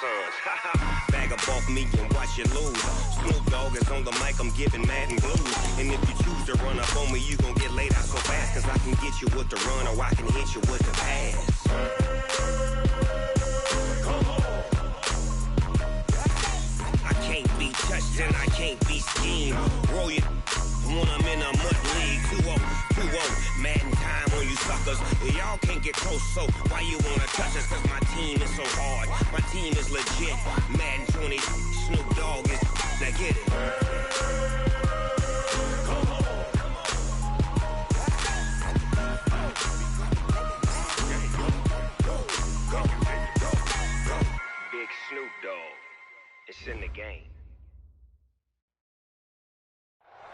sons. Bag up off me and watch you lose. Snoop Dogg is on the mic, I'm giving mad and blues. And if you choose to run up on me, you gon' get laid out so fast. Cause I can get you with the run or I can hit you with the pass. I can't be touched and I can't be schemed. Roll you when I'm in a mud league. 2-0, mad in time on you suckers. Y'all can't get close, so why you wanna touch us? Cause my team is so hard. My team is legit. Madden 20, Snoop Dogg is. Now get it. Big Snoop Dogg. It's in the game.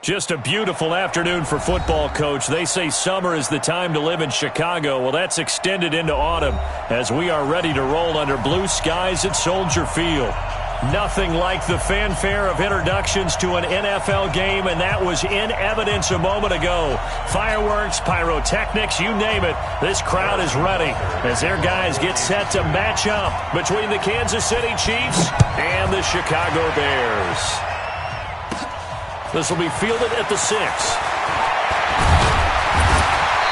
Just a beautiful afternoon for football, Coach. They say summer is the time to live in Chicago. Well, that's extended into autumn as we are ready to roll under blue skies at Soldier Field. Nothing like the fanfare of introductions to an NFL game, and that was in evidence a moment ago. Fireworks, pyrotechnics, you name it. This crowd is ready as their guys get set to match up between the Kansas City Chiefs and the Chicago Bears. This will be fielded at the 6.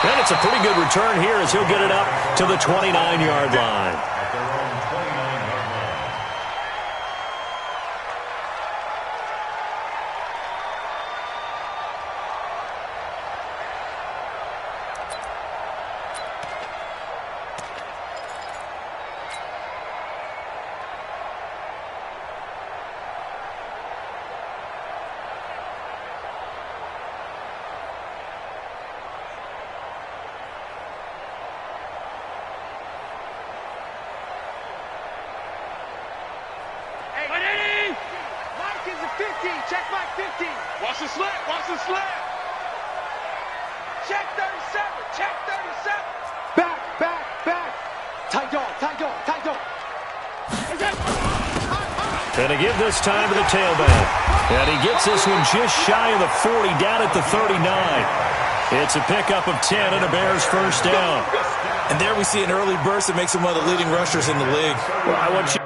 And it's a pretty good return here as he'll get it up to the 29-yard line. Check my 50. Watch the slip. Watch the slip. Check 37. Check 37. Back, back, back. Tight dog, tight dog, tight dog. And to give this time to the tailback. And he gets this one just shy of the 40, down at the 39. It's a pickup of 10 and a Bears first down. And there we see an early burst that makes him one of the leading rushers in the league. Well, I want you...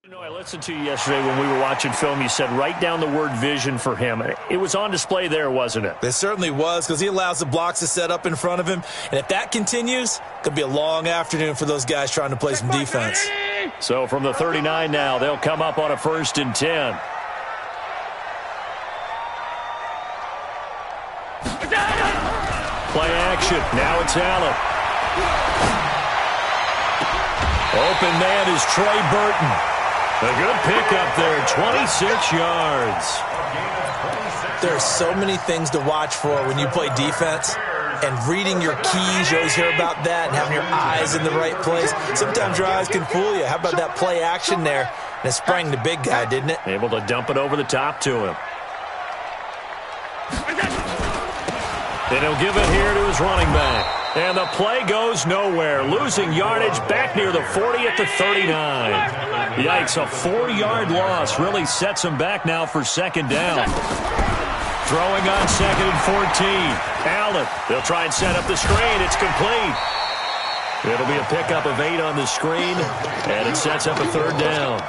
You know, I listened to you yesterday when we were watching film. You said write down the word vision for him. It was on display there, wasn't it? It certainly was, because he allows the blocks to set up in front of him. And if that continues, it could be a long afternoon for those guys trying to play some defense. So from the 39 now, they'll come up on a 1st and 10. Play action. Now it's Allen. Open man is Trey Burton. A good pickup there, 26 yards. There are so many things to watch for when you play defense. And reading your keys, you always hear about that, and having your eyes in the right place. Sometimes your eyes can fool you. How about that play action there? And it sprang the big guy, didn't it? Able to dump it over the top to him. And he'll give it here to his running back. And the play goes nowhere. Losing yardage back near the 40 at the 39. Yikes, a 4-yard loss really sets him back now for 2nd down. Throwing on 2nd and 14. Allen, they'll try and set up the screen. It's complete. It'll be a pickup of 8 on the screen, and it sets up a 3rd down.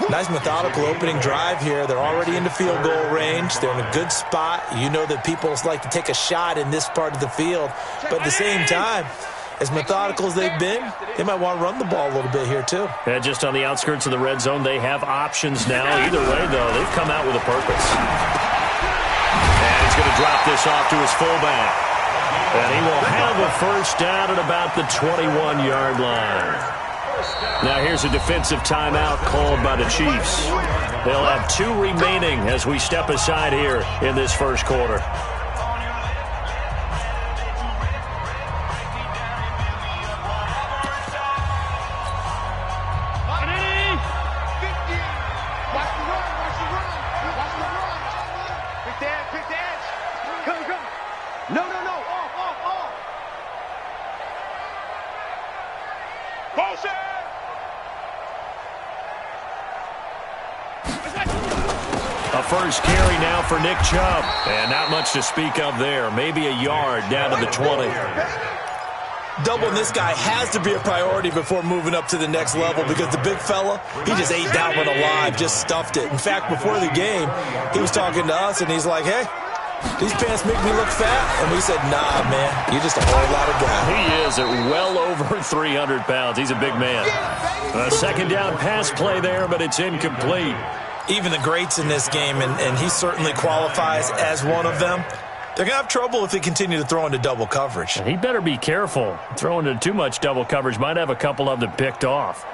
Nice methodical opening drive here. They're already into field goal range. They're in a good spot. You know that people like to take a shot in this part of the field. But at the same time, as methodical as they've been, they might want to run the ball a little bit here too. And just on the outskirts of the red zone, they have options now. Either way, though, they've come out with a purpose. And he's going to drop this off to his fullback. And he will have a 1st down at about the 21-yard line. Now here's a defensive timeout called by the Chiefs. They'll have 2 remaining as we step aside here in this 1st quarter. A 1st carry now for Nick Chubb. And not much to speak of there. Maybe a yard down to the 20. Doubling this guy has to be a priority before moving up to the next level because the big fella, he just ate that one alive, just stuffed it. In fact, before the game, he was talking to us, and he's like, hey, these pants make me look fat. And we said, nah, man, you're just a whole lot of guy. He is at well over 300 pounds. He's a big man. A 2nd down pass play there, but it's incomplete. Even the greats in this game, and he certainly qualifies as one of them, they're going to have trouble if they continue to throw into double coverage. He better be careful. Throwing into too much double coverage might have a couple of them picked off.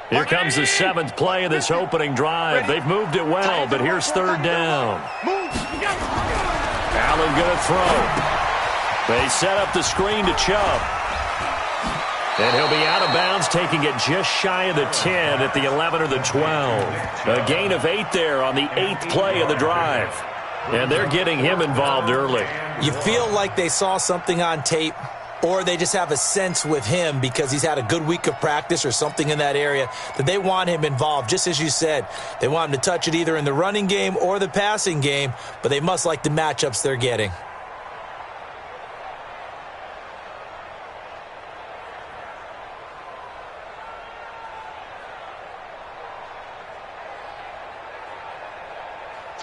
Here comes the 7th play of this opening drive. They've moved it well, but here's 3rd down. Allen going to throw. They set up the screen to Chubb. And he'll be out of bounds, taking it just shy of the 10 at the 11 or the 12. A gain of 8 there on the 8th play of the drive. And they're getting him involved early. You feel like they saw something on tape, or they just have a sense with him because he's had a good week of practice or something in that area that they want him involved. Just as you said, they want him to touch it either in the running game or the passing game, but they must like the matchups they're getting.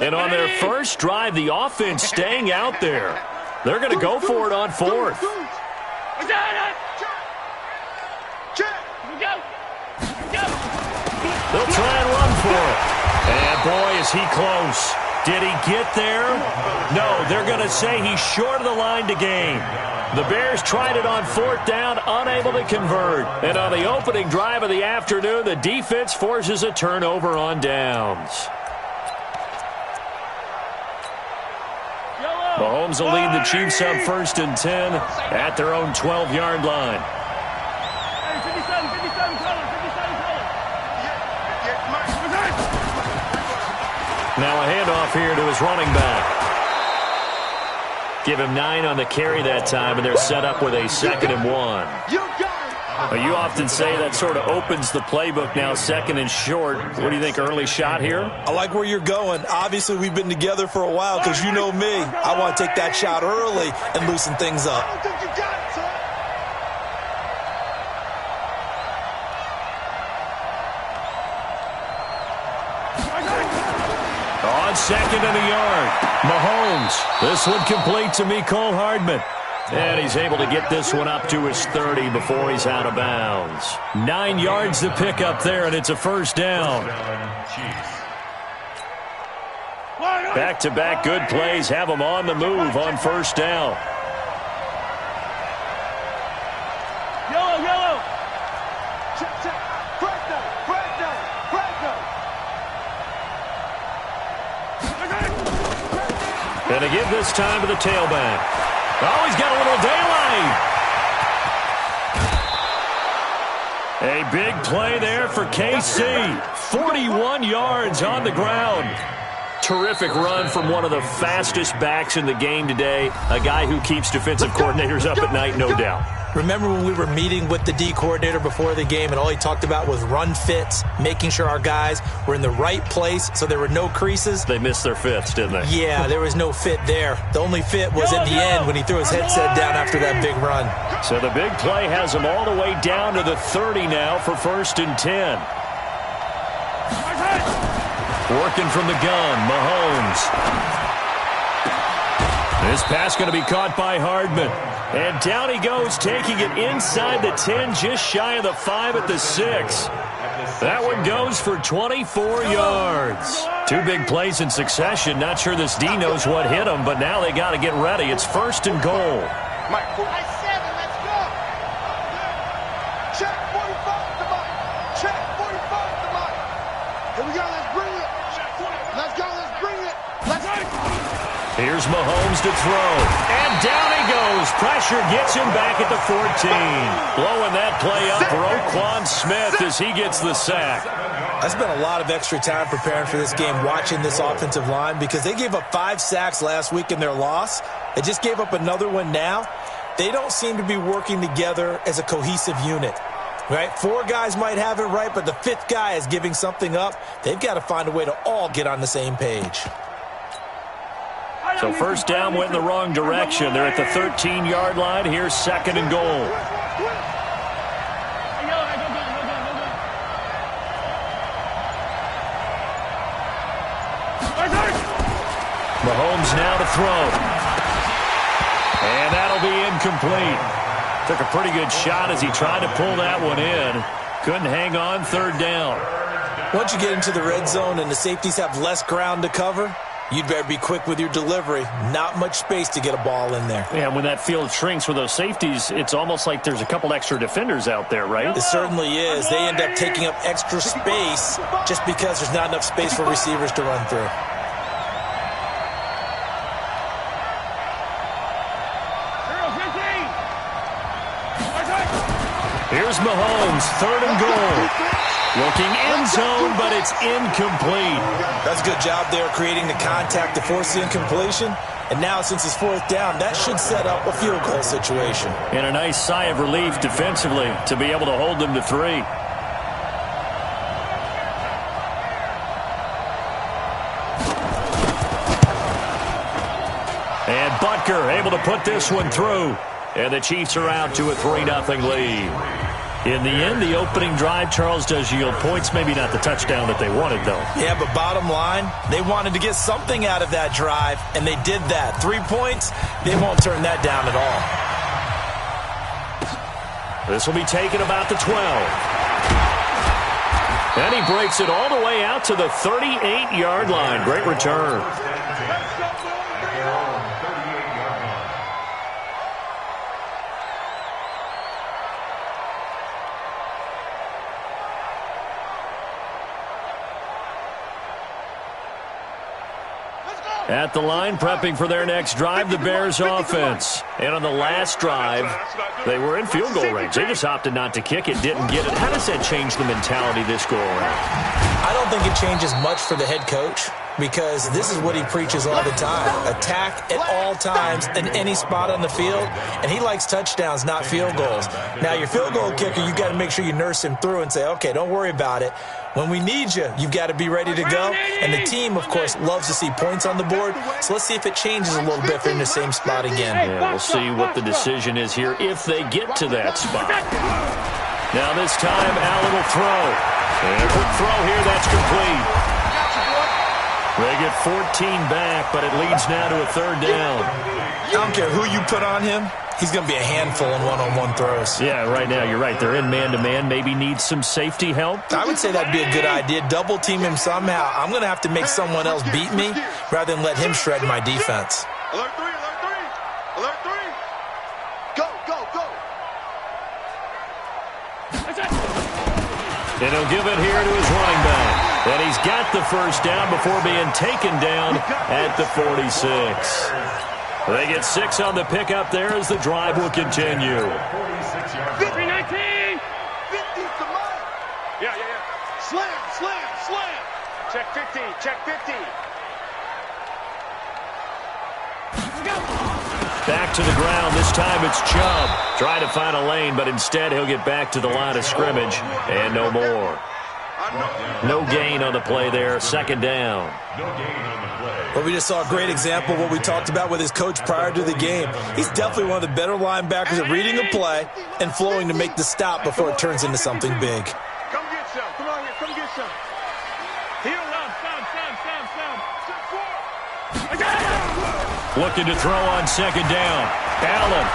And on their 1st drive, the offense staying out there. They're going to go for it on 4th. They'll try and run for it. And boy, is he close. Did he get there? No, they're going to say he's short of the line to gain. The Bears tried it on 4th down, unable to convert. And on the opening drive of the afternoon, the defense forces a turnover on downs. Mahomes will lead the Chiefs up 1st and 10 at their own 12-yard line. Now a handoff here to his running back. Give him 9 on the carry that time, and they're set up with a 2nd and 1. You often say that sort of opens the playbook now, 2nd and short. What do you think, early shot here? I like where you're going. Obviously, we've been together for a while because you know me. I want to take that shot early and loosen things up. On 2nd and a yard, Mahomes. This one complete to Mecole Hardman. And he's able to get this one up to his 30 before he's out of bounds. 9 yards to pick up there, and it's a 1st down. Back-to-back good plays have him on the move on 1st down. Yellow. And again this time to the tailback. Oh, he's got a little daylight. A big play there for KC. 41 yards on the ground. terrific run from one of the fastest backs in the game today, a guy who keeps defensive coordinators up at night, no doubt. Remember when we were meeting with the D coordinator before the game and all he talked about was run fits, making sure our guys were in the right place so there were no creases? They missed their fits, didn't they? Yeah, there was no fit there. The only fit was at the end when he threw his headset down after that big run. So the big play has them all the way down to the 30 now for 1st and 10. Working from the gun, Mahomes. This pass going to be caught by Hardman. And down he goes, taking it inside the 10, just shy of the 5 at the 6. That one goes for 24 yards. 2 big plays in succession. Not sure this D knows what hit him, but now they got to get ready. It's 1st and goal. Mike, 7, let's go. Check 45 to Mike. Check 45 to Mike. Here we go, let's bring it. Let's go, let's bring it. Let's go. Here's Mahomes to throw. And down he goes. Pressure gets him back at the 14. Blowing that play up for Roquan Smith as he gets the sack. I spent a lot of extra time preparing for this game, watching this offensive line, because they gave up 5 sacks last week in their loss. They just gave up another one now. They don't seem to be working together as a cohesive unit. Right? 4 guys might have it right, but the 5th guy is giving something up. They've got to find a way to all get on the same page. So 1st down went in the wrong direction. They're at the 13-yard line. Here's 2nd and goal. Mahomes now to throw. And that'll be incomplete. Took a pretty good shot as he tried to pull that one in. Couldn't hang on, 3rd down. Once you get into the red zone and the safeties have less ground to cover, you'd better be quick with your delivery. Not much space to get a ball in there. Yeah, when that field shrinks with those safeties, it's almost like there's a couple extra defenders out there, right? It certainly is. They end up taking up extra space just because there's not enough space for receivers to run through. Here's Mahomes, 3rd and goal. Looking end zone, but it's incomplete. That's a good job there creating the contact to force the incompletion. And now, since it's 4th down, that should set up a field goal situation. And a nice sigh of relief defensively to be able to hold them to 3. And Butker able to put this one through. And the Chiefs are out to a 3-0 lead. In the end, the opening drive, Charles, does yield points. Maybe not the touchdown that they wanted, though. Yeah, but bottom line, they wanted to get something out of that drive, and they did that. 3 points, they won't turn that down at all. This will be taken about the 12. And he breaks it all the way out to the 38-yard line. Great return. At the line, prepping for their next drive, the Bears offense. And on the last drive, they were in field goal range. They just opted not to kick it, didn't get it. How does that change the mentality this go around? I don't think it changes much for the head coach, because this is what he preaches all the time. Attack at all times in any spot on the field, and he likes touchdowns, not field goals. Now, your field goal kicker, you got to make sure you nurse him through and say, okay, don't worry about it. When we need you, you've got to be ready to go. And the team, of course, loves to see points on the board. So let's see if it changes a little bit if they're in the same spot again. Yeah, we'll see what the decision is here if they get to that spot. Now this time, Allen will throw. And a quick throw here, that's complete. They get 14 back, but it leads now to a 3rd down. I don't care who you put on him. He's going to be a handful in one-on-one throws. Yeah, right now, you're right. They're in man-to-man. Maybe need some safety help. I would say that'd be a good idea. Double team him somehow. I'm going to have to make someone else beat me rather than let him shred my defense. Alert 3, alert 3. Alert 3. Go, go, go. And he'll give it here to his running back. And he's got the 1st down before being taken down at the 46. They get 6 on the pickup there as the drive will continue. 319. 50 to Mike. Yeah. Slam, slam, slam. Check 50, check 50. Back to the ground. This time it's Chubb. Trying to find a lane, but instead he'll get back to the line of scrimmage. And no more. No gain on the play there. Second down. Well, we just saw a great example of what we talked about with his coach prior to the game. He's definitely one of the better linebackers at reading a play and flowing to make the stop before it turns into something big. Come get some. Come on here. Come get some. Heel up. Looking to throw on second down. Allen.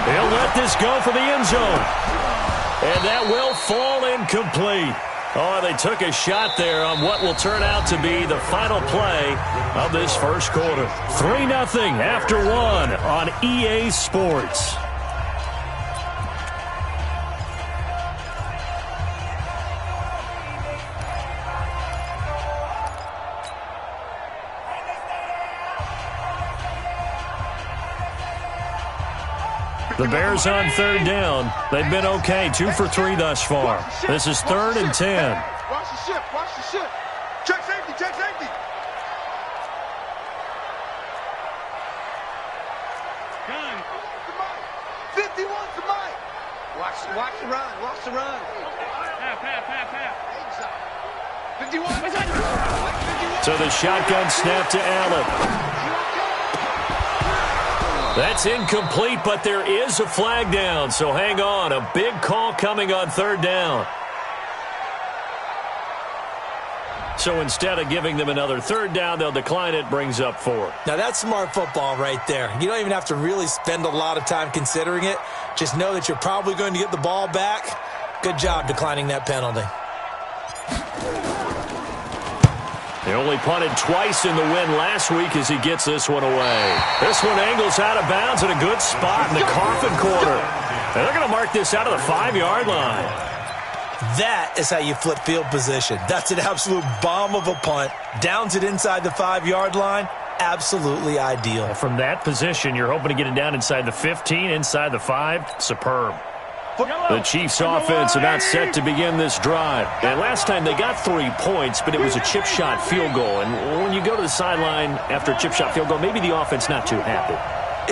He'll let this go for the end zone. And that will fall incomplete. Oh, they took a shot there on what will turn out to be the final play of this first quarter. 3-0 after 1 on EA Sports. The Bears on third down. They've been okay, 2 for 3 thus far. This is 3rd and 10. Watch the ship. Watch the ship. Check safety. Check safety. Gun. 51 to Mike. Watch the run. Watch the run. Half. 51. So the shotgun snap to Allen. That's incomplete, but there is a flag down, so hang on. A big call coming on third down. So instead of giving them another third down, they'll decline it, brings up 4. Now that's smart football right there. You don't even have to really spend a lot of time considering it. Just know that you're probably going to get the ball back. Good job declining that penalty. He only punted twice in the win last week as he gets this one away. This one angles out of bounds at a good spot in the coffin corner. And they're going to mark this out of the 5-yard line. That is how you flip field position. That's an absolute bomb of a punt. Downs it inside the 5-yard line. Absolutely ideal. From that position, you're hoping to get it down inside the 15, inside the 5. Superb. The Chiefs offense about set to begin this drive. And last time they got 3 points, but it was a chip shot field goal. And when you go to the sideline after a chip shot field goal, maybe the offense not too happy.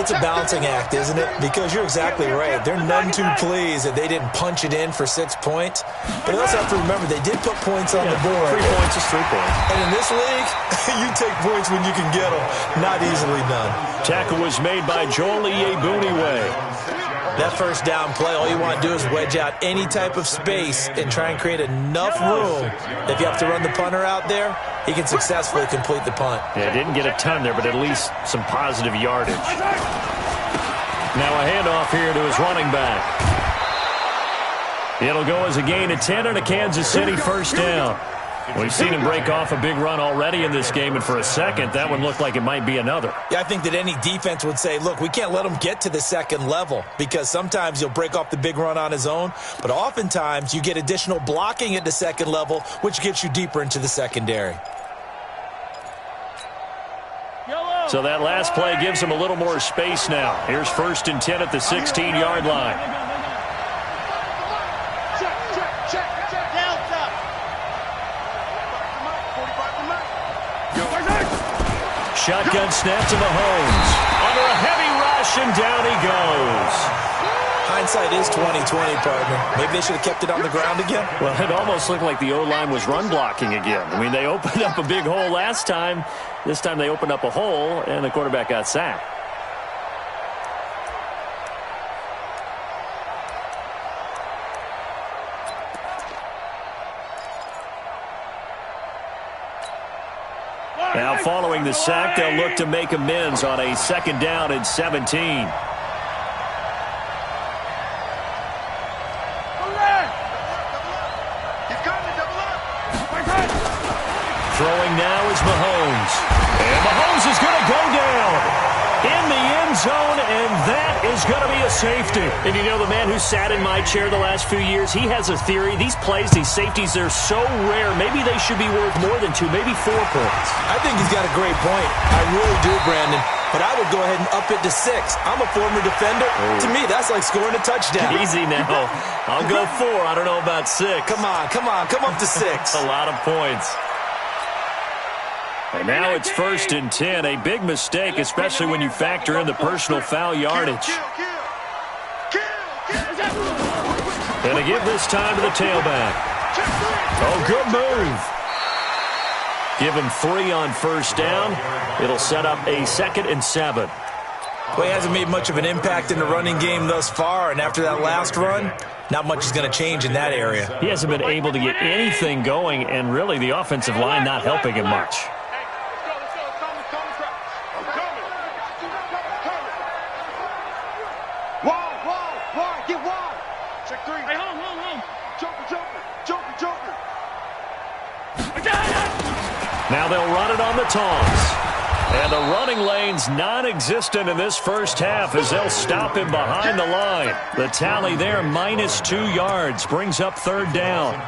It's a balancing act, isn't it? Because you're exactly right. They're none too pleased that they didn't punch it in for 6 points. But you also have to remember, they did put points on the board. 3 points is 3 points. And in this league, you take points when you can get them. Not easily done. Tackle was made by Joel Iyiegbuniwe. That first down play, all you want to do is wedge out any type of space and try and create enough room. If you have to run the punter out there, he can successfully complete the punt. Yeah, didn't get a ton there, but at least some positive yardage. Now a handoff here to his running back. It'll go as a gain of 10 and a Kansas City first down. We've seen him break off a big run already in this game, and for a second, that one looked like it might be another. Yeah, I think that any defense would say, look, we can't let him get to the second level, because sometimes he'll break off the big run on his own, but oftentimes you get additional blocking at the second level, which gets you deeper into the secondary. So that last play gives him a little more space now. Here's 1st and 10 at the 16-yard line. Shotgun snap to Mahomes. Under a heavy rush, and down he goes. Hindsight is 20/20, partner. Maybe they should have kept it on the ground again. Well, it almost looked like the O-line was run blocking again. I mean, they opened up a big hole last time. This time they opened up a hole, and the quarterback got sacked. Now, following the sack, they'll look to make amends on a 2nd down and 17. Throwing now is Mahomes. And Mahomes is going to go down in the end zone, and that is going to be a safety. And you know, the man who sat in my chair the last few years, he has a theory. These plays, these safeties, they're so rare. Maybe they should be worth more than 2, maybe 4 points. I think he's got a great point. I really do, Brandon. But I would go ahead and up it to 6. I'm a former defender. To me, that's like scoring a touchdown. Easy now. I'll go 4. I don't know about 6. Come on. Come up to 6. A lot of points. And now it's 1st and 10. A big mistake, especially when you factor in the personal foul yardage. And to give this time to the tailback. Oh, good move. Give him 3 on 1st down. It'll set up a 2nd and 7. Well, he hasn't made much of an impact in the running game thus far, and after that last run, not much is going to change in that area. He hasn't been able to get anything going, and really the offensive line not helping him much. Wide, get wide. Check 3. Hey, home. Joker. Now they'll run it on the toss. And the running lane's non-existent in this first half as they'll stop him behind the line. The tally there, -2 yards, brings up 3rd down.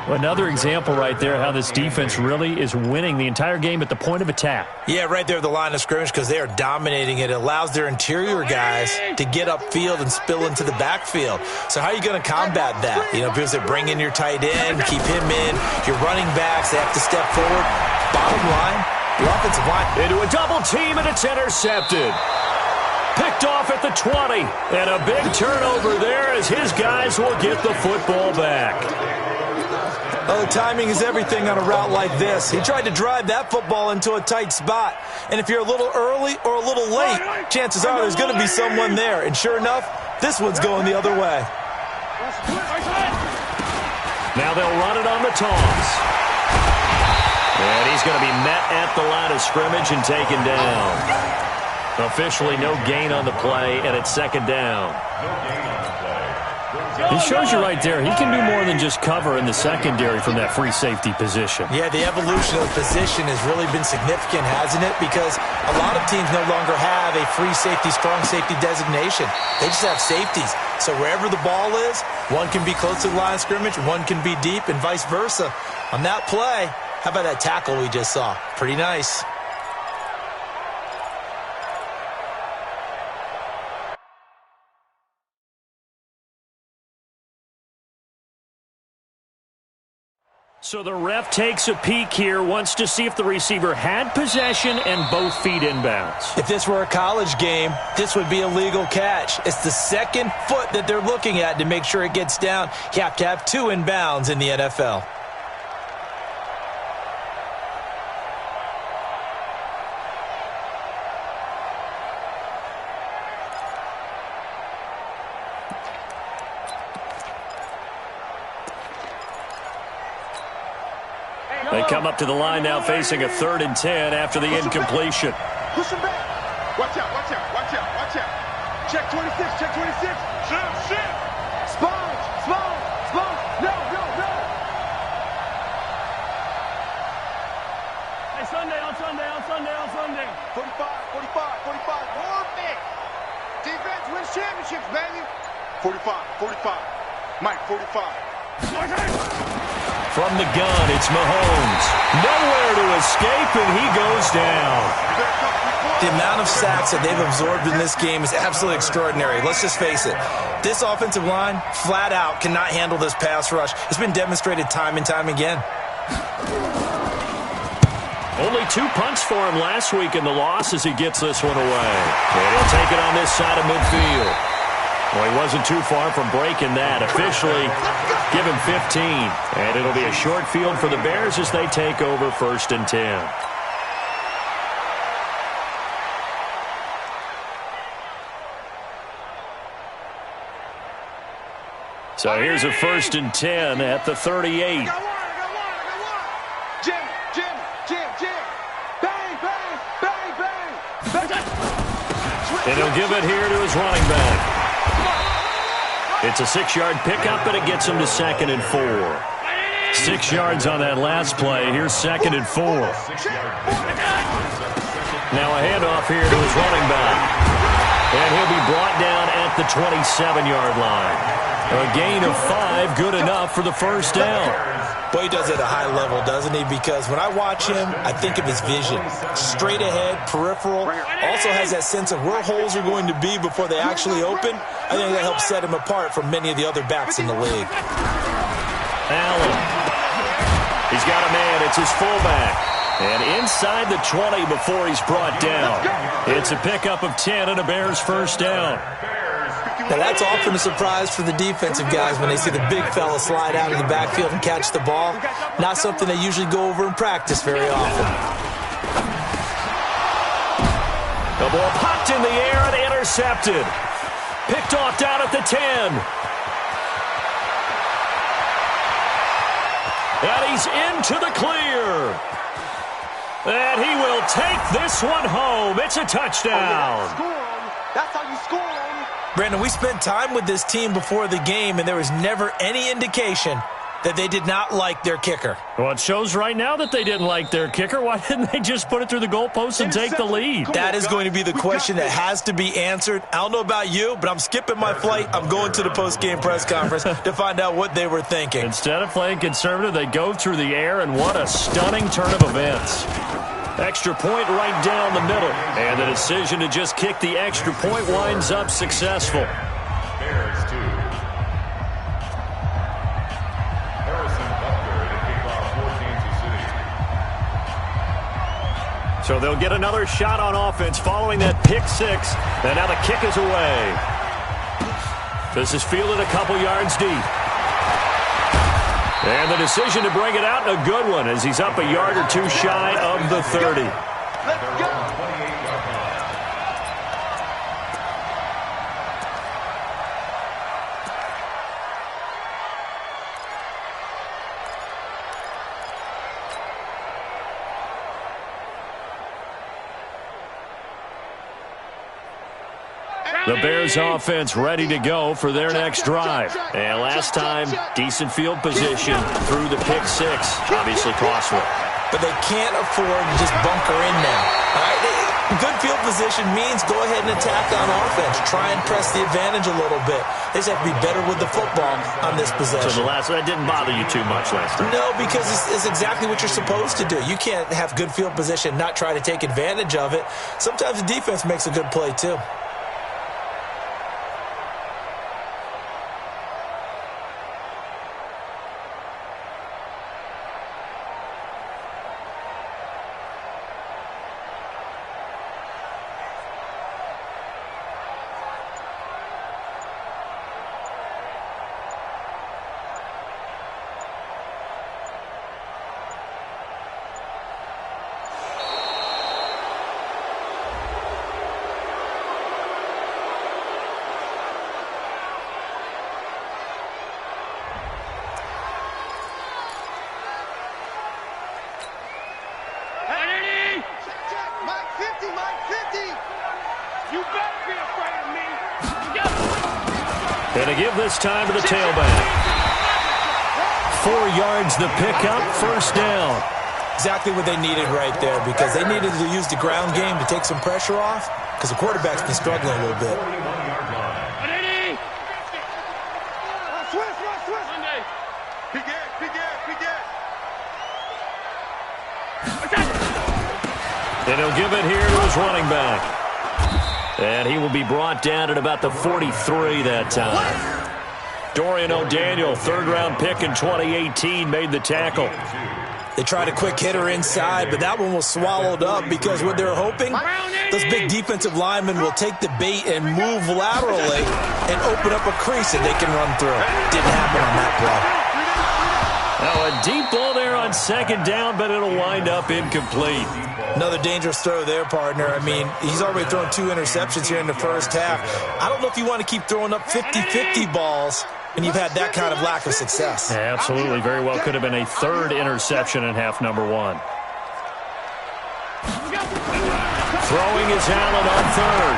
Another example right there how this defense really is winning the entire game at the point of attack. Yeah, right there at the line of scrimmage because they are dominating it. It allows their interior guys to get upfield and spill into the backfield. So how are you going to combat that? You know, because they bring in your tight end, keep him in. Your running backs, they have to step forward. Bottom line, the offensive line. Into a double team, and it's intercepted. Picked off at the 20. And a big turnover there as his guys will get the football back. Oh, timing is everything on a route like this. He tried to drive that football into a tight spot. And if you're a little early or a little late, chances are there's going to be someone there. And sure enough, this one's going the other way. Now they'll run it on the toss. And he's going to be met at the line of scrimmage and taken down. Officially no gain on the play, and it's 2nd down. He shows you right there, he can do more than just cover in the secondary from that free safety position. Yeah, the evolution of the position has really been significant, hasn't it? Because a lot of teams no longer have a free safety, strong safety designation. They just have safeties. So wherever the ball is, one can be close to the line of scrimmage, one can be deep, and vice versa. On that play, how about that tackle we just saw? Pretty nice. So the ref takes a peek here, wants to see if the receiver had possession and both feet inbounds. If this were a college game, this would be a legal catch. It's the 2nd foot that they're looking at to make sure it gets down. You have to have 2 inbounds in the NFL. They come up to the line now facing a 3rd and 10 after the incompletion. Push him back. Watch out. Check 26. Shift. Sponge. No. Hey, Sunday. 45. Perfect. Defense wins championships, baby. 45. Mike, 45. From the gun, it's Mahomes. Nowhere to escape, and he goes down. The amount of sacks that they've absorbed in this game is absolutely extraordinary. Let's just face it. This offensive line, flat out, cannot handle this pass rush. It's been demonstrated time and time again. Only 2 punts for him last week in the loss as he gets this one away. And he'll take it on this side of midfield. Well, he wasn't too far from breaking that. Officially, give him 15. And it'll be a short field for the Bears as they take over 1st and 10. So here's a 1st and 10 at the 38. Jim. Bang. And he'll give it here to his running back. It's a 6-yard pickup, and it gets him to 2nd and 4. 6 yards on that last play. Here's 2nd and 4. Now a handoff here to his running back. And he'll be brought down at the 27-yard line. A gain of 5, good enough for the 1st down. Boy, he does it at a high level, doesn't he? Because when I watch him, I think of his vision. Straight ahead, peripheral. Also has that sense of where holes are going to be before they actually open. I think that helps set him apart from many of the other backs in the league. Allen. He's got a man. It's his fullback. And inside the 20 before he's brought down. It's a pickup of 10 and a Bears first down. Now, that's often a surprise for the defensive guys when they see the big fella slide out of the backfield and catch the ball. Not something they usually go over in practice very often. The ball popped in the air and intercepted. Picked off down at the 10. And he's into the clear. And he will take this one home. It's a touchdown. That's how you score. Brandon, we spent time with this team before the game, and there was never any indication that they did not like their kicker. Well, it shows right now that they didn't like their kicker. Why didn't they just put it through the goalpost and take the lead? That is going to be the question that has to be answered. I don't know about you, but I'm skipping my flight. I'm going to the post-game press conference to find out what they were thinking. Instead of playing conservative, they go through the air, and what a stunning turn of events. Extra point right down the middle. And the decision to just kick the extra point winds up successful. Bears 2. Harrison Butker to kick off for Kansas City. So they'll get another shot on offense following that pick six. And now the kick is away. This is fielded a couple yards deep. And the decision to bring it out, a good one, as he's up a yard or two shy of the 30. Let's go. The Bears offense ready to go for their next drive. And last time, decent field position through the pick six. Obviously costly. But they can't afford to just bunker in now. All right? Good field position means go ahead and attack on offense. Try and press the advantage a little bit. They just have to be better with the football on this possession. So the last one, that didn't bother you too much last time? No, because it's exactly what you're supposed to do. You can't have good field position, not try to take advantage of it. Sometimes the defense makes a good play, too. And to give this time to the tailback. 4 yards the pickup, first down. Exactly what they needed right there, because they needed to use the ground game to take some pressure off, because the quarterback's been struggling a little bit. And he'll give it here to his running back. And he will be brought down at about the 43 that time. Dorian O'Daniel, third-round pick in 2018, made the tackle. They tried a quick hitter inside, but that one was swallowed up because what they're hoping, those big defensive linemen will take the bait and move laterally and open up a crease that they can run through. Didn't happen on that play. Now a deep ball there on second down, but it'll wind up incomplete. Another dangerous throw there, partner. I mean, he's already thrown 2 interceptions here in the first half. I don't know if you want to keep throwing up 50-50 balls and you've had that kind of lack of success. Yeah, absolutely. Very well could have been a third interception in half number 1. Throwing is Allen on third.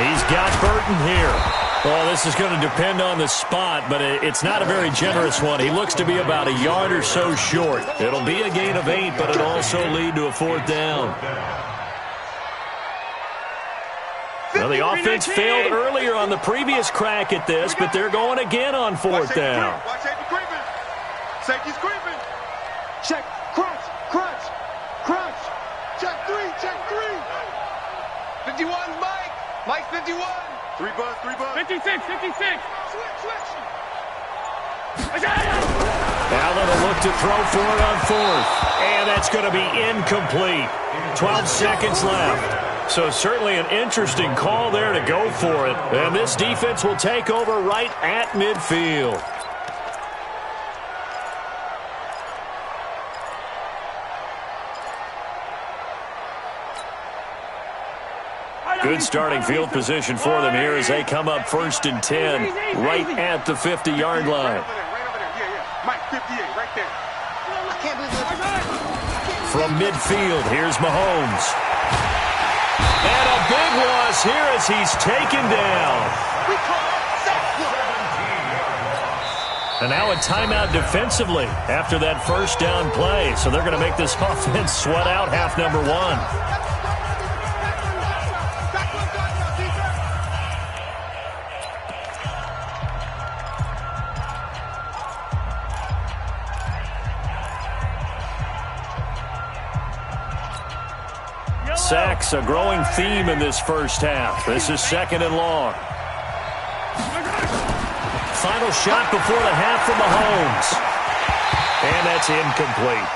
He's got Burton here. Well, this is going to depend on the spot, but it's not a very generous one. He looks to be about a yard or so short. It'll be a gain of 8, but it'll also lead to a 4th down. Well, the offense failed earlier on the previous crack at this, but they're going again on 4th down. Watch safety creeping. Safety's creeping. Check, crunch, crunch, crunch. Check 3, check 3. 51's Mike. Mike's 51. 3 buzz, 3 buzz. 56, 56. Switch, switch. Now they'll look to throw for it on fourth. And that's going to be incomplete. 12 seconds left. So certainly an interesting call there to go for it. And this defense will take over right at midfield. Good starting field position for them here as they come up 1st and 10 right at the 50-yard line. Mike, 58, right there. From midfield, here's Mahomes. And a big loss here as he's taken down. And now a timeout defensively after that first down play. So they're going to make this offense sweat out half number one. Sacks, a growing theme in this first half. This is 2nd and long. Final shot before the half from Mahomes. And that's incomplete.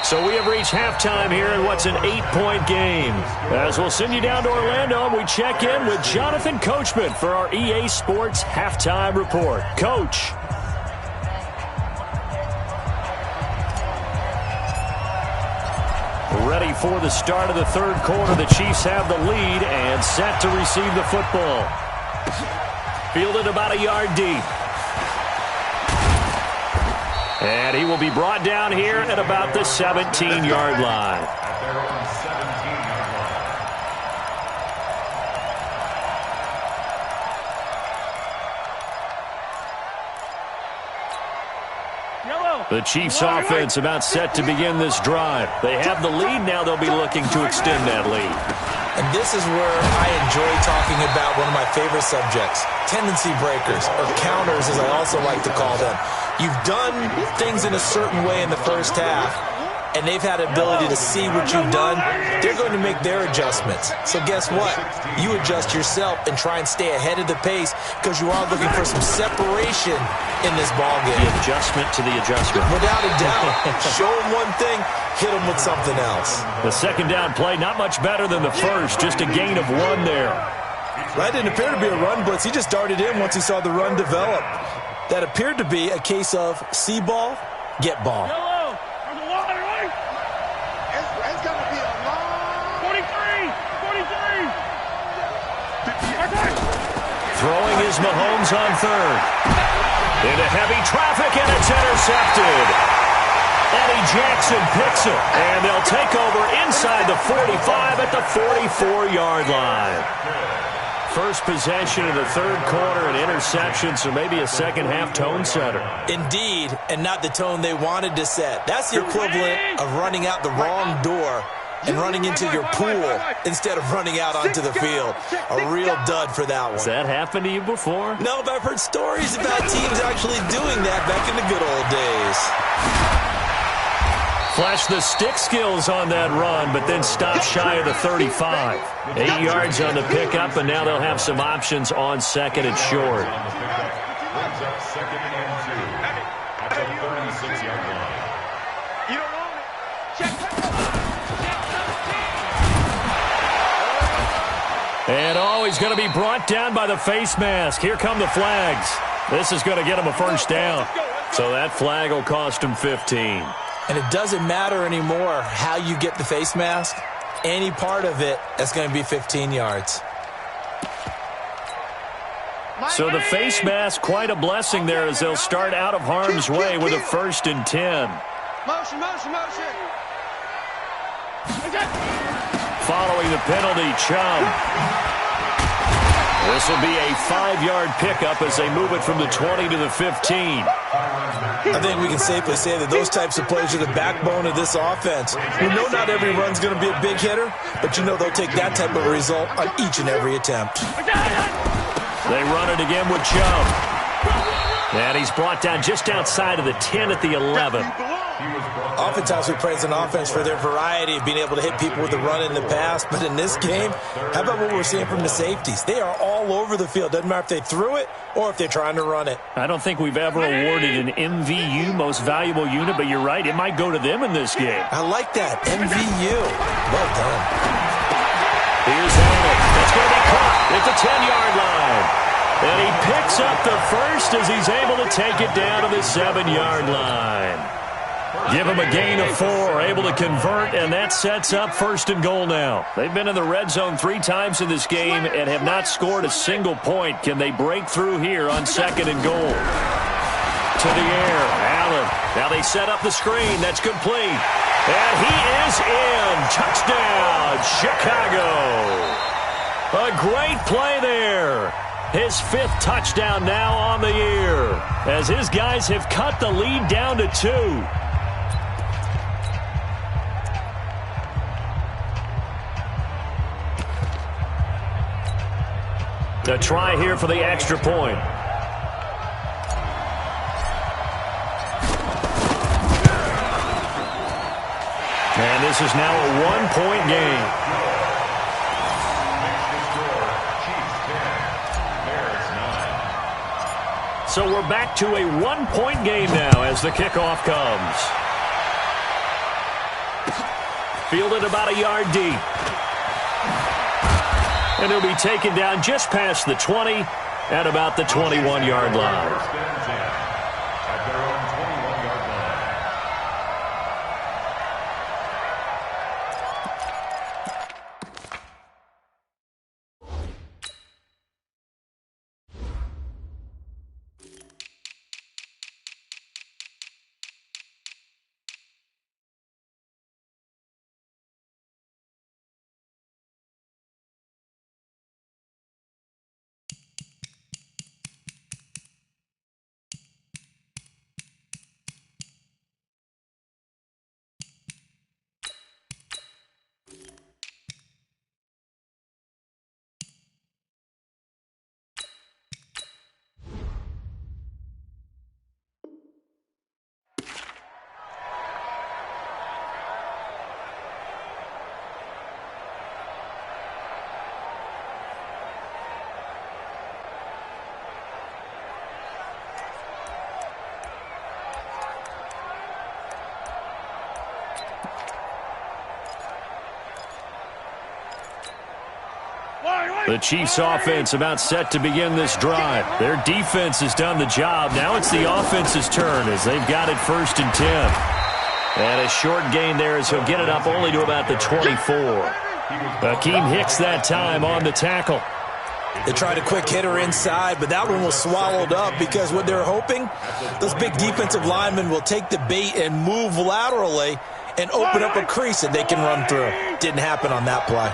So we have reached halftime here in what's an 8-point game. As we'll send you down to Orlando, and we check in with Jonathan Coachman for our EA Sports Halftime Report. Coach. Ready for the start of the third quarter. The Chiefs have the lead and set to receive the football. Fielded about a yard deep. And he will be brought down here at about the 17-yard line. The Chiefs offense about set to begin this drive. They have the lead. Now they'll be looking to extend that lead. And this is where I enjoy talking about one of my favorite subjects, tendency breakers, or counters as I also like to call them. You've done things in a certain way in the first half, and they've had the ability to see what you've done. They're going to make their adjustments. So guess what? You adjust yourself and try and stay ahead of the pace because you are looking for some separation in this ballgame. The adjustment to the adjustment. Without a doubt. Show them one thing, hit them with something else. The second down play, not much better than the first, just a gain of 1 there. That didn't appear to be a run blitz. He just darted in once he saw the run develop. That appeared to be a case of see ball, get ball. It's going to be a long 43! Throwing is Mahomes on third. Into heavy traffic, and it's intercepted. Eddie Jackson picks it, and they'll take over inside the 45 at the 44-yard line. First possession of the third quarter, an interception, so maybe a second-half tone setter. Indeed, and not the tone they wanted to set. That's the equivalent of running out the wrong door and running into your pool instead of running out onto the field. A real dud for that one. Has that happened to you before? No, but I've heard stories about teams actually doing that back in the good old days. Flashed the stick skills on that run, but then stopped shy of the 35. 8 yards on the pickup, and now they'll have some options on second and short. Brings up 2nd and 2 at the 36-yard line. You don't want it. Check. And he's going to be brought down by the face mask. Here come the flags. This is going to get him a first down. So that flag will cost him 15. And it doesn't matter anymore how you get the face mask. Any part of it, that's going to be 15 yards. So the face mask, quite a blessing there as they'll start out of harm's way with a 1st and 10. Motion. Following the penalty, Chubb. This will be a 5-yard pickup as they move it from the 20 to the 15. I think we can safely say that those types of plays are the backbone of this offense. We know not every run's going to be a big hitter, but you know they'll take that type of result on each and every attempt. They run it again with Chubb. And he's brought down just outside of the 10 at the 11. He was brought Oftentimes we praise an offense for their variety of being able to hit people with the run in the pass, but in this game, how about what we're seeing from the safeties? They are all over the field. Doesn't matter if they threw it or if they're trying to run it. I don't think we've ever awarded an MVU, most valuable unit, but you're right, it might go to them in this game. I like that, MVU. Well done. Here's Allen. That's going to be caught at the 10-yard line. And he picks up the first as he's able to take it down to the 7-yard line. Give him a gain of 4, able to convert, and that sets up 1st and goal now. They've been in the red zone 3 times in this game and have not scored a single point. Can they break through here on 2nd and goal? To the air, Allen. Now they set up the screen. That's complete. And he is in. Touchdown, Chicago. A great play there. His 5th touchdown now on the year, as his guys have cut the lead down to 2. A try here for the extra point. And this is now a 1-point game. So we're back to a 1-point game now as the kickoff comes. Fielded about a yard deep. And he'll be taken down just past the 20 at about the 21-yard line. The Chiefs offense about set to begin this drive. Their defense has done the job. Now it's the offense's turn as they've got it 1st and 10. And a short gain there as he'll get it up only to about the 24. Akeem Hicks that time on the tackle. They tried a quick hitter inside, but that one was swallowed up because what they're hoping, those big defensive linemen will take the bait and move laterally and open up a crease that they can run through. Didn't happen on that play.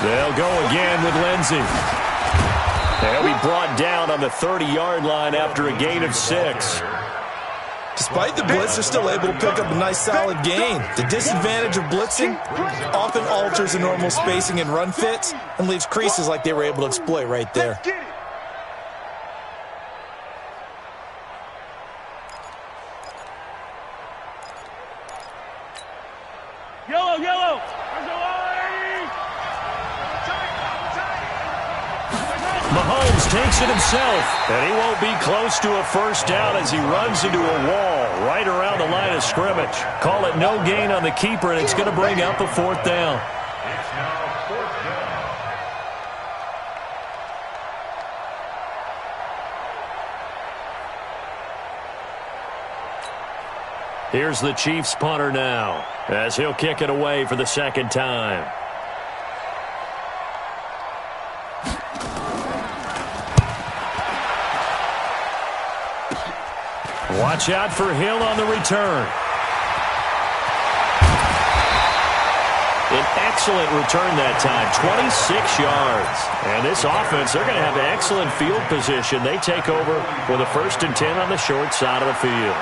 They'll go again with Lindsey. They'll be brought down on the 30-yard line after a gain of 6. Despite the blitz, they're still able to pick up a nice solid gain. The disadvantage of blitzing often alters the normal spacing and run fits and leaves creases like they were able to exploit right there. Yellow. Mahomes takes it himself, and he won't be close to a 1st down as he runs into a wall right around the line of scrimmage. Call it no gain on the keeper, and it's going to bring up a 4th down. It's now 4th down. Here's the Chiefs punter now as he'll kick it away for the 2nd time. Watch out for Hill on the return. An excellent return that time, 26 yards. And this offense, they're going to have an excellent field position. They take over with a 1st and 10 on the short side of the field.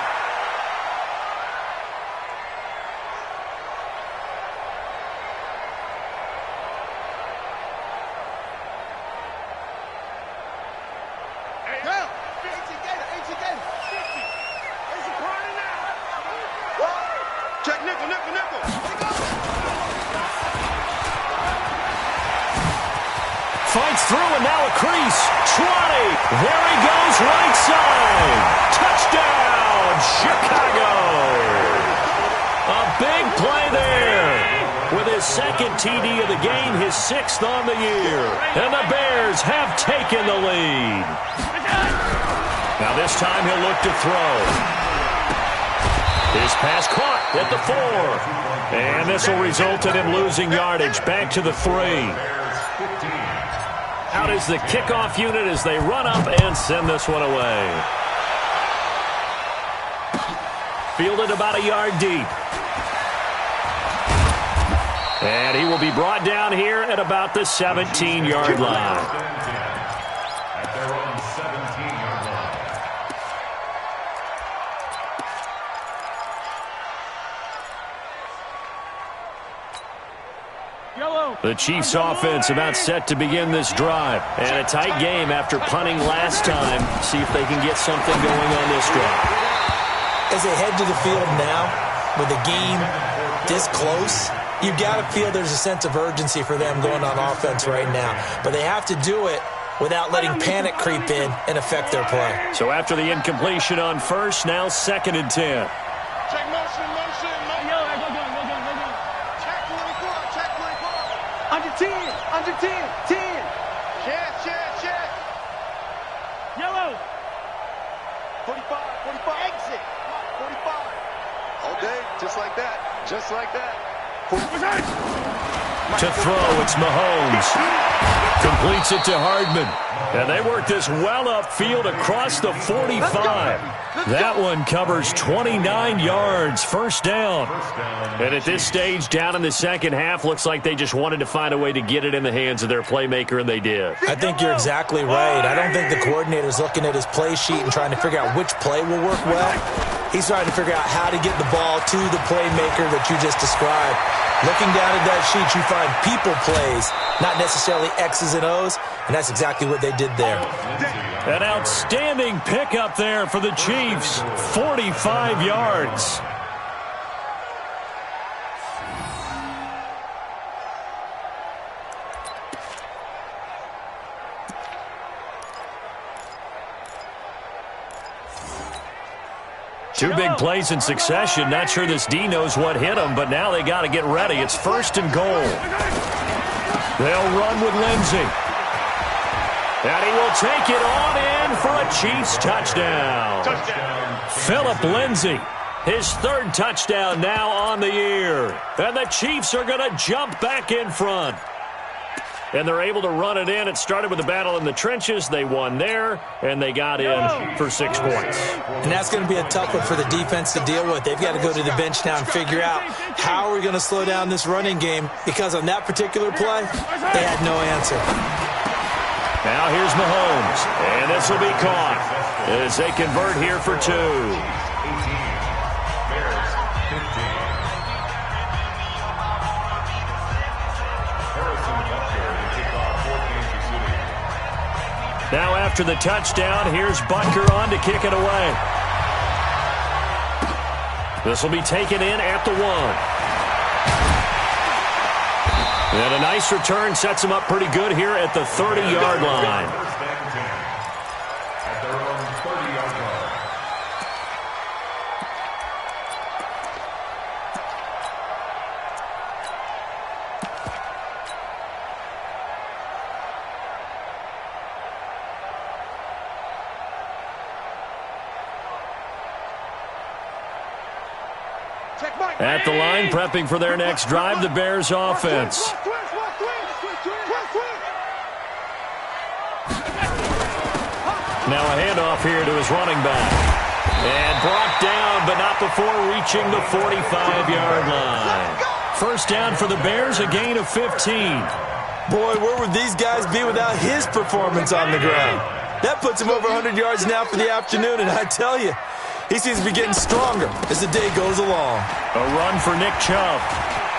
Fights through, and now a crease. 20. There he goes, right side. Touchdown, Chicago. A big play there. With his second TD of the game, his 6th on the year. And the Bears have taken the lead. Now this time he'll look to throw. His pass caught at the 4. And this will result in him losing yardage. Back to the 3. Out is the kickoff unit as they run up and send this one away. Fielded about a yard deep. And he will be brought down here at about the 17-yard line. At their own 17-yard line. Yellow. The Chiefs offense about set to begin this drive. And a tight game after punting last time. See if they can get something going on this drive. As they head to the field now, with the game this close, you've got to feel there's a sense of urgency for them going on offense right now. But they have to do it without letting panic creep in and affect their play. So after the incompletion on first, now 2nd and 10. Check motion. Yellow, go. Check 24, check 24. Under 10. 10. Check. Yellow. 45, exit. 45. All day, just like that. To throw, it's Mahomes. Completes it to Hardman. And they work this well upfield across the 45. That one covers 29 yards. First down. And at this stage, down in the second half, looks like they just wanted to find a way to get it in the hands of their playmaker, and they did. I think you're exactly right. I don't think the coordinator's looking at his play sheet and trying to figure out which play will work well. He's trying to figure out how to get the ball to the playmaker that you just described. Looking down at that sheet, you find people plays, not necessarily X's and O's, and that's exactly what they did there. An outstanding pickup there for the Chiefs. 45 yards. Two big plays in succession. Not sure this D knows what hit him, but now they got to get ready. It's 1st and goal. They'll run with Lindsey. And he will take it on in for a Chiefs touchdown. Phillip Lindsey, his 3rd touchdown now on the year. And the Chiefs are going to jump back in front. And they're able to run it in. It started with a battle in the trenches. They won there, and they got in for 6 points. And that's going to be a tough one for the defense to deal with. They've got to go to the bench now and figure out how are we going to slow down this running game, because on that particular play, they had no answer. Now here's Mahomes, and this will be caught as they convert here for 2. Now after the touchdown, here's Butker on to kick it away. This will be taken in at the 1. And a nice return sets him up pretty good here at the 30-yard line. At their own 30-yard line. At the line, prepping for their next drive, the Bears offense. Now a handoff here to his running back. And brought down, but not before reaching the 45-yard line. First down for the Bears, a gain of 15. Boy, where would these guys be without his performance on the ground? That puts him over 100 yards now for the afternoon, and I tell you, he seems to be getting stronger as the day goes along. A run for Nick Chubb.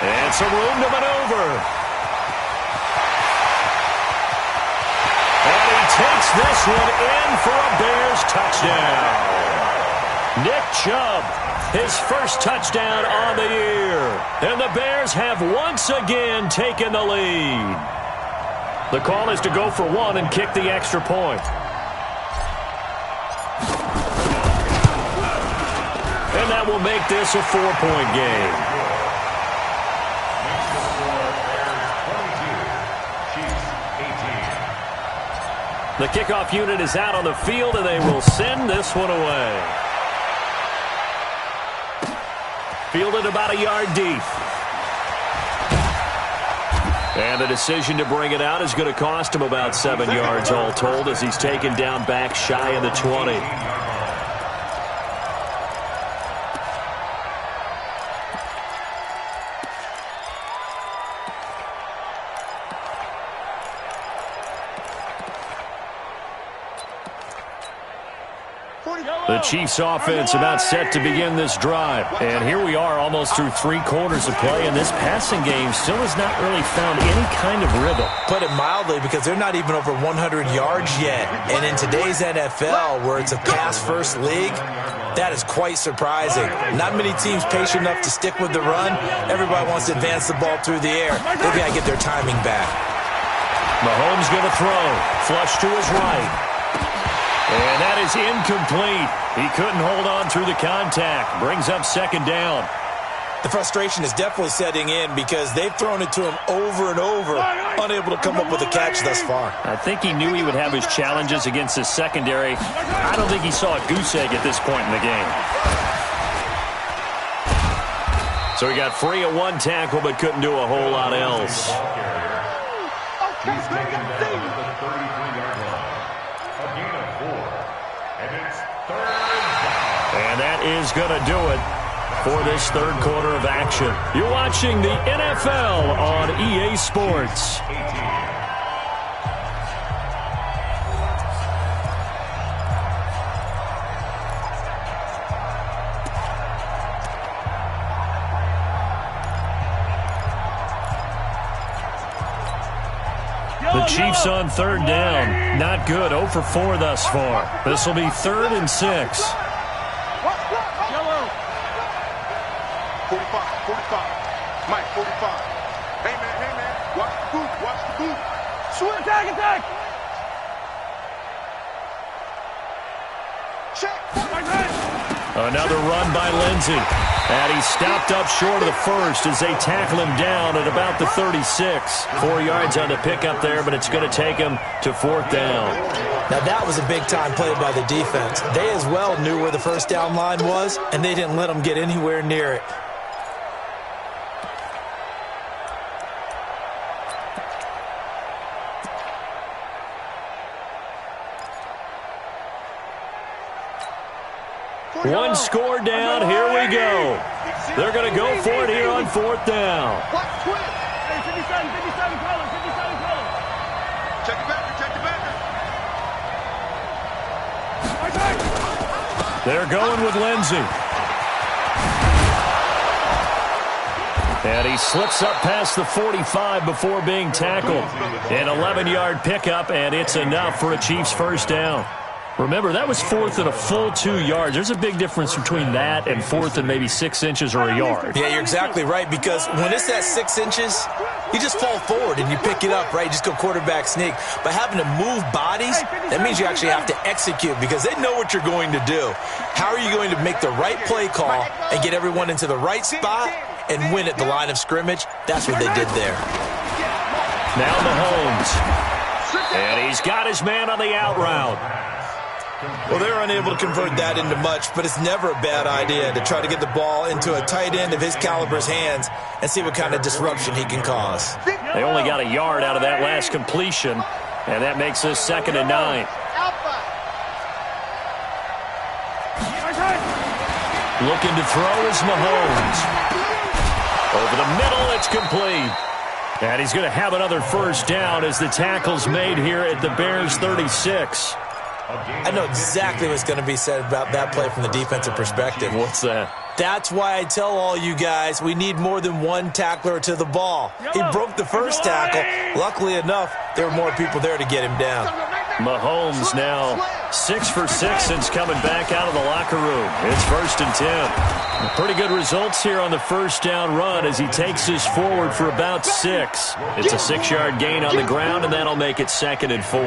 And some room to maneuver. And he takes this one in for a Bears touchdown. Nick Chubb, his first touchdown on the year. And the Bears have once again taken the lead. The call is to go for one and kick the extra point. And that will make this a 4-point game. The kickoff unit is out on the field, and they will send this one away. Fielded about a yard deep. And the decision to bring it out is going to cost him about 7 yards all told as he's taken down back shy of the 20. The Chiefs offense about set to begin this drive. And here we are almost through 3 quarters of play, and this passing game still has not really found any kind of rhythm. Put it mildly, because they're not even over 100 yards yet. And in today's NFL, where it's a pass-first league, that is quite surprising. Not many teams patient enough to stick with the run. Everybody wants to advance the ball through the air. They've got to get their timing back. Mahomes going to throw. Flush to his right. And that is incomplete. He couldn't hold on through the contact. Brings up second down. The frustration is definitely setting in because they've thrown it to him over and over, unable to come up with a catch thus far. I think he knew he would have his challenges against his secondary. I don't think he saw a goose egg at this point in the game. So he got free of 1 tackle but couldn't do a whole lot else. He's taken down at the 33-yard line. A gain of 4. And it's 3rd down. And that is going to do it for this 3rd quarter of action. You're watching the NFL on EA Sports. 18. The Chiefs on 3rd down. Not good. 0 for 4 thus far. This will be 3rd and 6. Yellow. 45, 45. Mike, 45. Hey, man. Watch the boot. Watch the boot. Swing, attack. Check. Another run by Lindsey. And he stopped up short of the first as they tackle him down at about the 36. 4 yards on the pickup there, but it's going to take him to 4th down. Now that was a big-time play by the defense. They as well knew where the first down line was, and they didn't let them get anywhere near it. One score down. Here we go. They're going to go for it here on 4th down. Hey, 57 color. Check the backer. They're going with Lindsey. And he slips up past the 45 before being tackled. An 11-yard pickup, and it's enough for a Chiefs first down. Remember, that was 4th and a full 2 yards. There's a big difference between that and 4th and maybe 6 inches or a yard. Yeah, you're exactly right, because when it's at 6 inches, you just fall forward and you pick it up, right? You just go quarterback sneak. But having to move bodies, that means you actually have to execute because they know what you're going to do. How are you going to make the right play call and get everyone into the right spot and win at the line of scrimmage? That's what they did there. Now Mahomes. And he's got his man on the out route. Well, they're unable to convert that into much, but it's never a bad idea to try to get the ball into a tight end of his caliber's hands and see what kind of disruption he can cause. They only got a yard out of that last completion, and that makes this 2nd and 9. Looking to throw is Mahomes. Over the middle, it's complete. And he's going to have another first down as the tackle's made here at the Bears' 36. I know exactly what's going to be said about that play from the defensive perspective. What's that? That's why I tell all you guys we need more than one tackler to the ball. He broke the first tackle. Luckily enough, there were more people there to get him down. Mahomes now 6 for 6 since coming back out of the locker room. It's 1st and 10. Pretty good results here on the first down run as he takes us forward for about 6. It's a 6-yard gain on the ground, and that'll make it 2nd and 4.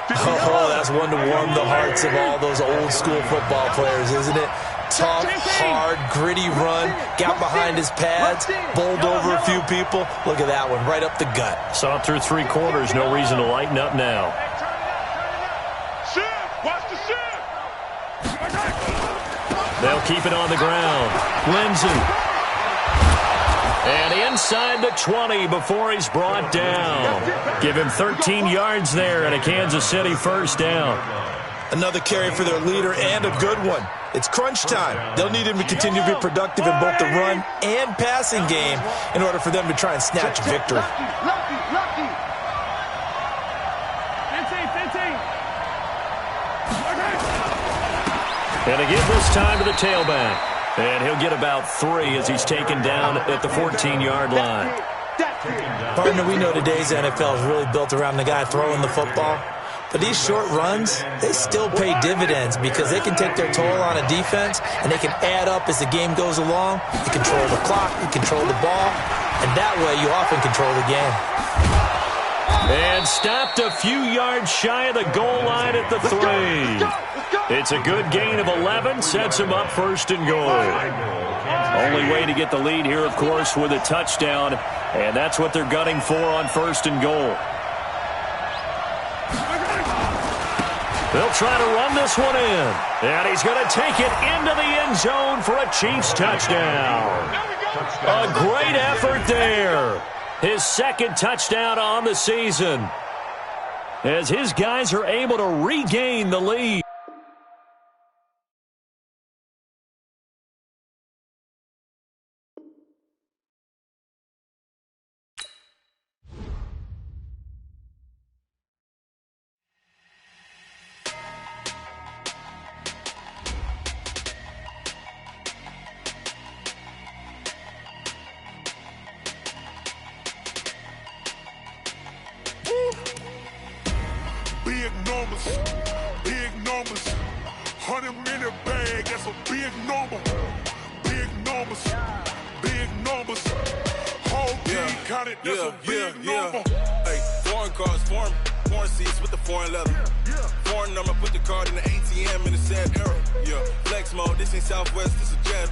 Oh, that's one to warm the hearts of all those old-school football players, isn't it? Tough, hard, gritty run, got behind his pads, bowled over a few people. Look at that one, right up the gut. Saw it through 3 quarters, no reason to lighten up now. They'll keep it on the ground. Lindsey. And inside the 20 before he's brought down. Give him 13 yards there and a Kansas City first down. Another carry for their leader and a good one. It's crunch time. They'll need him to continue to be productive in both the run and passing game in order for them to try and snatch victory. Lucky. 15. And they give this time to the tailback. And he'll get about 3 as he's taken down at the 14-yard line. Partner, we know today's NFL is really built around the guy throwing the football. But these short runs, they still pay dividends because they can take their toll on a defense, and they can add up as the game goes along. You control the clock, you control the ball, and that way you often control the game. And stopped a few yards shy of the goal line at the 3. It's a good gain of 11, sets him up 1st and goal. Only way to get the lead here, of course, with a touchdown, and that's what they're gunning for on 1st and goal. They'll try to run this one in. And he's going to take it into the end zone for a Chiefs touchdown. A great effort there. His 2nd touchdown on the season. As his guys are able to regain the lead. Big numbers, 100-minute bag, that's a big number. Big numbers, whole team counted, that's a big number. Hey, foreign cars, foreign seats with the foreign leather. Foreign number, put the card in the ATM in the sad era. Yeah, flex mode, this ain't Southwest, this a jet.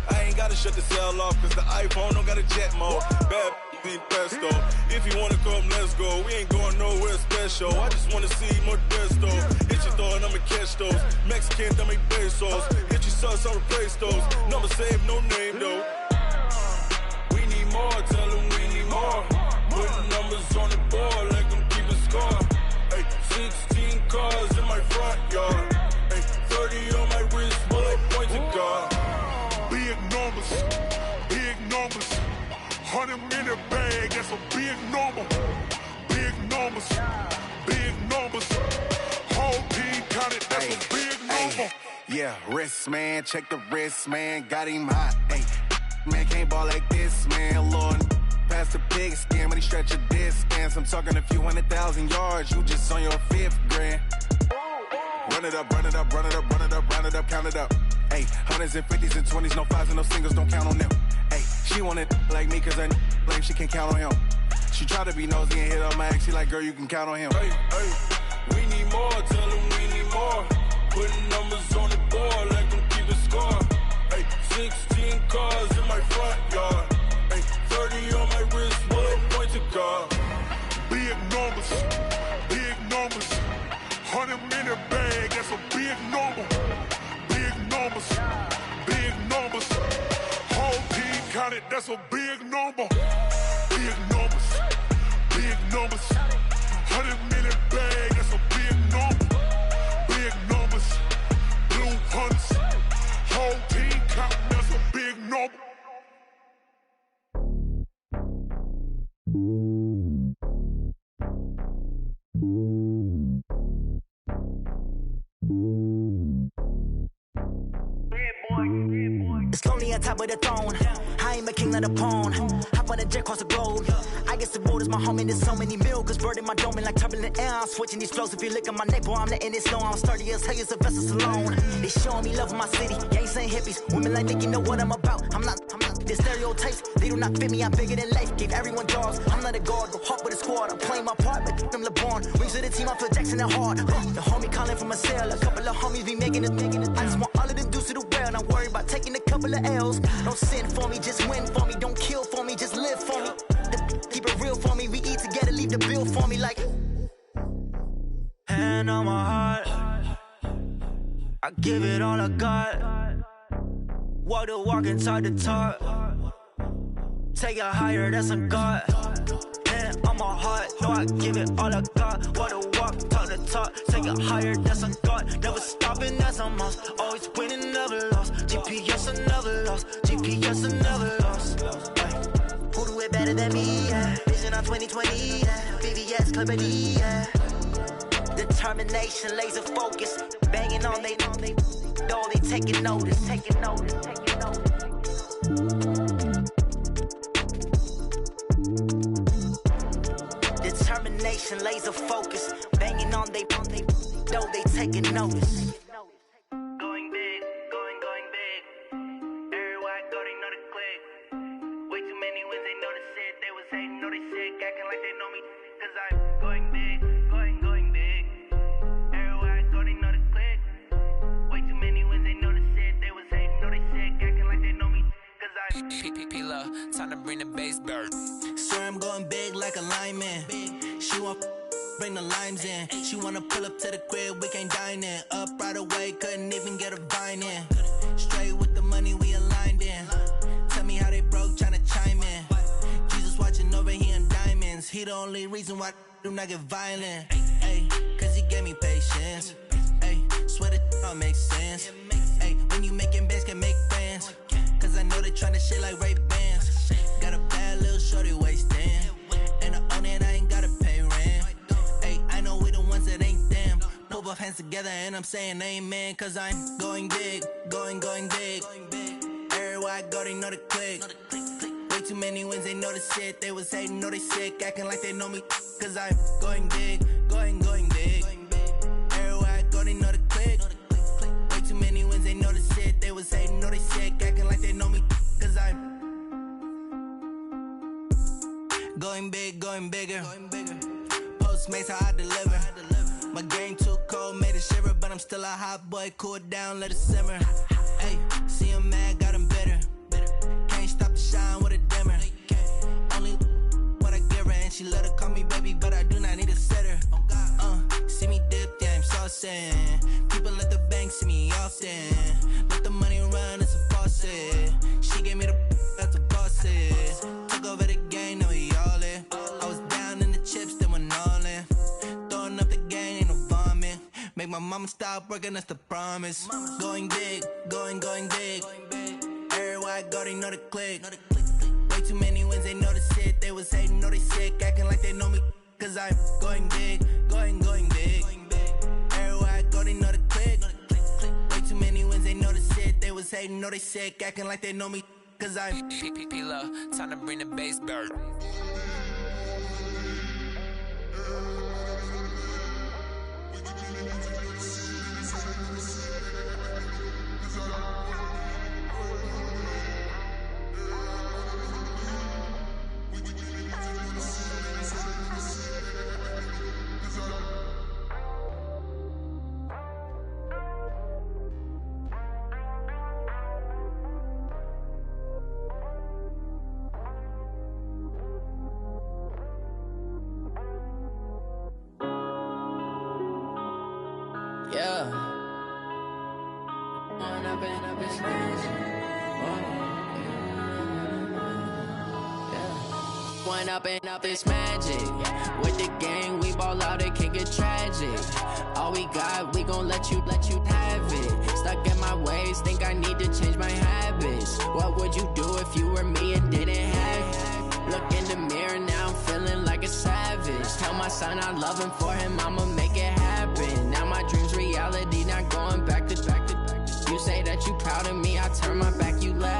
I ain't gotta shut the cell off, cause the iPhone don't got a jet mode. Bad pesto. If you wanna come, let's go. We ain't going nowhere special. I just wanna see more desto. Hit your throw and I'ma catch those. Mexican, dummy pesos. Hit your sauce, I'll replace those. Number saved, no name though. We need more, tell them we need more. Putting numbers on the board, like them keep a score. Hey, 16 cars in my front yard. Hey, 30 on my wrist, bullet points of God. Big numbers, 100-minute bag, that's a big number. Big numbers, whole team counted, that's a big number. Yeah, wrist man, check the wrist man, got him hot. Hey, man can't ball like this, man. Lord, past the pig skin when he stretch a distance. I'm talking a few 100,000 yards, you just on your 5th grand. Run it up, count it up. Hey, 100s and 50s and 20s, no 5s and no singles, don't count on them. Hey, she want it like me cause her blame, she can't count on him. She try to be nosy and hit on my ex, she like, girl, you can count on him. Hey, we need more, tell them we need more. Putting numbers on the board, like them keep a score. Hey, 16 cars in my front yard. Hey, 30 on my wrist, bullet points of God. Big numbers, 100-minute bag, that's a big number. Big numbers, whole team counted, that's a big number. Big numbers, 100-minute bag, that's a big number. Big numbers, blue hunts, whole team counting, that's a big number. Red boy. It's lonely on top of the throne. I ain't a king of the pawn. Hop on a jet across the globe. I guess the road is my home and there's so many miracles burning my dome like turbulent air. I'm switching these flows. If you look at my neck, boy, I'm letting it slow. I'm sturdy as hell as a vessel alone. They showing me love in my city. Gang saying hippies. Women like Nick, you know what I'm about. I'm not the stereotypes. They do not fit me. I'm bigger than life. Gave everyone jobs. I'm not a guard. Go hard with a squad. I'm playing my part, but I'm LeBron. Wings to the team. I feel Jackson and hard. The homie calling from a cell. A couple of homies be making it. I just want all of them dudes to the well. Not worry about taking a couple of L's. Don't sin for me, just win for me. Don't kill for me, just live for me. Keep it real for me. We eat together, leave the bill for me like. Hand on my heart, I give it all I got. Walk the walk and talk the talk. Take it higher, that's a God. Hand on my heart, no, I give it all I got. Walk the walk, talk the talk. Take it higher, that's a God. Never stopping, that's a must. Always winning, never lost. GPS, I never lost. GPS, I never lost. Who do it better than me? Yeah. Vision on 2020. Yeah. VVS, Clarity. Yeah. Determination, laser focus. Banging on they door, they taking notice. Taking notice. Taking notice. Determination, laser focus. Banging on they door, they taking notice. Going big, going big. Everywhere I go, they know the click. Way too many wins, they know the shit. They was hating, know they sick, acting like they know me. Cause I'm going big, going big. Everywhere I go, they know the click. Way too many wins, they know the shit. They was hating, know they sick, acting like they know me. Cause I'm P-P-P-Love, time to bring the bass bird. Swear I'm going big like a lineman. She want bring the limes in. She wanna pull up to the crib, we can't dine in. Up right away, couldn't even get a vine in. Straight with the money, we aligned in. Tell me how they broke, tryna chime in. Jesus watching over here in diamonds. He the only reason why I do not get violent. Ay, cause he gave me patience. Ay, swear that all makes sense. Ay, when you making bands, can make friends. Cause I know they tryna shit like Ray-Bans. Got a bad little shorty wasting. And I own it, I ain't gotta pay rent. Ay, I know we the ones that ain't them. Pull both hands together and I'm saying amen. Cause I'm going big, going big. Everywhere I go, they know the click. Way too many wins, they know the shit. They was hating, know they sick, acting like they know me. Cause I'm going big, going big. Everywhere I go, they know the click. Way too many wins, they know the shit. They was hating, know they sick, acting like they know me. Cause I'm going big, going bigger. Postmates, how I deliver. My game too cold, made it shiver. But I'm still a hot boy, cool it down, let it simmer. Hey, see him mad, got him bitter. Can't stop the shine with a dimmer. Only what I give her, and she let her call me baby, but I do not need a sitter. See me dip, yeah, I'm saucing. People at the bank see me often. Let the money run, it's a faucet. She gave me the that's a boss is. Took over the game, now we all in. I was down in the chips, then went all in. Throwing up the game, ain't no vomit. Make my mama stop working, that's the promise. Going big, going big. Everywhere I go, they know the click. Way too many wins, they know the shit. They was hating, know they sick, acting like they know me. Cause I'm going big, going big. Everywhere I go, they know the click. Way too many wins, they know the shit. They was hating, know they sick, acting like they know me. Cause I'm P-P-P-Love, time to bring the bass bird. Yeah. One up and up is crazy. One up and up is magic. With the gang, we ball out, it can get tragic. All we got, we gon' let you have it. Stuck in my ways, think I need to change my habits. What would you do if you were me and didn't have it? Look in the mirror, now I'm feeling like a savage. Tell my son I love him, for him I'ma make it happen. Now my dream's reality, not going back to. You say that you proud of me, I turn my back, you left.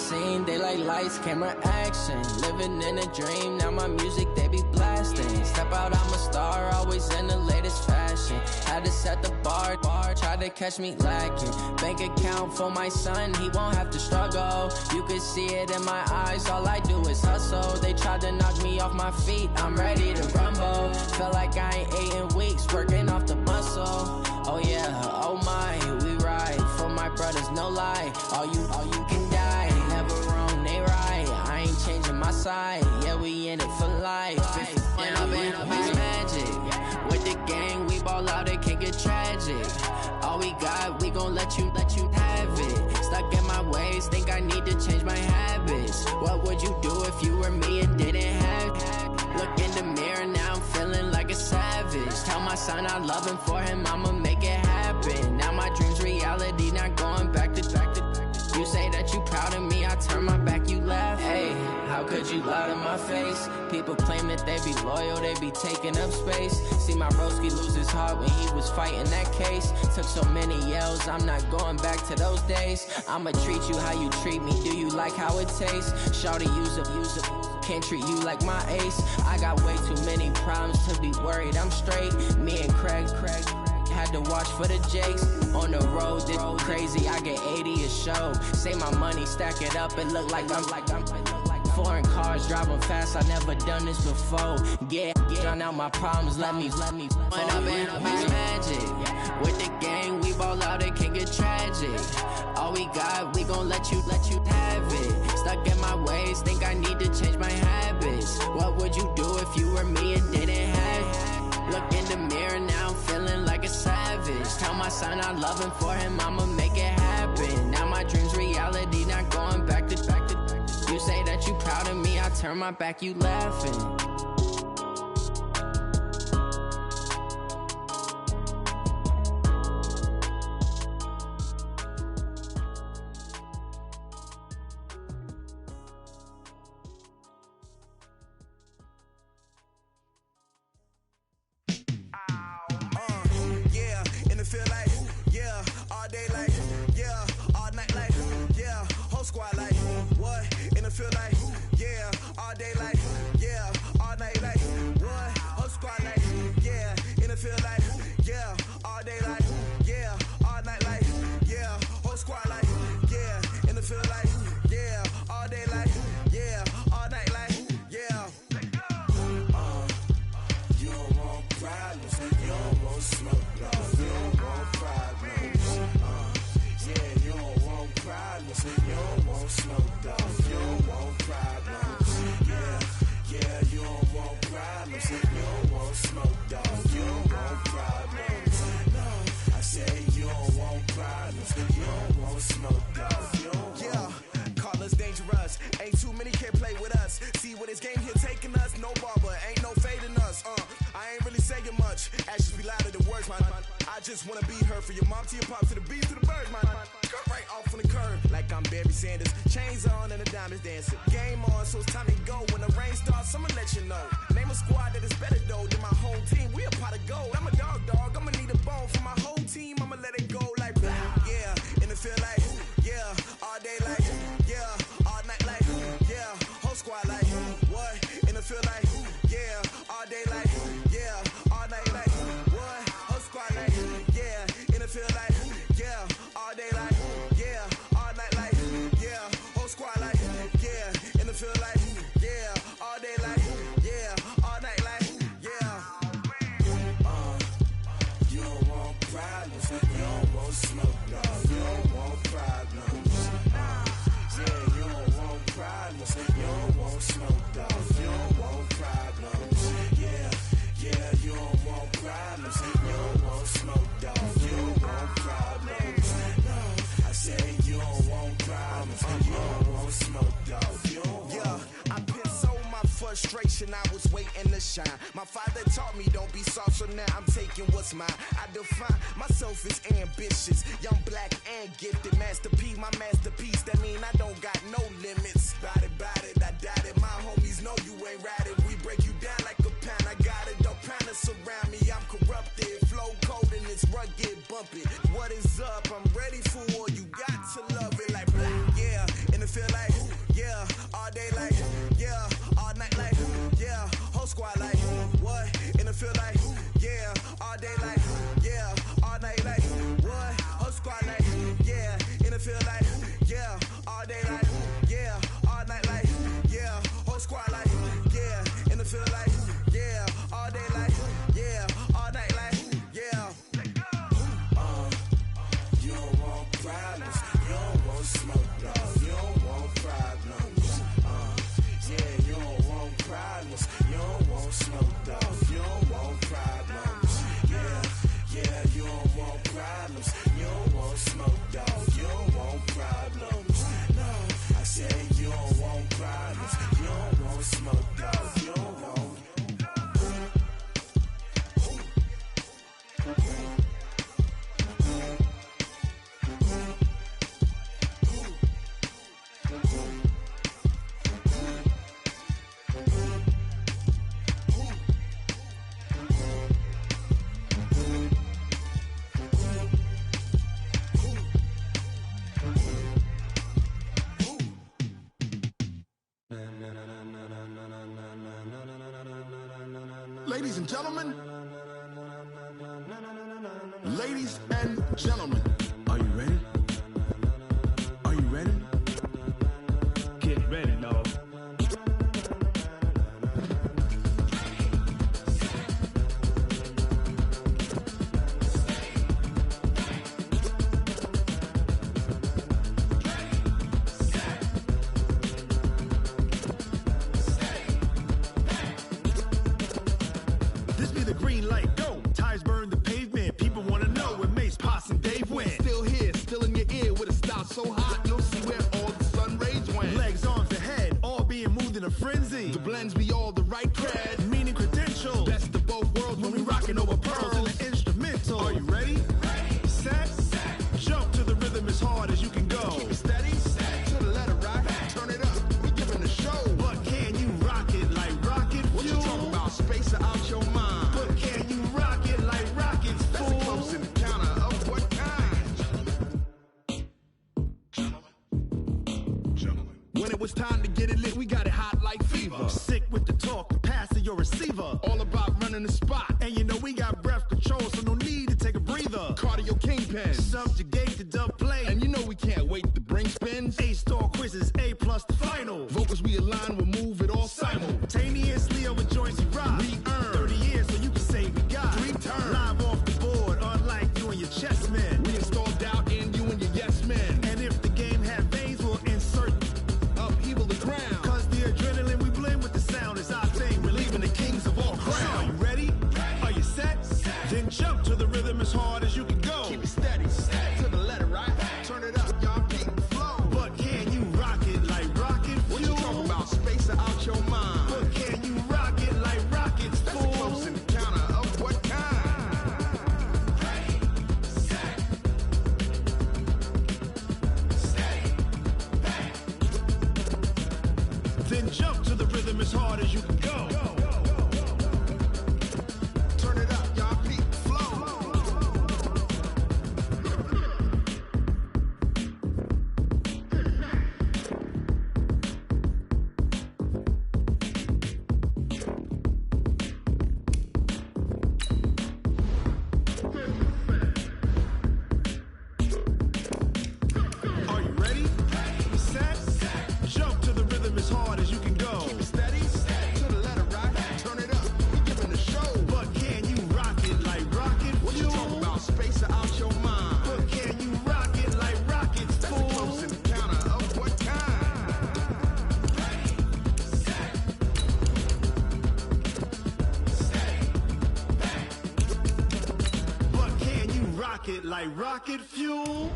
scene, they like lights, camera, action. Living in a dream, now my music they be blasting. Step out, I'm a star, always in the latest fashion. Had to set the bar, try to catch me lacking. Bank account for my son, he won't have to struggle. You can see it in my eyes, all I do is hustle. They tried to knock me off my feet, I'm ready to rumble. Felt like I ain't ate in weeks, working off the muscle. Oh yeah, oh my, we ride for my brothers, no lie. All you can die, never wrong, they right. I ain't changing my side, yeah, we in it for life. When up it's magic. With the gang, we ball out, it can't get tragic. All we got, we gon' let you have it. Stuck in my ways, think I need to change my habits. What would you do if you were me and didn't have it? Look in the mirror, now I'm feeling like a savage. Tell my son I love him, for him I'ma make it happen. Now my dream's reality, not going back to. You say that you proud of me, I turn my back, you laugh. Hey, how could you lie to my face? People claim that they be loyal, they be taking up space. See my broski lose his heart when he was fighting that case. Took so many yells, I'm not going back to those days. I'ma treat you how you treat me, do you like how it tastes? Shawty, use up. Can't treat you like my ace. I got way too many problems to be worried, I'm straight. Me and Craig had to watch for the Jakes. On the road, this crazy, I get 80 a show. Say my money, stack it up, it look like I'm foreign cars, driving fast, I never done this before. Get drown out my problems, let me When up it's magic. With the gang, we ball out, it can get tragic. All we got, we gon' let you have it. Stuck in my ways, think I need to change my habits. What would you do if you were me and didn't have it? Look in the mirror, now I'm feeling like a savage. Tell my son I love him, for him I'ma make it happen. Now my dream's reality, not going back to. You say that you proud of me, I turn my back, you laughing. I was waiting to shine. My father taught me don't be soft, so now I'm taking what's mine. I define myself as ambitious, young, black, and gifted. Master P, my masterpiece, that mean I don't got no limits. Bout it, I doubt it. My homies know you ain't ratted. We break you down like a pound. I got it, don't pound us around me. I'm corrupted, flow cold and it's rugged, bumping. What is up? I'm ready for war. You got to love it like black, yeah. And it feel like feel like, yeah, all day like, yeah, all night like, what? Whole squad like, yeah, in the field like, yeah, all day like, yeah, all night like, yeah, whole squad like, yeah, in the field like, yeah, all day like, yeah, all night like, yeah. You don't want problems, you don't want smoke, dog, you don't want problems. Yeah, you don't want problems, you don't want smoke, dog, you don't want problems. Yeah, you don't want problems, you don't want smoke, dog, you don't want problems. No, I said you don't want problems, you don't want smoke, dog, you don't want. Ladies and gentlemen, ladies and gentlemen, are you ready? Are you ready? Get ready, dog. This be the green light, go. Tires burn the pavement. People wanna know where Mace, Potts, and Dave went. Still here, still in your ear with a style so hot, you'll see where all the sun rays went. Legs, arms, and head, all being moved in a frenzy. The blends be all the right cred, meaning credentials. Best of both worlds when we rockin' over pearls in the instrumental. Are you ready? Set, jump to the rhythm as hard as you can go. Keep it steady, to the letter right, turn it up, we giving the show. But can you rock it like rocket fuel? What you talking about, space out your mind? But can you rock it like rockets, fool? That's a close encounter of what kind? Gentlemen. When it was time to get it lit, we got it hot like fever. Sick with the talk, the pass to your receiver. All about running the spot. And you know we got breath control, so no need to take a breather. Cardio kingpin, subjugate the dub play. And you know we can't wait to bring spins. A-star quizzes, A+ the final. Vocals we align, we'll move it all simultaneously over joints we rock. We earn 30 years, so you can say we got 3 turns. Live off the board, unlike you and your chess men. We install doubt in you and your yes men. And if the game had veins, we'll insert upheaval the ground. Cause the adrenaline we blend with the sound is our thing. We're leaving the kings of all crowns. So are you ready? Are you set? Then jump to the rhythm as hard as you can go. Keep it steady, to the letter right. Turn it up, y'all keep the flow. But can you rock it like rocket fuel? What you talking about, space out your mind? But can you rock it like rockets, fool? That's a close encounter of what kind? Then jump to the rhythm as hard as you can go. Turn it up, y'all keep the flow. Are you ready? Set, jump to the rhythm as hard as you can go. Keep it steady, to the letter right. Turn it up, we giving the show. But can you rock it like rocket fuel? What you talking about, space out your mind? But can you rock it like rockets, fool? That's a close encounter of what kind? But can you rock it like rocket fuel?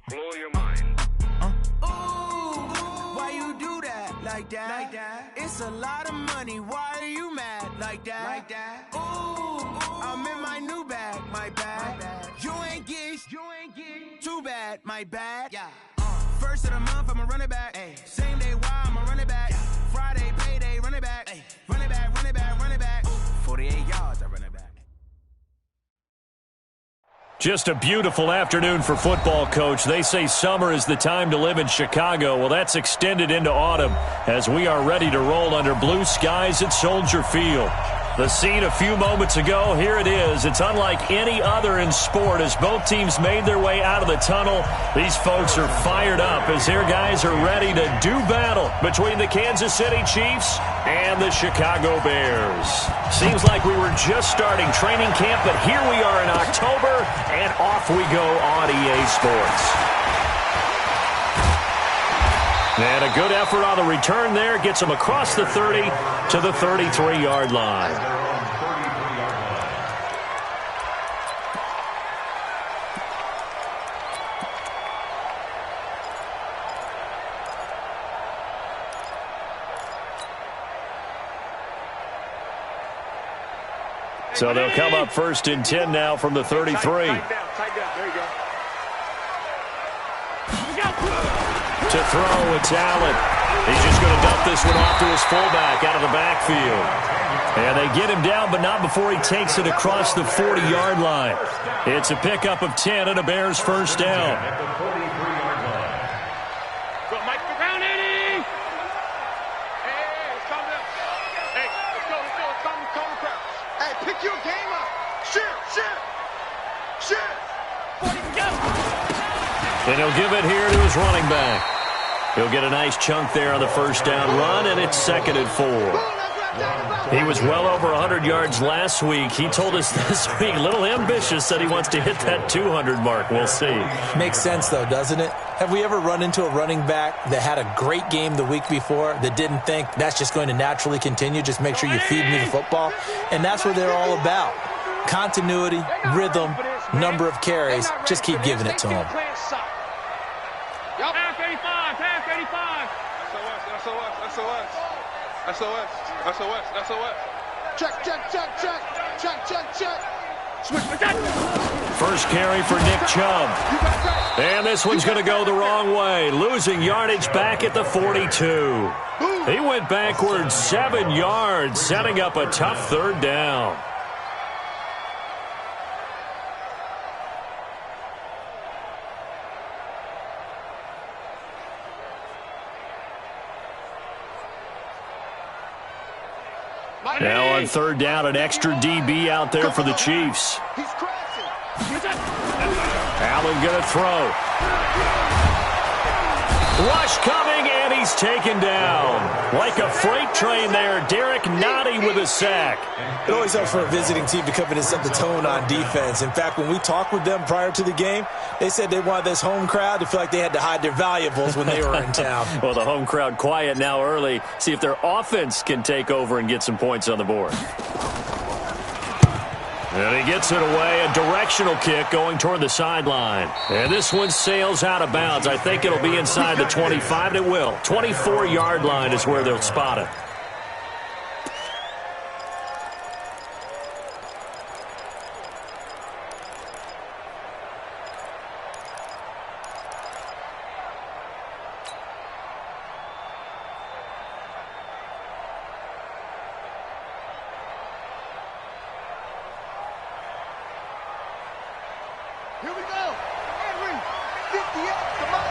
Blow your mind. Why you do that like that? It's a lot of money. Why are you mad like that? Ooh, I'm in my new bag, my bad. You ain't get too bad, my bad. Yeah. First of the month, I'ma run it back. Ay. Same day, why I'ma run it back. Yeah. Friday, payday, run it back. Ay. Run it back, run it back, run it back. Ooh. 48 yards, I run it back. Just a beautiful afternoon for football, Coach. They say summer is the time to live in Chicago. Well, that's extended into autumn as we are ready to roll under blue skies at Soldier Field. The scene a few moments ago, here it is. It's unlike any other in sport as both teams made their way out of the tunnel. These folks are fired up as their guys are ready to do battle between the Kansas City Chiefs and the Chicago Bears. Seems like we were just starting training camp, but here we are in October, and off we go on EA Sports. And a good effort on the return there gets them across the 30 to the 33-yard line. So they'll come up 1st and 10 now from the 33. Tight down. There you go. To throw, it's Allen. He's just going to dump this one off to his fullback out of the backfield. And they get him down, but not before he takes it across the 40-yard line. It's a pickup of 10 and a Bears first down. Go, Mike, around Eddie! Hey, it's time to... Hey, let's go. It's time to call the crowd. Hey, pick your game up. Shit. 40, go! And he'll give it here to his running back. He'll get a nice chunk there on the first down run, and it's 2nd and 4. He was well over 100 yards last week. He told us this week, a little ambitious, said he wants to hit that 200 mark. We'll see. Makes sense, though, doesn't it? Have we ever run into a running back that had a great game the week before that didn't think that's just going to naturally continue? Just make sure you feed me the football. And that's what they're all about. Continuity, rhythm, number of carries. Just keep giving it to them. SOS. Check. First carry for Nick Chubb. And this one's going to go the wrong way. Losing yardage back at the 42. He went backwards 7 yards, setting up a tough 3rd down. Now on 3rd down, an extra DB out there for the Chiefs. Allen going to throw. Rush coming, and he's taken down. Like a freight train there, Derek Nottie with a sack. It always helps for a visiting team to come in and set the tone on defense. In fact, when we talked with them prior to the game, they said they wanted this home crowd to feel like they had to hide their valuables when they were in town. Well, the home crowd quiet now early. See if their offense can take over and get some points on the board. And he gets it away, a directional kick going toward the sideline. And this one sails out of bounds. I think it'll be inside the 25, and it will. 24-yard line is where they'll spot it. Here we go. Henry, 58, come on.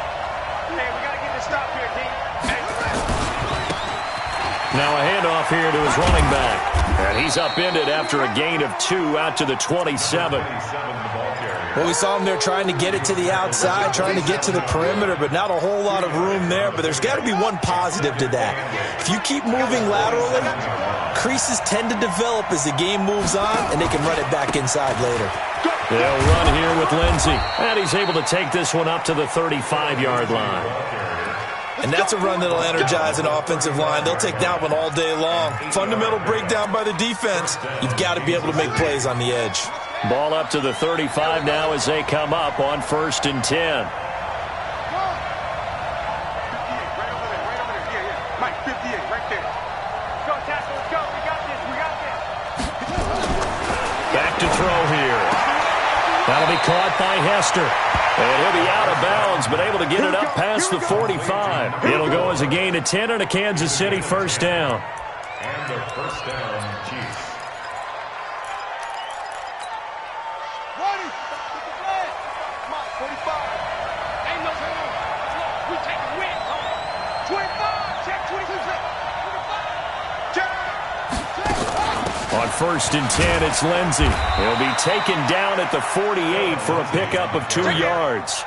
Hey, we got to get this stop here, team. Now a handoff here to his running back. And he's upended after a gain of 2 out to the 27. Well, we saw him there trying to get it to the outside, trying to get to the perimeter, but not a whole lot of room there. But there's got to be one positive to that. If you keep moving laterally, creases tend to develop as the game moves on, and they can run it back inside later. They'll run here with Lindsey. And he's able to take this one up to the 35-yard line. And that's a run that'll energize an offensive line. They'll take that one all day long. Fundamental breakdown by the defense. You've got to be able to make plays on the edge. Ball up to the 35 now as they come up on 1st and 10. Right over there. Mike, 58, right there. Let's go, Tassel, let's go. We got this. Back to throw here. That'll be caught by Hester. And he'll be out of bounds, but able to get it up past the 45. It'll go as a gain of 10 and a Kansas City first down. And the first down, Chiefs. On 1st and 10, it's Lindsey. He'll be taken down at the 48 for a pickup of 2 yards.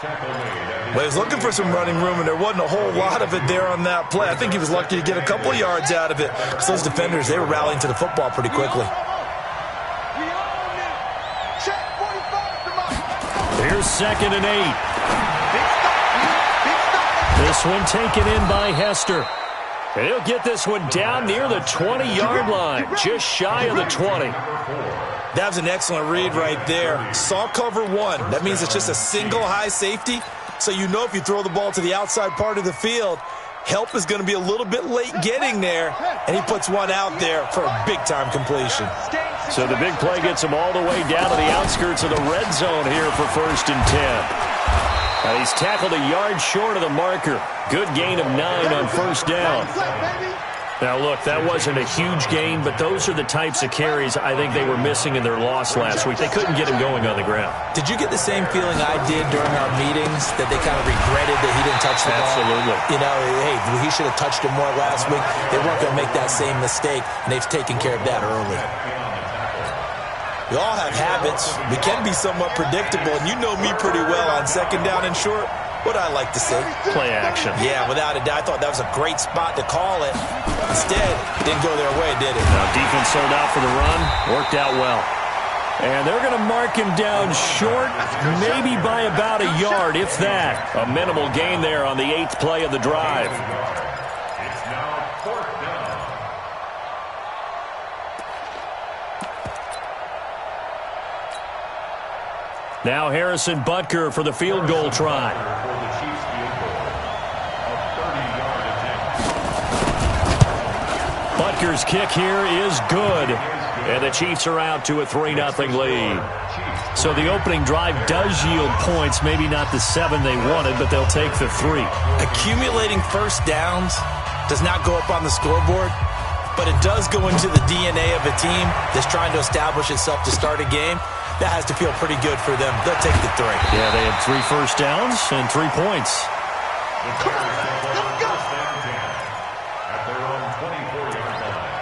Well, he was looking for some running room, and there wasn't a whole lot of it there on that play. I think he was lucky to get a couple of yards out of it because those defenders, they were rallying to the football pretty quickly. Here's 2nd and 8. This one taken in by Hester. He'll get this one down near the 20-yard line, just shy of the 20. That was an excellent read right there. Saw cover 1. That means it's just a single high safety. So you know if you throw the ball to the outside part of the field, help is going to be a little bit late getting there. And he puts one out there for a big-time completion. So the big play gets him all the way down to the outskirts of the red zone here for 1st and 10. He's tackled a yard short of the marker. Good gain of 9 on 1st down. Now, look, that wasn't a huge gain, but those are the types of carries I think they were missing in their loss last week. They couldn't get him going on the ground. Did you get the same feeling I did during our meetings, that they kind of regretted that he didn't touch the ball? Absolutely. You know, hey, he should have touched it more last week. They weren't going to make that same mistake, and they've taken care of that early. We all have habits. We can be somewhat predictable, and you know me pretty well on 2nd down and short. What I like to say? Play action. Yeah, without a doubt. I thought that was a great spot to call it. Instead, didn't go their way, did it? Now, defense sold out for the run. Worked out well. And they're going to mark him down short, maybe by about a yard, if that. A minimal gain there on the 8th play of the drive. It's now 4th down. Now Harrison Butker for the field goal try. Butker's kick here is good. And the Chiefs are out to a 3-0 lead. So the opening drive does yield points. Maybe not the 7 they wanted, but they'll take the 3. Accumulating first downs does not go up on the scoreboard, but it does go into the DNA of a team that's trying to establish itself to start a game. That has to feel pretty good for them. They'll take the 3. Yeah, they had 3 first downs and 3 points. At their own 24-yard line.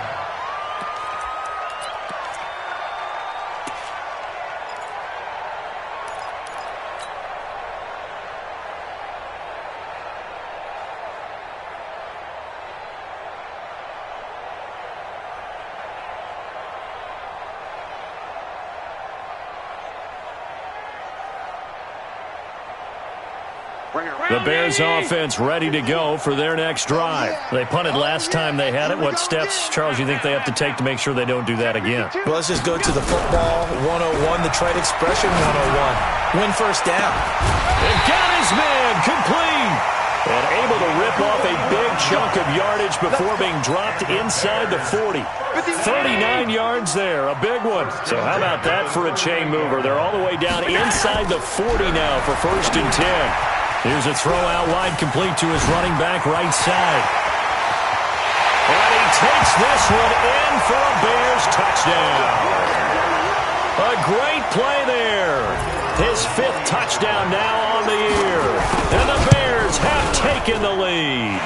The Bears offense ready to go for their next drive. They punted last time they had it. What steps, Charles, you think they have to take to make sure they don't do that again? Well, let's just go to the football 101, the trade expression 101. Win first down. They've got his man complete. And able to rip off a big chunk of yardage before being dropped inside the 40. 39 yards there, a big one. So how about that for a chain mover? They're all the way down inside the 40 now for 1st and 10. Here's a throw out wide, complete to his running back right side. And he takes this one in for a Bears touchdown. A great play there. His 5th touchdown now on the year. And the Bears have taken the lead.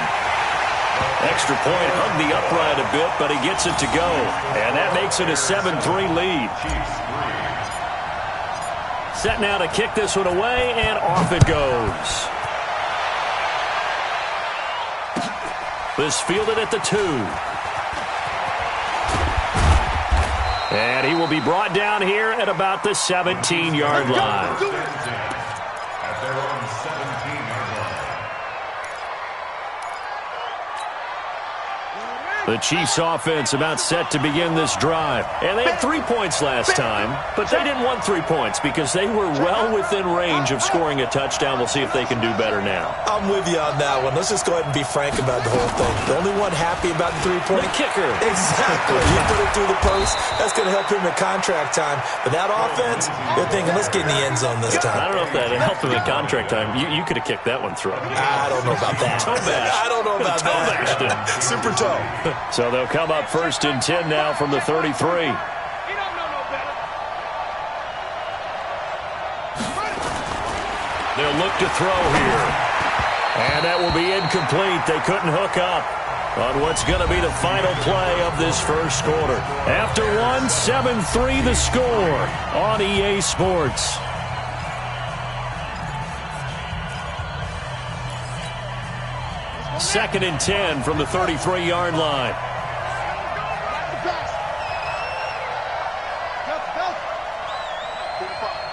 Extra point hugged the upright a bit, but he gets it to go. And that makes it a 7-3 lead. Set now to kick this one away, and off it goes. This fielded at the 2. And he will be brought down here at about the 17-yard line. At their own 17-yard line. The Chiefs offense about set to begin this drive. And they had 3 points last time, but they didn't want 3 points because they were well within range of scoring a touchdown. We'll see if they can do better now. I'm with you on that one. Let's just go ahead and be frank about the whole thing. The only one happy about the 3-point. The kicker. Exactly. You put it through the post. That's going to help him at contract time. But that offense, they're thinking, let's get in the end zone this time. I don't know if that helped him at contract time. You could have kicked that one through. I don't know about that. Toe bash. I don't know about toe that. Bashed him. Super toe. So they'll come up 1st and 10 now from the 33. They'll look to throw here. And that will be incomplete. They couldn't hook up. on what's going to be the final play of this first quarter. After one, 7-3 the score on EA Sports. Second and 10 from the 33-yard line.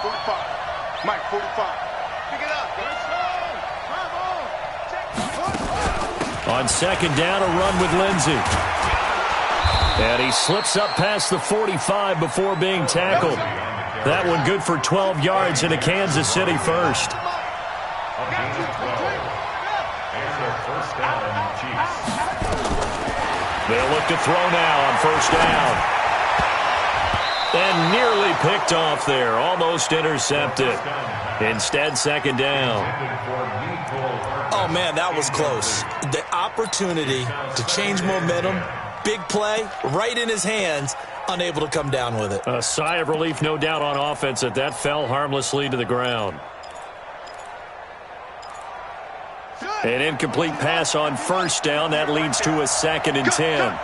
45. Mike, 45. Pick it up. On second down, a run with Lindsey. And he slips up past the 45 before being tackled. That one good for 12 yards into Kansas City first. They'll look to throw now on first down. And nearly picked off there. Almost intercepted. Instead, second down. Oh, man, that was close. The opportunity to change momentum, big play, right in his hands, unable to come down with it. A sigh of relief, no doubt, on offense that fell harmlessly to the ground. An incomplete pass on first down. That leads to a second and 10.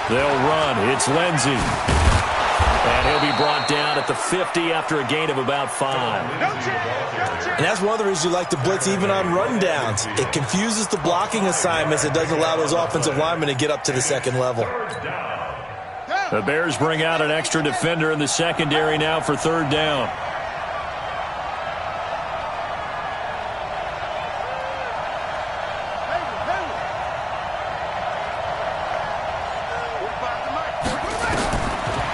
They'll run. It's Lindsey. And he'll be brought down at the 50 after a gain of about 5. And that's one of the reasons you like to blitz even on rundowns. It confuses the blocking assignments. It doesn't allow those offensive linemen to get up to the second level. The Bears bring out an extra defender in the secondary now for third down.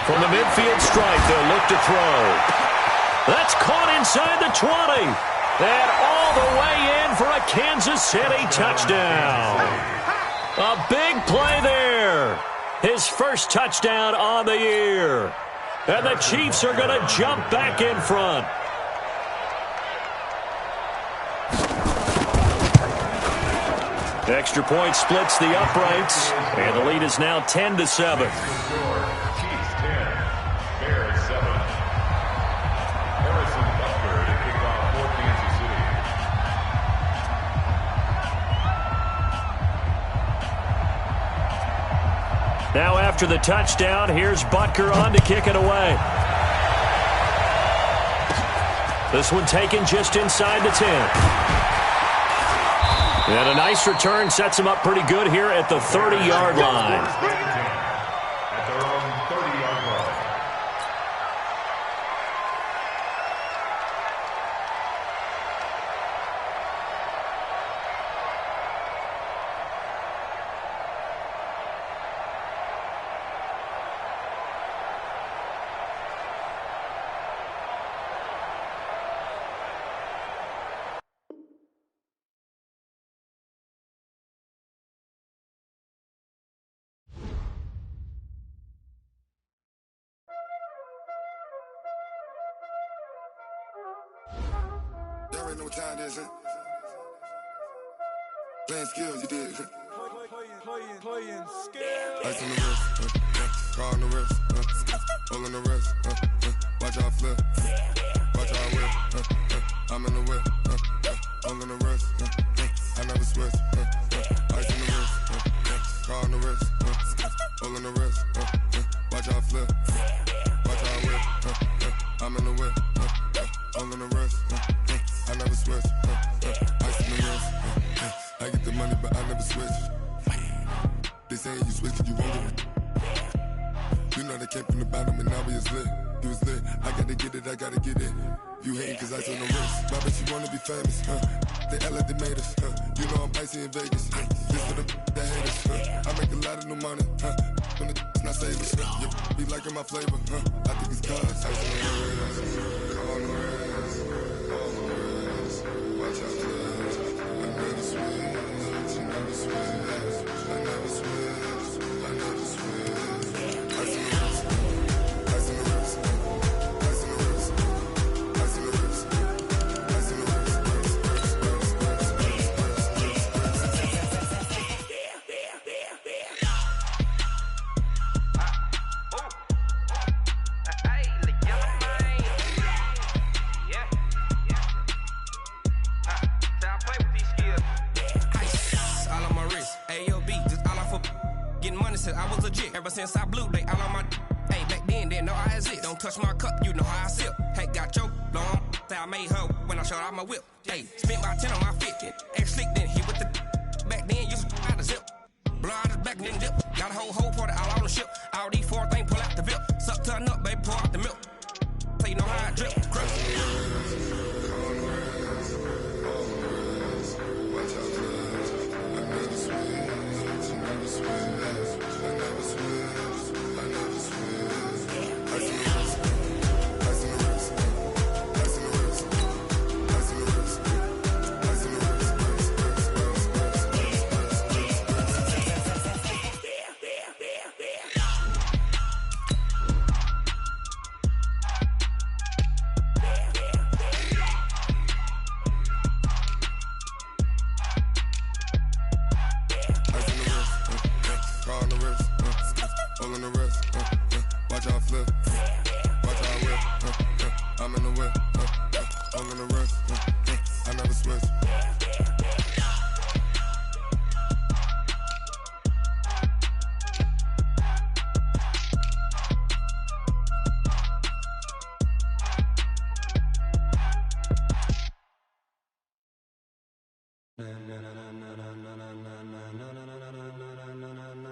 From the midfield stripe, they'll look to throw. That's caught inside the 20. And all the way in for a Kansas City touchdown. A big play there. His first touchdown on the year. And the Chiefs are going to jump back in front. Extra point splits the uprights. And the lead is now 10-7. Now after the touchdown, here's Butker on to kick it away. This one taken just inside the 10. And a nice return sets him up pretty good here at the 30-yard line. Y'all already know what time it is, huh? Playing skills, you did. Playing skills. Ice on the wrist, car on the wrist, hole on the wrist, watch out flip, watch out whip, I'm in the whip, hole on the wrist, I never switch, ice on the wrist, car on the wrist, hole on the wrist, watch out flip, watch out whip, I'm in the whip, hole on the wrist, I never switch, ice on the wrist, I get the money but I never switch. They saying you switch cause you won't get it. You know they came from the bottom and now we is lit. You was lit, I gotta get it, I gotta get it. You hating cause I on the wrist. My bitch, you wanna be famous, They act like they made us, You know I'm icy in Vegas, This for the that hate us, I make a lot of new money, When it's not savers, Be liking my flavor, I think it's cause I on the wrist, on the wrist, on the wrist. Watch out, please. I never switch, I never switch, I never switch, I never switch. Ice in the wrist, ice in the wrist, ice in the wrist, ice in the wrist, ice in the wrist, legit. Ever since I blew, they all on my. Hey, back then, didn't know I exist. Don't touch my cup, you know how I sip. Hey, got choked, long. Say I made her when I showed out my whip. Hey, spent about 10 on my 50. Ex-slick, then hit with the. Back then, used to out the zip. Blow out his back, then dip. Got a whole party all on the ship. All these 4 things pull out the VIP. Suck to a nut, baby, pour out the milk. So you know how I drip.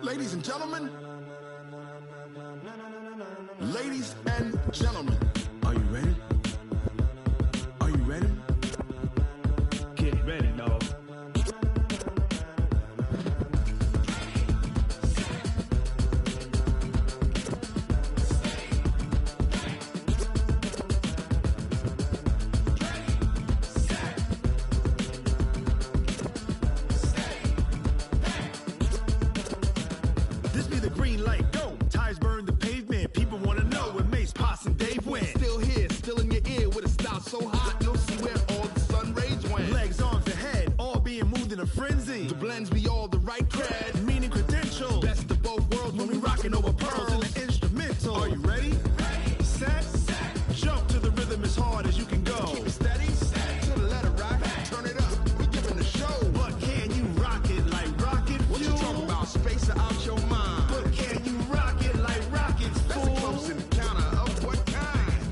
Ladies and gentlemen, ladies and gentlemen, are you ready? Are you ready? Get ready, dog. This be the green light, go. Tires burn the pavement. People want to know where Mace, Pops, and Dave went. Still here, still in your ear with a style so hot, you'll see where all the sun rays went. Legs, arms, and head, all being moved in a frenzy. The blends be all the right cred, meaning credentials. Best of both worlds when we rockin' over pearls in the instrumental. Are you ready? Set, jump to the rhythm as hard as you can go. Keep it steady, to the letter rock, turn it up. We giving the show. But can you rock it like rocket fuel? What you talking about? Space out your mind. But can you rock it like rockets, fool? That's a close encounter of what kind?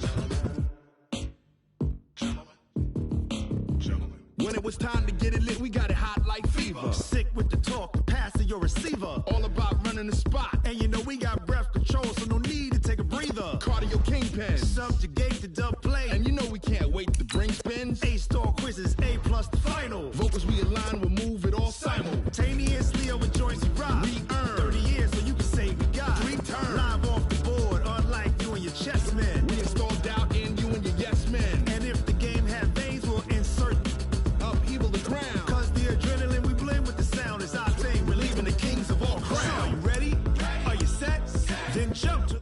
Gentlemen. When it was time to get it lit, we got it hot like fever. Sick with the talk, the pass to your receiver. All about running the spot. And you know we got breath control, so no need to take a breather. Cardio kingpin. Subjugate the dub play. And you know we can't wait to bring spins. A-star quizzes, A+ the final. Vocals we align, we'll move it all simultaneously over joints we rock. We earn 30 years, so you can say we got 3 turns. Live off the board, unlike you and your chess men. We installed doubt in you and your yes men. And if the game had veins, we'll insert upheaval the ground. Cause the adrenaline we blend with the sound is our thing. We're leaving the kings of all crowns. So are you ready? Are you set? Then jump to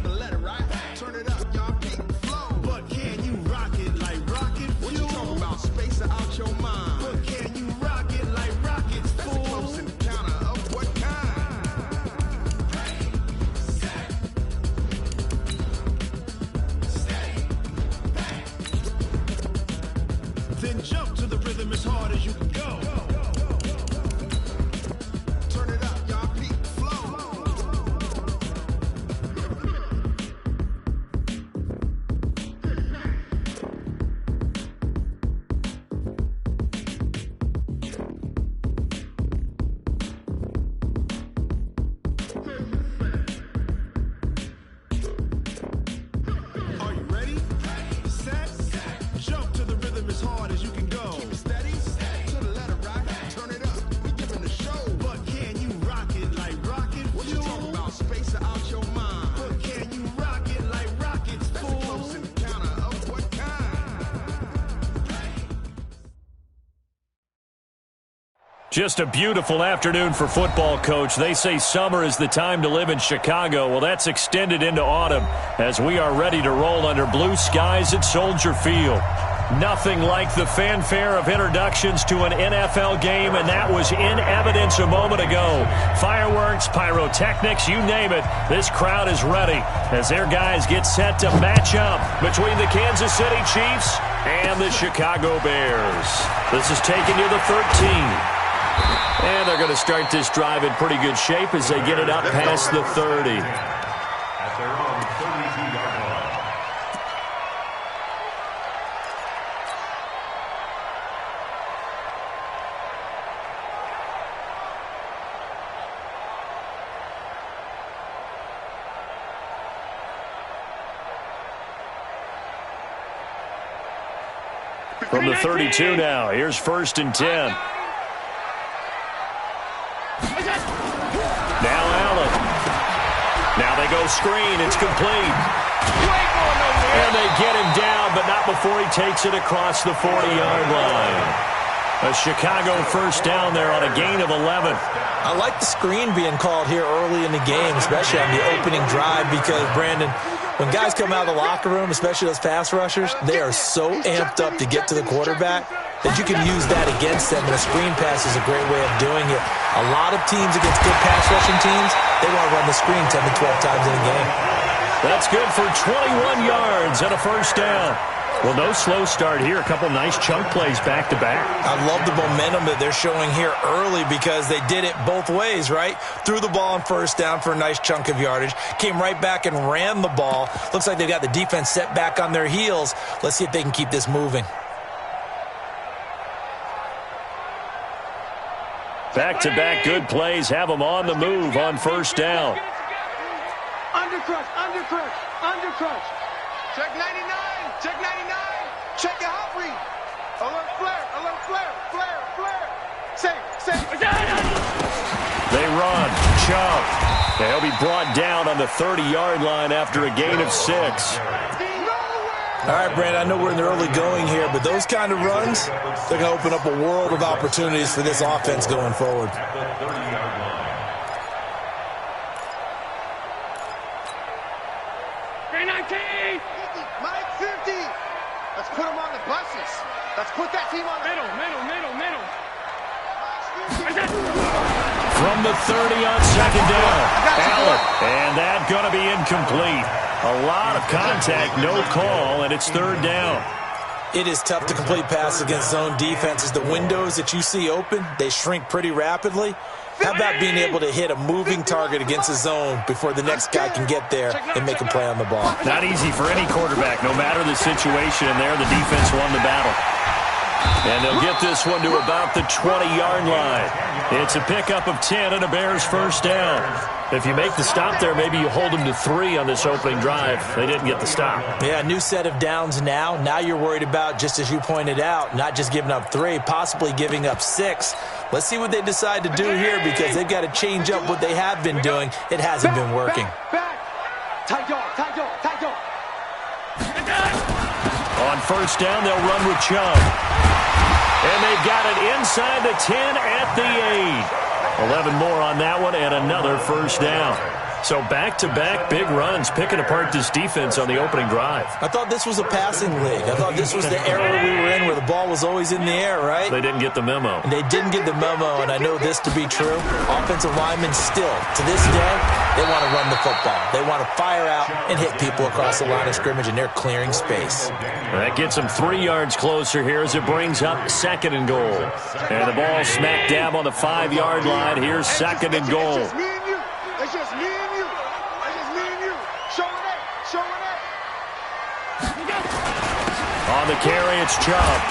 the letter, right? Turn it up, y'all keep the flow. But can you rock it like rocket fuel? What you talking about? Space out your mind. But can you rock it like rockets, fool? That's a close encounter of what kind? Then jump to the rhythm as hard as you can go. Turn it up, y'all keep the flow. Are you ready? Set, jump to the rhythm as hard as you can go. Keep it steady, to the letter rock, turn it up. We giving the show. But can you rock it like rocket fuel? What you talking about? Space out your mind. But can you rock it like rockets, fool? That's a close encounter of what kind? Just a beautiful afternoon for football, Coach. They say summer is the time to live in Chicago. Well, that's extended into autumn as we are ready to roll under blue skies at Soldier Field. Nothing like the fanfare of introductions to an NFL game, and that was in evidence a moment ago. Fireworks, pyrotechnics, you name it. This crowd is ready as their guys get set to match up between the Kansas City Chiefs and the Chicago Bears. This is taking you to 13. And they're going to start this drive in pretty good shape as they get it up past the 30. At their own 32-yard line. From the 32 now, here's 1st and 10. Now Allen. Now they go screen. It's complete. And they get him down, but not before he takes it across the 40-yard line. A Chicago first down there on a gain of 11. I like the screen being called here early in the game, especially on the opening drive, because, Brandon, when guys come out of the locker room, especially those pass rushers, they are so amped up to get to the quarterback that you can use that against them, and a screen pass is a great way of doing it. A lot of teams against good pass rushing teams, they want to run the screen 10 to 12 times in a game. That's good for 21 yards and a first down. Well, no slow start here. A couple nice chunk plays back-to-back. I love the momentum that they're showing here early because they did it both ways, right? Threw the ball on first down for a nice chunk of yardage, came right back and ran the ball. Looks like they've got the defense set back on their heels. Let's see if they can keep this moving. Back-to-back good plays have them on the move on first down. Undercrush, undercrush, undercrush. Check 99, check 99. Check your hot read. Alert flare, flare, flare. Save. They run. Chubb. They'll be brought down on the 30-yard line after a gain of 6. All right, Brandon, I know we're in the early going here, but those kind of runs, they're going to open up a world of opportunities for this offense going forward. At the 30-yard line. 319. Mike 50. Let's put them on the buses. Let's put that team on the Middle. From the 30 on second down. Allen. And that's going to be incomplete. A lot of contact, no call, and it's third down. It is tough to complete passes against zone defenses. The windows that you see open, they shrink pretty rapidly. How about being able to hit a moving target against a zone before the next guy can get there and make a play on the ball? Not easy for any quarterback, no matter the situation. And there, the defense won the battle. And they'll get this one to about the 20-yard line. It's a pickup of 10 and a Bears first down. If you make the stop there, maybe you hold them to 3 on this opening drive. They didn't get the stop. Yeah, new set of downs now. Now you're worried about, just as you pointed out, not just giving up 3, possibly giving up 6. Let's see what they decide to do here because they've got to change up what they have been doing. It hasn't been working. Tight dog. On first down, they'll run with Chubb. And they've got it inside the 10 at the 8. 11 more on that one and another first down. So back-to-back big runs, picking apart this defense on the opening drive. I thought this was a passing league. I thought this was the era we were in where the ball was always in the air, right? They didn't get the memo. They didn't get the memo, and I know this to be true. Offensive linemen still, to this day, they want to run the football. They want to fire out and hit people across the line of scrimmage, and they're clearing space. That gets them 3 yards closer here as it brings up second and goal. And the ball smack dab on the 5-yard line. Here's second and goal. It's just me and you. Showing up. On the carry, it's Chubb.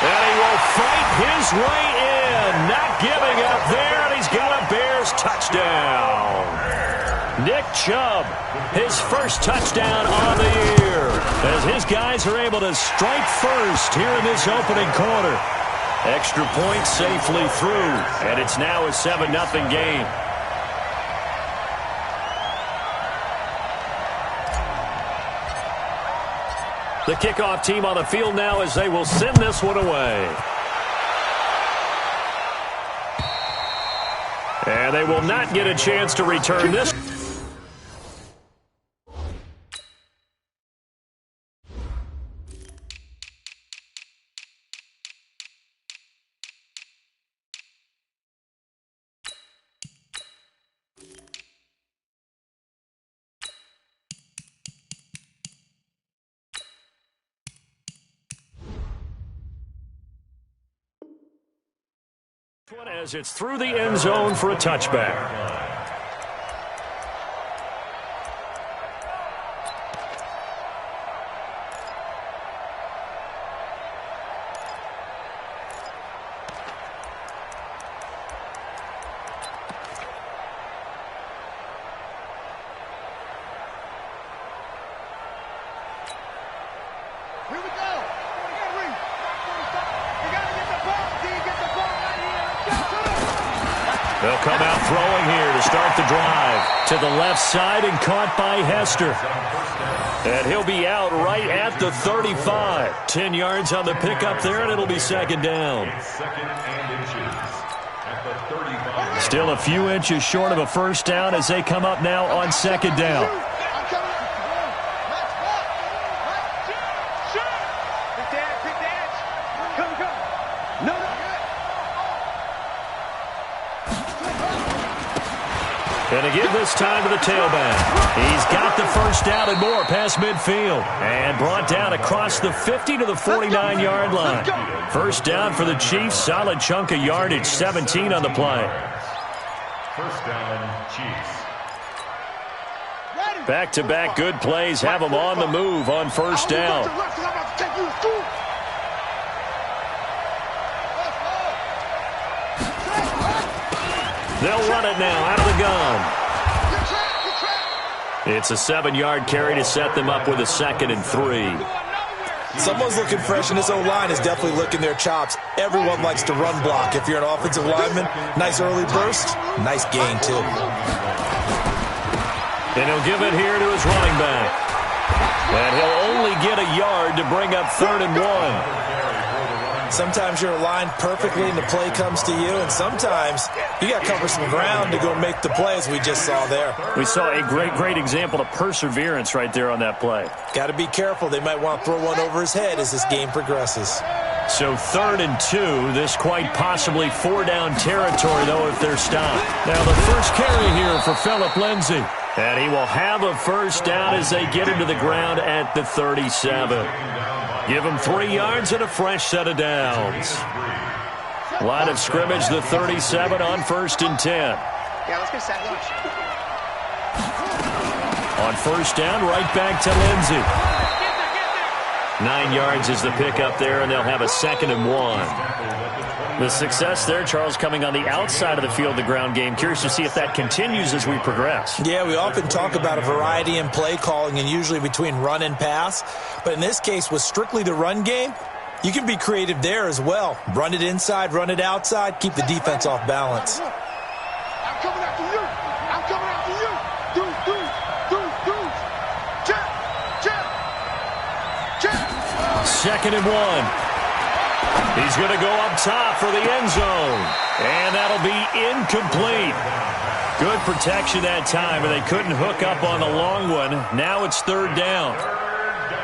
And he will fight his way in. Not giving up there, and he's got a Bears touchdown. Nick Chubb, his first touchdown on the year, as his guys are able to strike first here in this opening quarter. Extra point safely through, and it's now a 7-0 game. The kickoff team on the field now as they will send this one away. And they will not get a chance to return this. As it's through the end zone for a touchback. They'll come out throwing here to start the drive. To the left side and caught by Hester. And he'll be out right at the 35. 10 yards on the pickup there, and it'll be second down. Still a few inches short of a first down as they come up now on second down. And to give this time to the tailback. He's got the first down and more past midfield. And brought down across the 50 to the 49-yard line. First down for the Chiefs. Solid chunk of yardage. 17 on the play. First down, Chiefs. Back-to-back good plays have them on the move on first down. They'll run it now out of the gun. It's a 7-yard carry to set them up with a 2nd and 3. Someone's looking fresh, and this O-line is definitely licking their chops. Everyone likes to run block. If you're an offensive lineman, nice early burst, nice gain, too. And he'll give it here to his running back. And he'll only get a yard to bring up 3rd and 1. Sometimes you're aligned perfectly and the play comes to you, and sometimes you got to cover some ground to go make the play, as we just saw there. We saw a great example of perseverance right there on that play. Got to be careful. They might want to throw one over his head as this game progresses. So 3rd and 2, this quite possibly 4-down territory, though, if they're stopped. Now the first carry here for Phillip Lindsay. And he will have a first down as they get him to the ground at the 37. Give him 3 yards and a fresh set of downs. Line of scrimmage, the 37 on 1st and 10. Yeah, let's get set lunch. On first down, right back to Lindsay. 9 yards is the pickup there, and they'll have a 2nd and 1. The success there, Charles, coming on the outside of the field, the ground game. Curious to see if that continues as we progress. Yeah, we often talk about a variety in play calling and usually between run and pass. But in this case, with strictly the run game, you can be creative there as well. Run it inside, run it outside, keep the defense off balance. I'm coming after you. I'm coming after you. Check. 2nd and 1. He's going to go up top for the end zone. And that'll be incomplete. Good protection that time, and they couldn't hook up on the long one. Now it's 3rd down.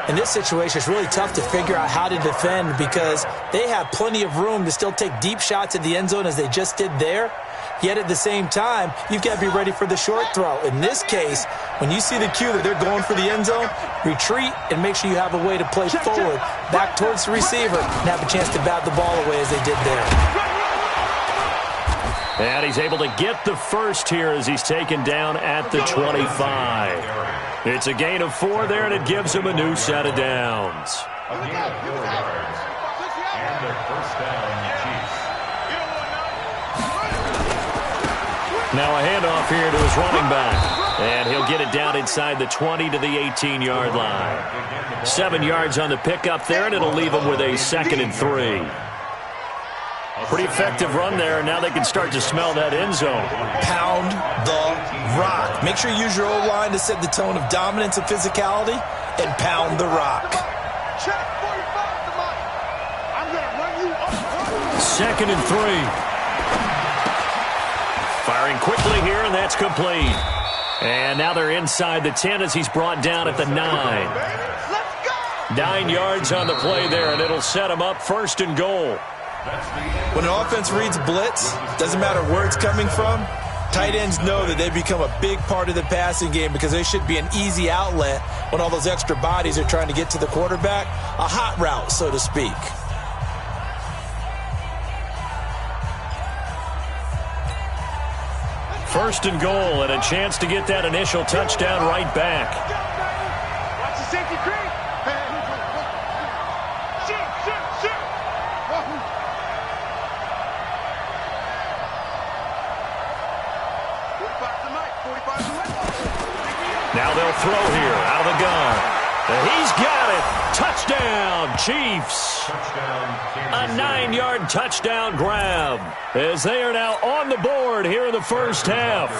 In this situation, it's really tough to figure out how to defend because they have plenty of room to still take deep shots at the end zone as they just did there. Yet at the same time, you've got to be ready for the short throw. In this case, when you see the cue that they're going for the end zone, retreat and make sure you have a way to play forward, back towards the receiver, and have a chance to bat the ball away as they did there. And he's able to get the first here as he's taken down at the 25. It's a gain of 4 there, and it gives him a new set of downs. A gain of 4 yards. And their first down, Chiefs. Now a handoff here to his running back. And he'll get it down inside the 20 to the 18-yard line. 7 yards on the pickup there, and it'll leave him with a 2nd and 3. Pretty effective run there, and now they can start to smell that end zone. Pound the rock. Make sure you use your O-line to set the tone of dominance and physicality, and pound the rock. Check 45 to Mike. I'm going to run you up. 2nd and 3. Firing quickly here, and that's complete. And now they're inside the 10 as he's brought down at the 9. 9 yards on the play there, and it'll set him up 1st and goal. When an offense reads blitz, doesn't matter where it's coming from, tight ends know that they become a big part of the passing game because they should be an easy outlet when all those extra bodies are trying to get to the quarterback. A hot route, so to speak. First and goal, and a chance to get that initial touchdown right back. Watch the safety creep. Shoot. 45 to Mike. 45 to Mike. Now they'll throw here out of the gun. And he's got it. Touchdown, Chiefs. A 9-yard touchdown grab as they are now on the board here in the first half.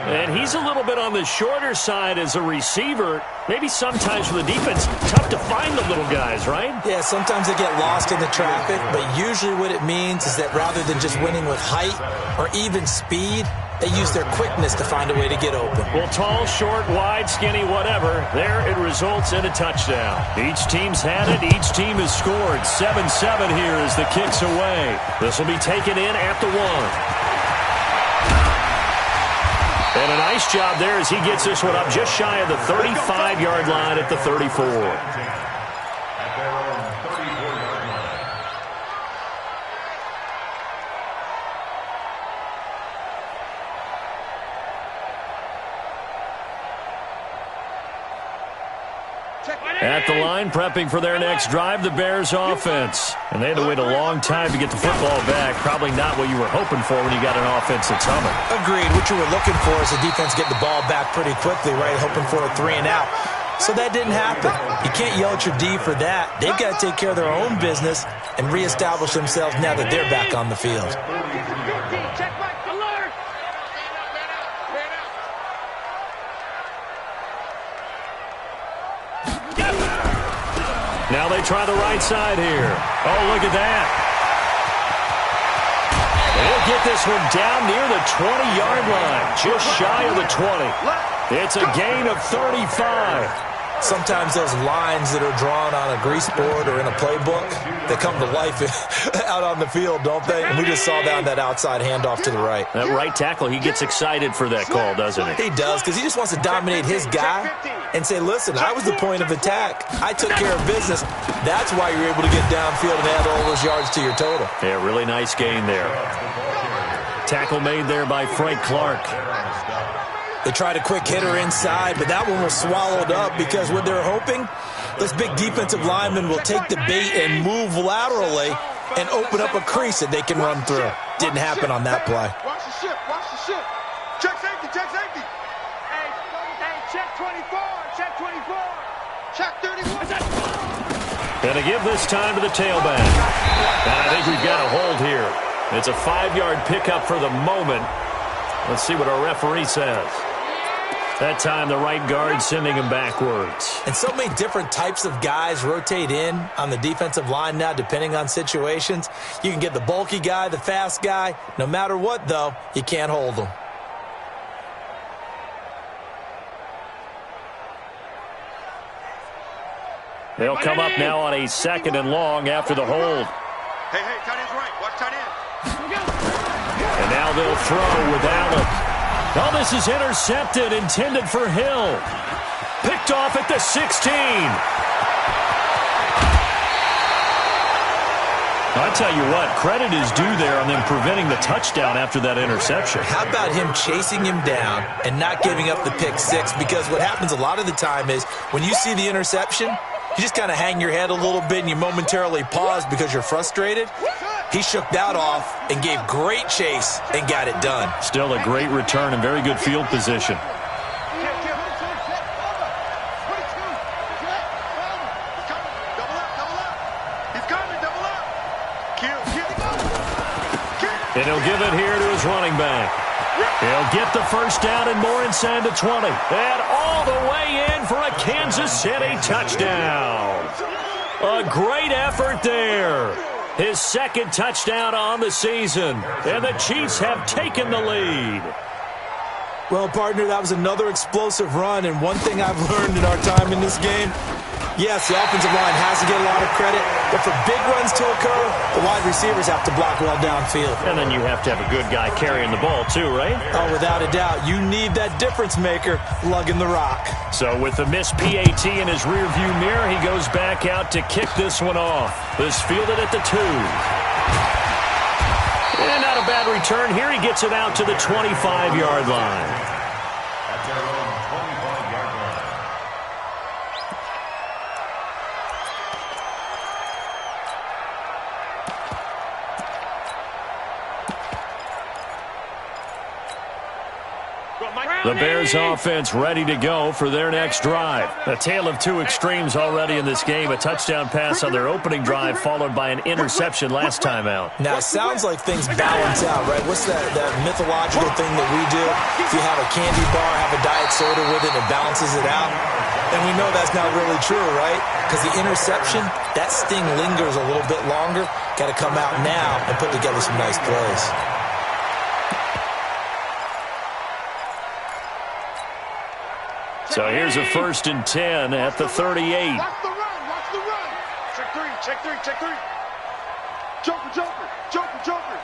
And he's a little bit on the shorter side as a receiver. Maybe sometimes for the defense, tough to find the little guys, right? Yeah, sometimes they get lost in the traffic, but usually what it means is that rather than just winning with height or even speed, they use their quickness to find a way to get open. Well, tall, short, wide, skinny, whatever, there it results in a touchdown. Each team's had it. Each team has scored. 7-7 here as the kick's away. This will be taken in at the 1. And a nice job there as he gets this one up just shy of the 35-yard line at the 34. At the line, prepping for their next drive, the Bears offense. And they had to wait a long time to get the football back. Probably not what you were hoping for when you got an offense that's humming. Agreed. What you were looking for is the defense get the ball back pretty quickly, right? Hoping for a 3 and out. So that didn't happen. You can't yell at your D for that. They've got to take care of their own business and reestablish themselves now that they're back on the field. Check back. Alert. Now they try the right side here. Oh, look at that. They'll get this one down near the 20-yard line, just shy of the 20. It's a gain of 35. Sometimes those lines that are drawn on a grease board or in a playbook, they come to life out on the field, don't they? And we just saw that outside handoff to the right. That right tackle, he gets excited for that call, doesn't he? He does, because he just wants to dominate his guy and say, listen, I was the point of attack. I took care of business. That's why you're able to get downfield and add all those yards to your total. Yeah, really nice gain there. Tackle made there by Frank Clark. They tried a quick hitter inside, but that one was swallowed up because what they're hoping, those big defensive linemen will take the bait and move laterally and open up a crease that they can run through. Didn't happen on that play. Watch the ship. Check safety. Hey, check 24. Check 24. Check 31. Gonna give this time to the tailback. And I think we've got a hold here. It's a 5-yard pickup for the moment. Let's see what our referee says. That time, the right guard sending him backwards. And so many different types of guys rotate in on the defensive line now, depending on situations. You can get the bulky guy, the fast guy. No matter what, though, you can't hold them. They'll come up now on a 2nd and long after the hold. Hey, tight end's right. Watch tight end. And now they'll throw with Allen. Oh, this is intercepted, intended for Hill. Picked off at the 16. I'll tell you what, credit is due there on them preventing the touchdown after that interception. How about him chasing him down and not giving up the pick 6? Because what happens a lot of the time is when you see the interception, you just kind of hang your head a little bit and you momentarily pause because you're frustrated. He shook that off and gave great chase and got it done. Still a great return and very good field position. And he'll give it here to his running back. He'll get the first down and more inside the 20. And all the way in for a Kansas City touchdown. A great effort there. His 2nd touchdown on the season. And the Chiefs have taken the lead. Well, partner, that was another explosive run. And one thing I've learned in our time in this game, yes, the offensive line has to get a lot of credit. But for big runs to occur, the wide receivers have to block well downfield. And then you have to have a good guy carrying the ball too, right? Oh, without a doubt. You need that difference maker lugging the rock. So with the missed PAT in his rearview mirror, he goes back out to kick this one off. This fielded at the 2. And not a bad return here. He gets it out to the 25-yard line. At their own 25-yard line. The Bears offense ready to go for their next drive. A tale of two extremes already in this game. A touchdown pass on their opening drive followed by an interception last time out. Now, it sounds like things balance out, right? What's that mythological thing that we do? If you have a candy bar, have a diet soda with it, it balances it out. And we know that's not really true, right? Because the interception, that sting lingers a little bit longer. Got to come out now and put together some nice plays. So here's a 1st and 10 at the 38. Watch the run, watch the run. Check three, check three, check three. Joker, joker, joker, joker.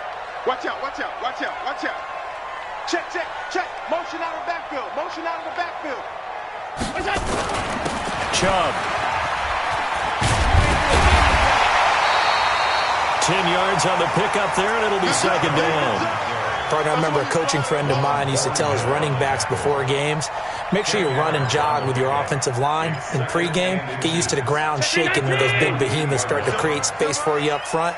Watch out, watch out, watch out, watch out. Check, check, check. Motion out of the backfield, motion out of the backfield. Chubb. 10 yards on the pickup there, and it'll be 2nd down. Partner, I remember a coaching friend of mine used to tell his running backs before games, make sure you run and jog with your offensive line in pregame. Get used to the ground shaking when those big behemoths start to create space for you up front.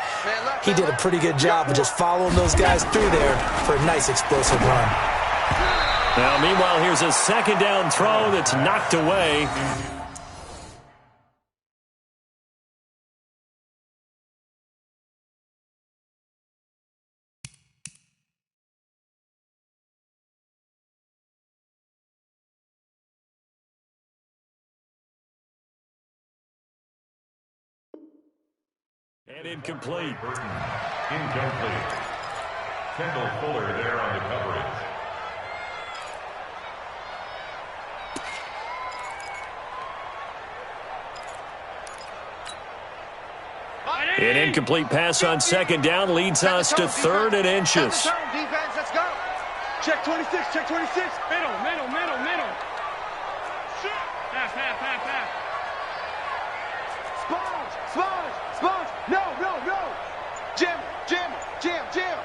He did a pretty good job of just following those guys through there for a nice explosive run. Now, meanwhile, here's a 2nd down throw that's knocked away. And incomplete. Incomplete. Kendall Fuller there on the coverage. An incomplete pass on 2nd down leads us to 3rd and inches. Defense, let's go. Check 26, check 26. Middle, middle, middle, middle. Pass, pass, pass, pass. Sponge, sponge, sponge. No, no, no. Jam, jam, jam, jam.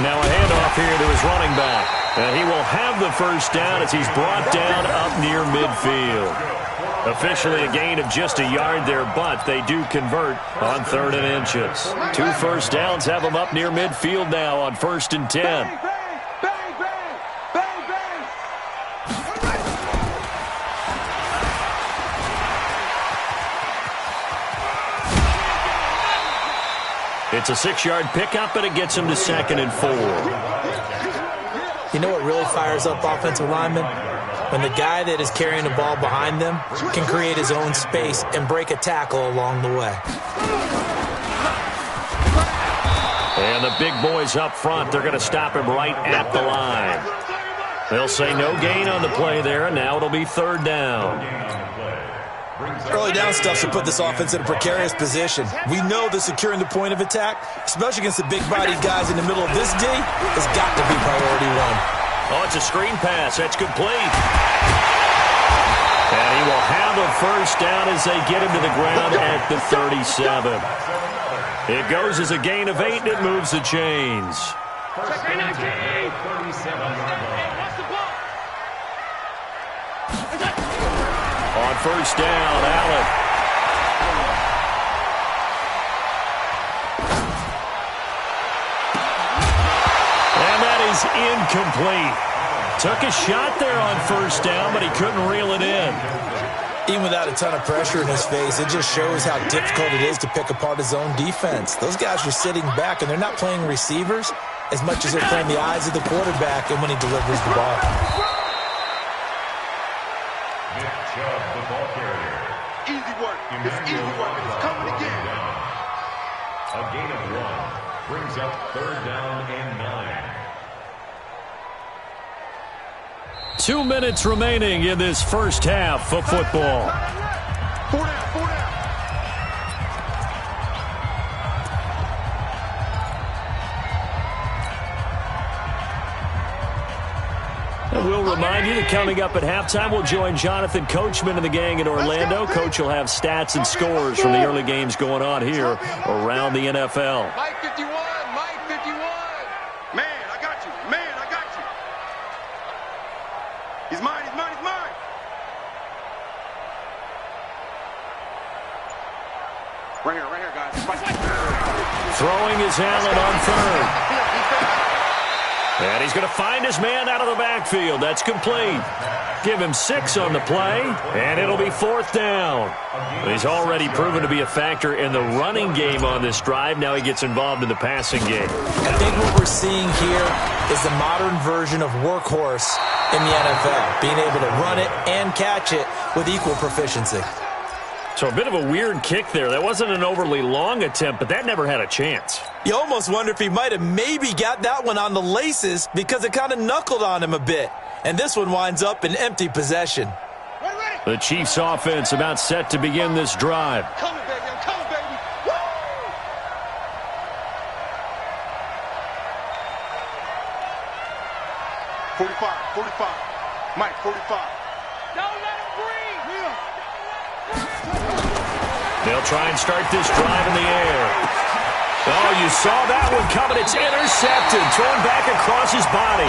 Now a handoff here to his running back. And he will have the 1st down as he's brought down up near midfield. Officially a gain of just a yard there, but they do convert on 3rd and inches. 2 1st downs have them up near midfield now on 1st and 10. Bang, bang, bang, bang, bang. It's a 6-yard pickup, and it gets him to 2nd and 4. You know what really fires up offensive linemen? When the guy that is carrying the ball behind them can create his own space and break a tackle along the way. And the big boys up front, they're going to stop him right at the line. They'll say no gain on the play there, and now it'll be 3rd down. Early down stuff should put this offense in a precarious position. We know that securing the point of attack, especially against the big-bodied guys in the middle of this D, has got to be priority 1. Oh, it's a screen pass. That's complete. And he will have a 1st down as they get him to the ground at the 37. It goes as a gain of 8, and it moves the chains. On 1st down, Allen. Incomplete. Took a shot there on 1st down, but he couldn't reel it in. Even without a ton of pressure in his face, it just shows how difficult it is to pick apart his own defense. Those guys are sitting back, and they're not playing receivers as much as they're playing the eyes of the quarterback and when he delivers the ball. Nick Chubb, the ball carrier. Easy work. It's easy work. It's coming again. A gain of 1 brings up 3rd down and 9. 2 minutes remaining in this 1st half of football. 4 down, 4 down. And we'll remind you that coming up at halftime, we'll join Jonathan Coachman and the gang in Orlando. Coach will have stats and scores from the early games going on here around the NFL. Right here, guys. Throwing is Allen on third. And he's going to find his man out of the backfield. That's complete. Give him 6 on the play, and it'll be 4th down. He's already proven to be a factor in the running game on this drive. Now he gets involved in the passing game. I think what we're seeing here is the modern version of workhorse in the NFL, being able to run it and catch it with equal proficiency. So a bit of a weird kick there. That wasn't an overly long attempt, but that never had a chance. You almost wonder if he might have maybe got that one on the laces because it kind of knuckled on him a bit. And this one winds up in empty possession. The Chiefs offense about set to begin this drive. Coming, baby. I'm coming, baby. Woo! 45. Mike, 45. Don't let him breathe. They'll try and start this drive in the air. Oh, you saw that one coming. It's intercepted. Thrown back across his body.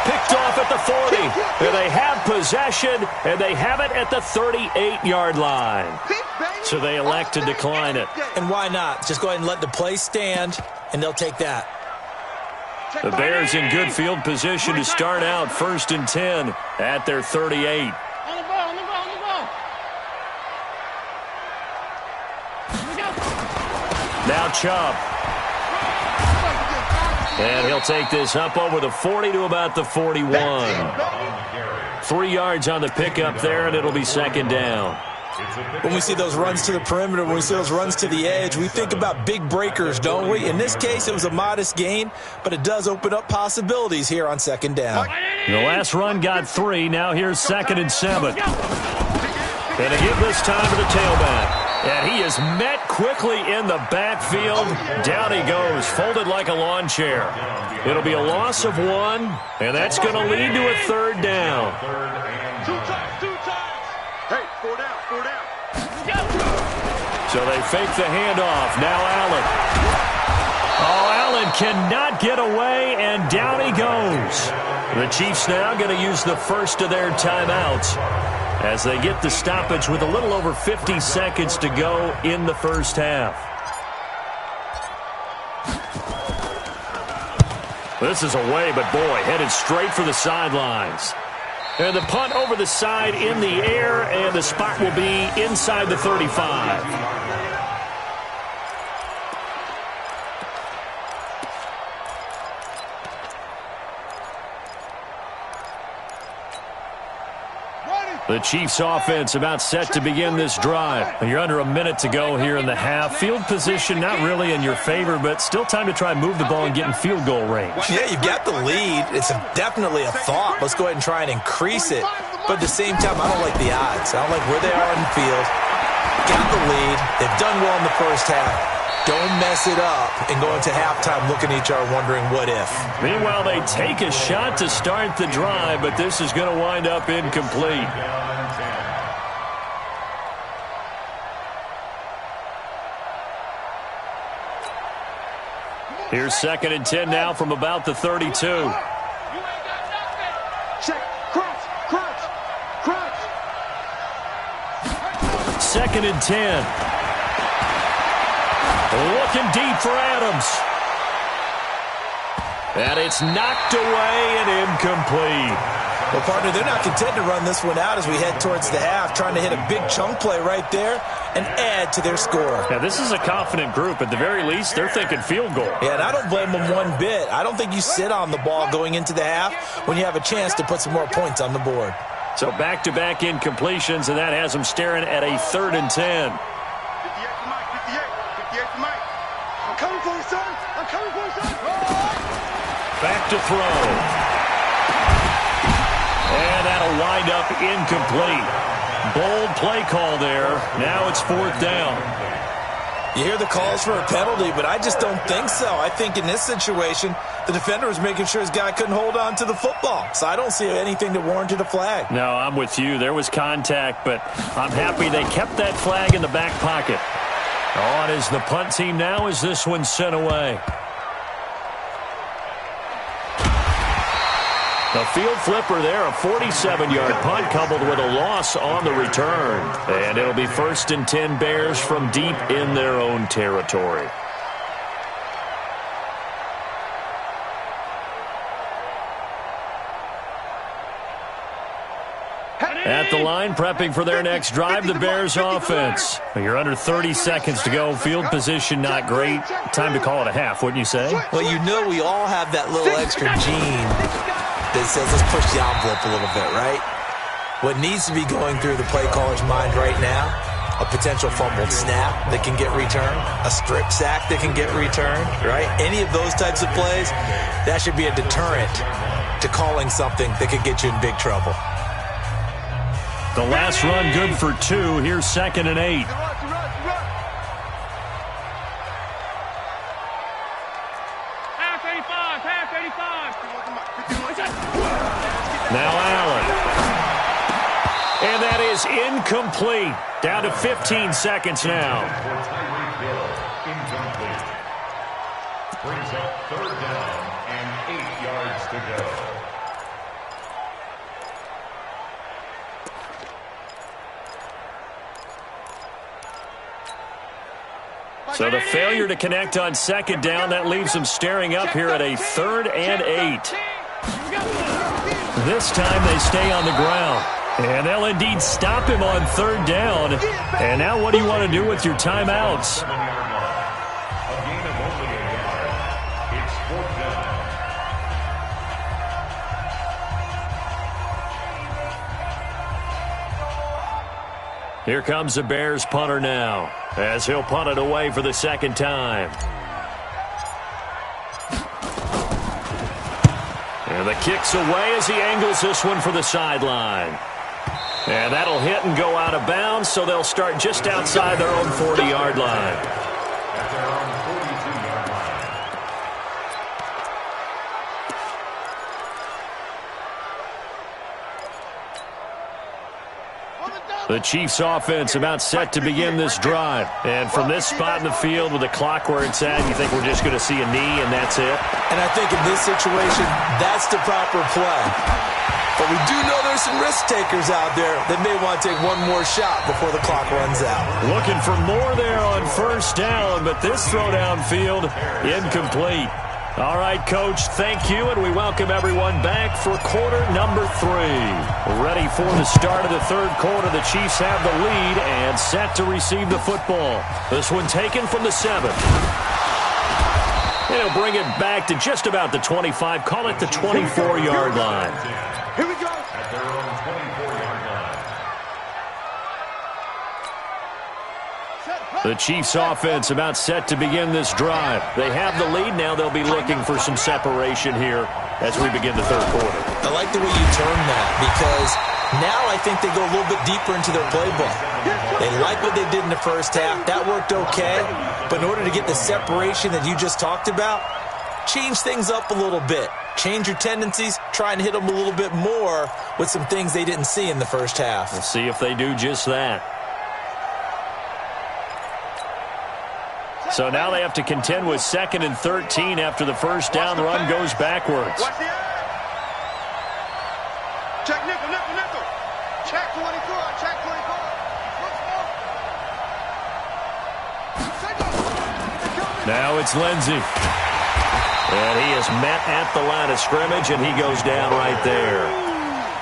Picked off at the 40. And they have possession, and they have it at the 38-yard line. So they elect to decline it. And why not? Just go ahead and let the play stand, and they'll take that. The Bears in good field position to start out 1st and 10 at their 38. On the ball. Now Chubb. And he'll take this up over the 40 to about the 41. 3 yards on the pickup there, and it'll be 2nd down. When we see those runs to the perimeter, when we see those runs to the edge, we think about big breakers, don't we? In this case, it was a modest gain, but it does open up possibilities here on 2nd down. The last run got 3. Now here's 2nd and 7. And to give this time to the tailback. And he is met quickly in the backfield. Down he goes, folded like a lawn chair. It'll be a loss of 1, and that's going to lead to a 3rd down. 2 times. Hey, 4 down. So they fake the handoff. Now Allen. Oh, Allen cannot get away, and down he goes. The Chiefs now going to use the first of their timeouts as they get the stoppage with a little over 50 seconds to go in the first half. This is away, but boy, headed straight for the sidelines. And the punt over the side in the air, and the spot will be inside the 35. The Chiefs offense about set to begin this drive. You're under a minute to go here in the half. Field position not really in your favor, but still time to try and move the ball and get in field goal range. Yeah, you've got the lead. It's definitely a thought. Let's go ahead and try and increase it. But at the same time, I don't like the odds. I don't like where they are in the field. Got the lead. They've done well in the first half. Don't mess it up and go into halftime looking at each other wondering what if. Meanwhile, they take a shot to start the drive, but this is going to wind up incomplete. Here's 2nd and 10 now from about the 32. Check. Crunch. 2nd and 10. Looking deep for Adams. And it's knocked away and incomplete. Well, partner, they're not content to run this one out as we head towards the half, trying to hit a big chunk play right there and add to their score. Yeah, this is a confident group. At the very least, they're thinking field goal. Yeah, and I don't blame them one bit. I don't think you sit on the ball going into the half when you have a chance to put some more points on the board. So back-to-back incompletions, and that has them staring at a 3rd and 10. 58 to Mike. I'm coming for you, son. Back to throw. And that'll wind up incomplete. Bold play call there. Now it's 4th down. You hear the calls for a penalty, but I just don't think so. I think in this situation, the defender was making sure his guy couldn't hold on to the football. So I don't see anything that warranted a flag. No, I'm with you. There was contact, but I'm happy they kept that flag in the back pocket. On is the punt team now as this one's sent away. A field flipper there, a 47-yard punt coupled with a loss on the return. And it'll be 1st and 10 Bears from deep in their own territory. At the line, prepping for their next drive, the Bears offense. You're under 30 seconds to go. Field position not great. Time to call it a half, wouldn't you say? Well, you know we all have that little extra gene that says let's push the envelope a little bit, right? What needs to be going through the play caller's mind right now, a potential fumbled snap that can get returned, a strip sack that can get returned, right? Any of those types of plays, that should be a deterrent to calling something that could get you in big trouble. The last run good for 2. Here's 2nd and 8. Half 85, half 85. Now Allen. And that is incomplete. Down to 15 seconds now. Incomplete. Brings up 3rd down and 8 yards to go. So the failure to connect on 2nd down, that leaves them staring up here at a 3rd and 8. This time they stay on the ground. And they'll indeed stop him on 3rd down. And now what do you want to do with your timeouts? A gain of only a yard. It's 4th down. Here comes the Bears punter now, as he'll punt it away for the 2nd time. And the kick's away as he angles this one for the sideline. And that'll hit and go out of bounds, so they'll start just outside their own 40-yard line. At their own 42-yard line. The Chiefs offense about set to begin this drive. And from this spot in the field with the clock where it's at, you think we're just going to see a knee and that's it? And I think in this situation, that's the proper play. But we do know there's some risk takers out there that may want to take one more shot before the clock runs out. Looking for more there on 1st down, but this throw downfield, incomplete. All right, Coach, thank you, and we welcome everyone back for quarter number 3. Ready for the start of the 3rd quarter. The Chiefs have the lead and set to receive the football. This one taken from the 7. They'll bring it back to just about the 25. Call it the 24-yard line. Here we go. At their own 24-yard line. The Chiefs offense about set to begin this drive. They have the lead. Now they'll be looking for some separation here as we begin the 3rd quarter. I like the way you term that because now I think they go a little bit deeper into their playbook. They like what they did in the 1st half. That worked okay. But in order to get the separation that you just talked about, change things up a little bit. Change your tendencies. Try and hit them a little bit more with some things they didn't see in the 1st half. We'll see if they do just that. So now they have to contend with 2nd and 13 after the 1st down run goes backwards. Watch the eye. Check nickel, nickel, nickel. Check 24, check 24. Now it's Lindsey. And he is met at the line of scrimmage, and he goes down right there.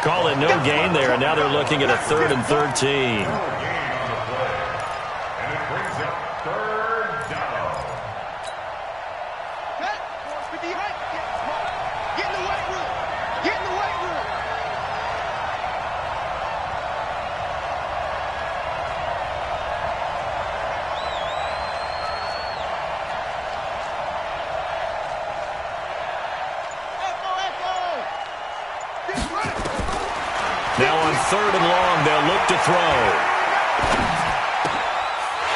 Call it no gain there, and now they're looking at a 3rd and 13. Now on 3rd and long, they'll look to throw.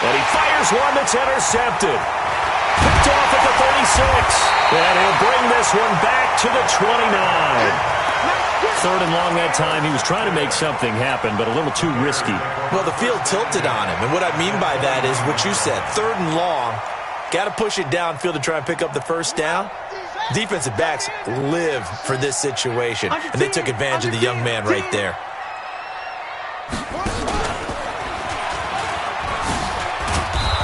And he fires one that's intercepted. Picked off at the 36. And he'll bring this one back to the 29. 3rd and long that time. He was trying to make something happen, but a little too risky. Well, the field tilted on him. And what I mean by that is what you said. 3rd and long. Got to push it downfield to try and pick up the 1st down. Defensive backs live for this situation, and they took advantage of the young man right there.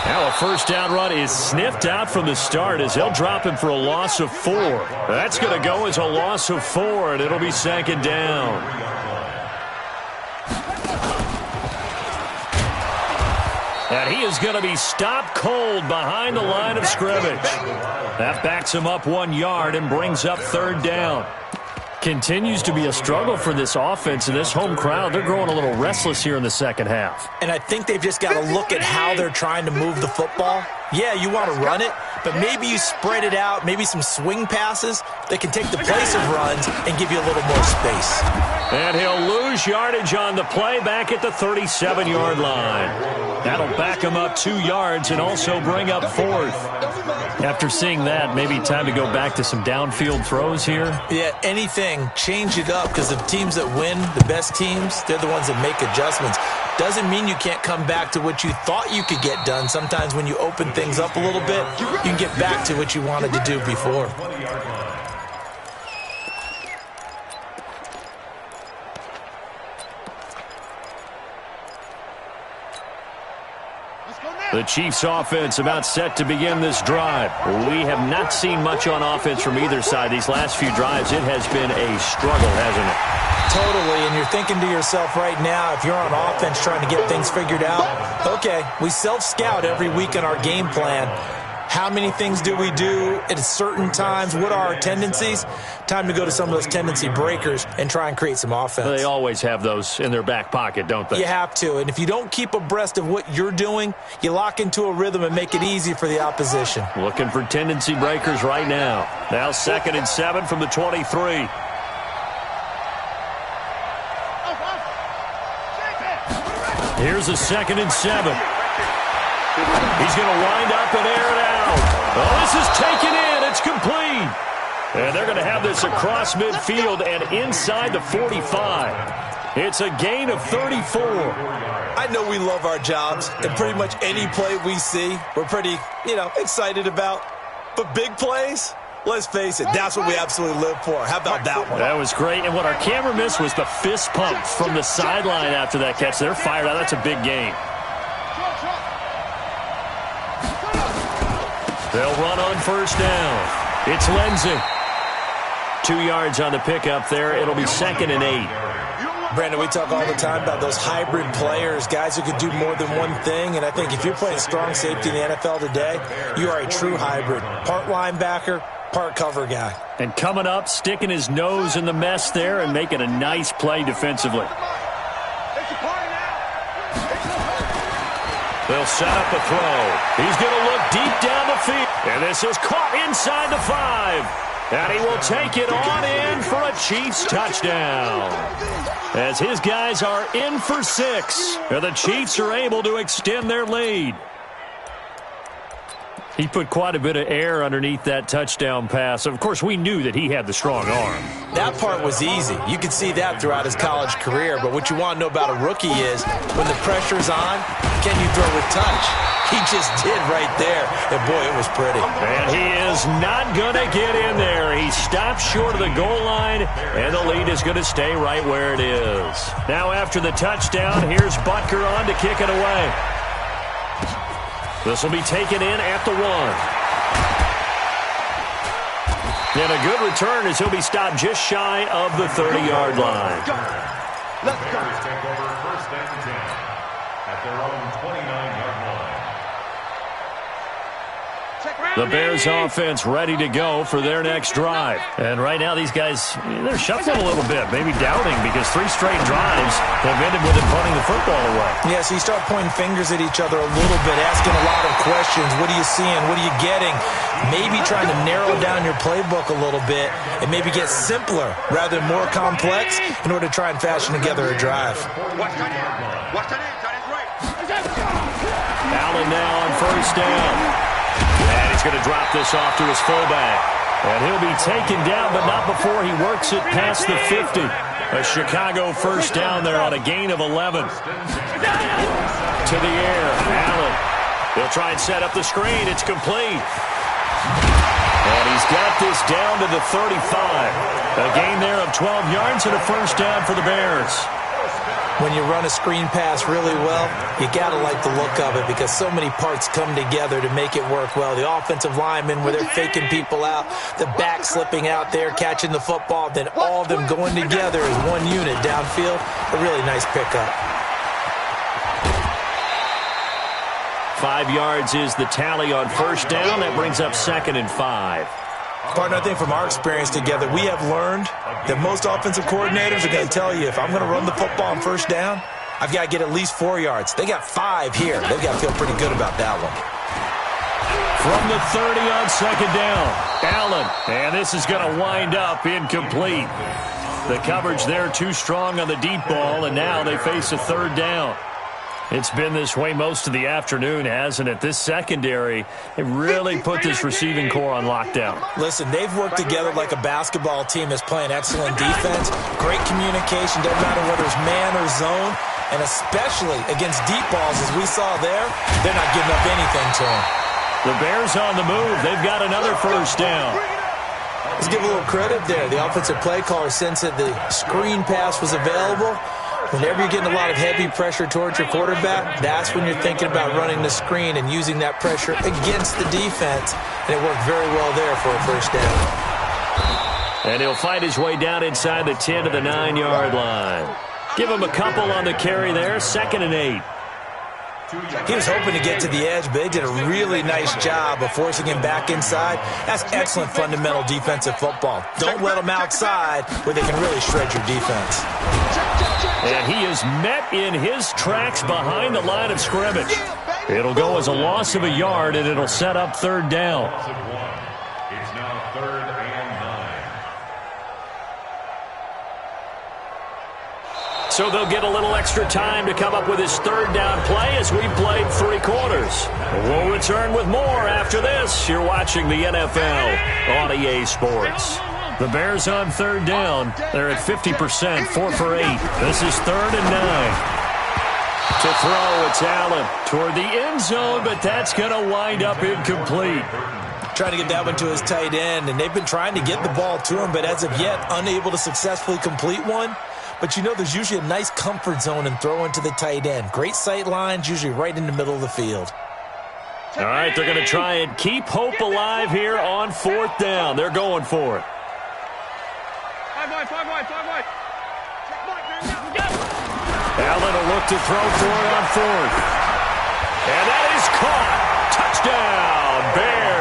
Now a first down run is sniffed out from the start as they'll drop him for a loss of 4. That's going to go as a loss of 4, and it'll be 2nd down. And he is going to be stopped cold behind the line of scrimmage. That backs him up 1 yard and brings up 3rd down. Continues to be a struggle for this offense and this home crowd. They're growing a little restless here in the second half. And I think they've just got to look at how they're trying to move the football. Yeah, you want to run it, but maybe you spread it out, maybe some swing passes that can take the place of runs and give you a little more space. And he'll lose yardage on the play back at the 37-yard line. That'll back him up 2 yards and also bring up 4th. After seeing that, maybe time to go back to some downfield throws here. Yeah, anything, change it up, because the teams that win, the best teams, they're the ones that make adjustments. Doesn't mean you can't come back to what you thought you could get done. Sometimes when you open things up a little bit, you can get back to what you wanted to do before. The Chiefs' offense about set to begin this drive. We have not seen much on offense from either side. These last few drives, it has been a struggle, hasn't it? Totally, and you're thinking to yourself right now, if you're on offense trying to get things figured out, okay, we self-scout every week in our game plan. How many things do we do at certain times? What are our tendencies? Time to go to some of those tendency breakers and try and create some offense. They always have those in their back pocket, don't they? You have to, and if you don't keep abreast of what you're doing, you lock into a rhythm and make it easy for the opposition. Looking for tendency breakers right now. Now 2nd and 7 from the 23. Here's a 2nd and 7. He's going to wind up and air it out. Oh, this is taken in. It's complete. And they're going to have this across midfield and inside the 45. It's a gain of 34. I know we love our jobs, and pretty much any play we see, we're pretty, excited about. But big plays, let's face it, that's what we absolutely live for. How about that one? That was great. And what our camera missed was the fist pump from the sideline after that catch. They're fired out. That's a big gain. They'll run on first down. It's Lindsey. 2 yards on the pickup there. It'll be 2nd and 8. Brandon, we talk all the time about those hybrid players, guys who can do more than one thing. And I think if you're playing strong safety in the NFL today, you are a true hybrid. Part linebacker, part cover guy. And coming up, sticking his nose in the mess there and making a nice play defensively. They'll set up a throw. He's going to look deep down the field. And this is caught inside the 5. And he will take it on in for a Chiefs touchdown. As his guys are in for 6. And the Chiefs are able to extend their lead. He put quite a bit of air underneath that touchdown pass. Of course, we knew that he had the strong arm. That part was easy. You could see that throughout his college career. But what you want to know about a rookie is when the pressure's on, can you throw with touch? He just did right there. And, boy, it was pretty. And he is not going to get in there. He stops short of the goal line, and the lead is going to stay right where it is. Now after the touchdown, here's Butker on to kick it away. This will be taken in at the 1. And a good return as he'll be stopped just shy of the 30-yard line. Let's go. Take over 1st and 10 at their own 29-yard line. The Bears offense ready to go for their next drive. And right now these guys, they're shuffling a little bit, maybe doubting, because 3 straight drives have ended with them punting the football away. Yeah, so you start pointing fingers at each other a little bit, asking a lot of questions. What are you seeing? What are you getting? Maybe trying to narrow down your playbook a little bit and maybe get simpler rather than more complex in order to try and fashion together a drive. Allen now on first down. And he's going to drop this off to his fullback. And he'll be taken down, but not before he works it past the 50. A Chicago first down there on a gain of 11. To the air, Allen. He'll try and set up the screen. It's complete. And he's got this down to the 35. A gain there of 12 yards and a first down for the Bears. When you run a screen pass really well, you got to like the look of it because so many parts come together to make it work well. The offensive linemen, where they're faking people out, the back slipping out there, catching the football, then all of them going together as one unit downfield. A really nice pickup. 5 yards is the tally on first down. That brings up 2nd and 5. Partner, I think from our experience together, we have learned that most offensive coordinators are going to tell you, if I'm going to run the football on first down, I've got to get at least 4 yards. They got 5 here. They've got to feel pretty good about that one. From the 30 on 2nd down, Allen. And this is going to wind up incomplete. The coverage there too strong on the deep ball, and now they face a 3rd down. It's been this way most of the afternoon, hasn't it? This secondary, they really put this receiving core on lockdown. Listen, they've worked together like a basketball team that's playing excellent defense. Great communication, doesn't matter whether it's man or zone. And especially against deep balls, as we saw there, they're not giving up anything to them. The Bears on the move. They've got another first down. Let's give a little credit there. The offensive play caller sensed that the screen pass was available. Whenever you're getting a lot of heavy pressure towards your quarterback, that's when you're thinking about running the screen and using that pressure against the defense. And it worked very well there for a first down. And he'll find his way down inside the 10 to the 9-yard line. Give him a couple on the carry there, 2nd and 8. He was hoping to get to the edge, but they did a really nice job of forcing him back inside. That's excellent fundamental defensive football. Don't let them outside where they can really shred your defense. And he is met in his tracks behind the line of scrimmage. It'll go as a loss of a yard, and it'll set up 3rd down. It's now 3rd and 9. So they'll get a little extra time to come up with his 3rd down play as we played 3 quarters. We'll return with more after this. You're watching the NFL on EA Sports. The Bears on 3rd down. They're at 50%, 4 for 8. This is 3rd and 9. To throw, it's Allen toward the end zone, but that's going to wind up incomplete. Trying to get that one to his tight end, and they've been trying to get the ball to him, but as of yet, unable to successfully complete one. But you know there's usually a nice comfort zone in throwing to the tight end. Great sight lines, usually right in the middle of the field. All right, they're going to try and keep hope alive here on 4th down. They're going for it. 5 wide. Allen will look to throw for it on 4th. And that is caught. Touchdown, Bears.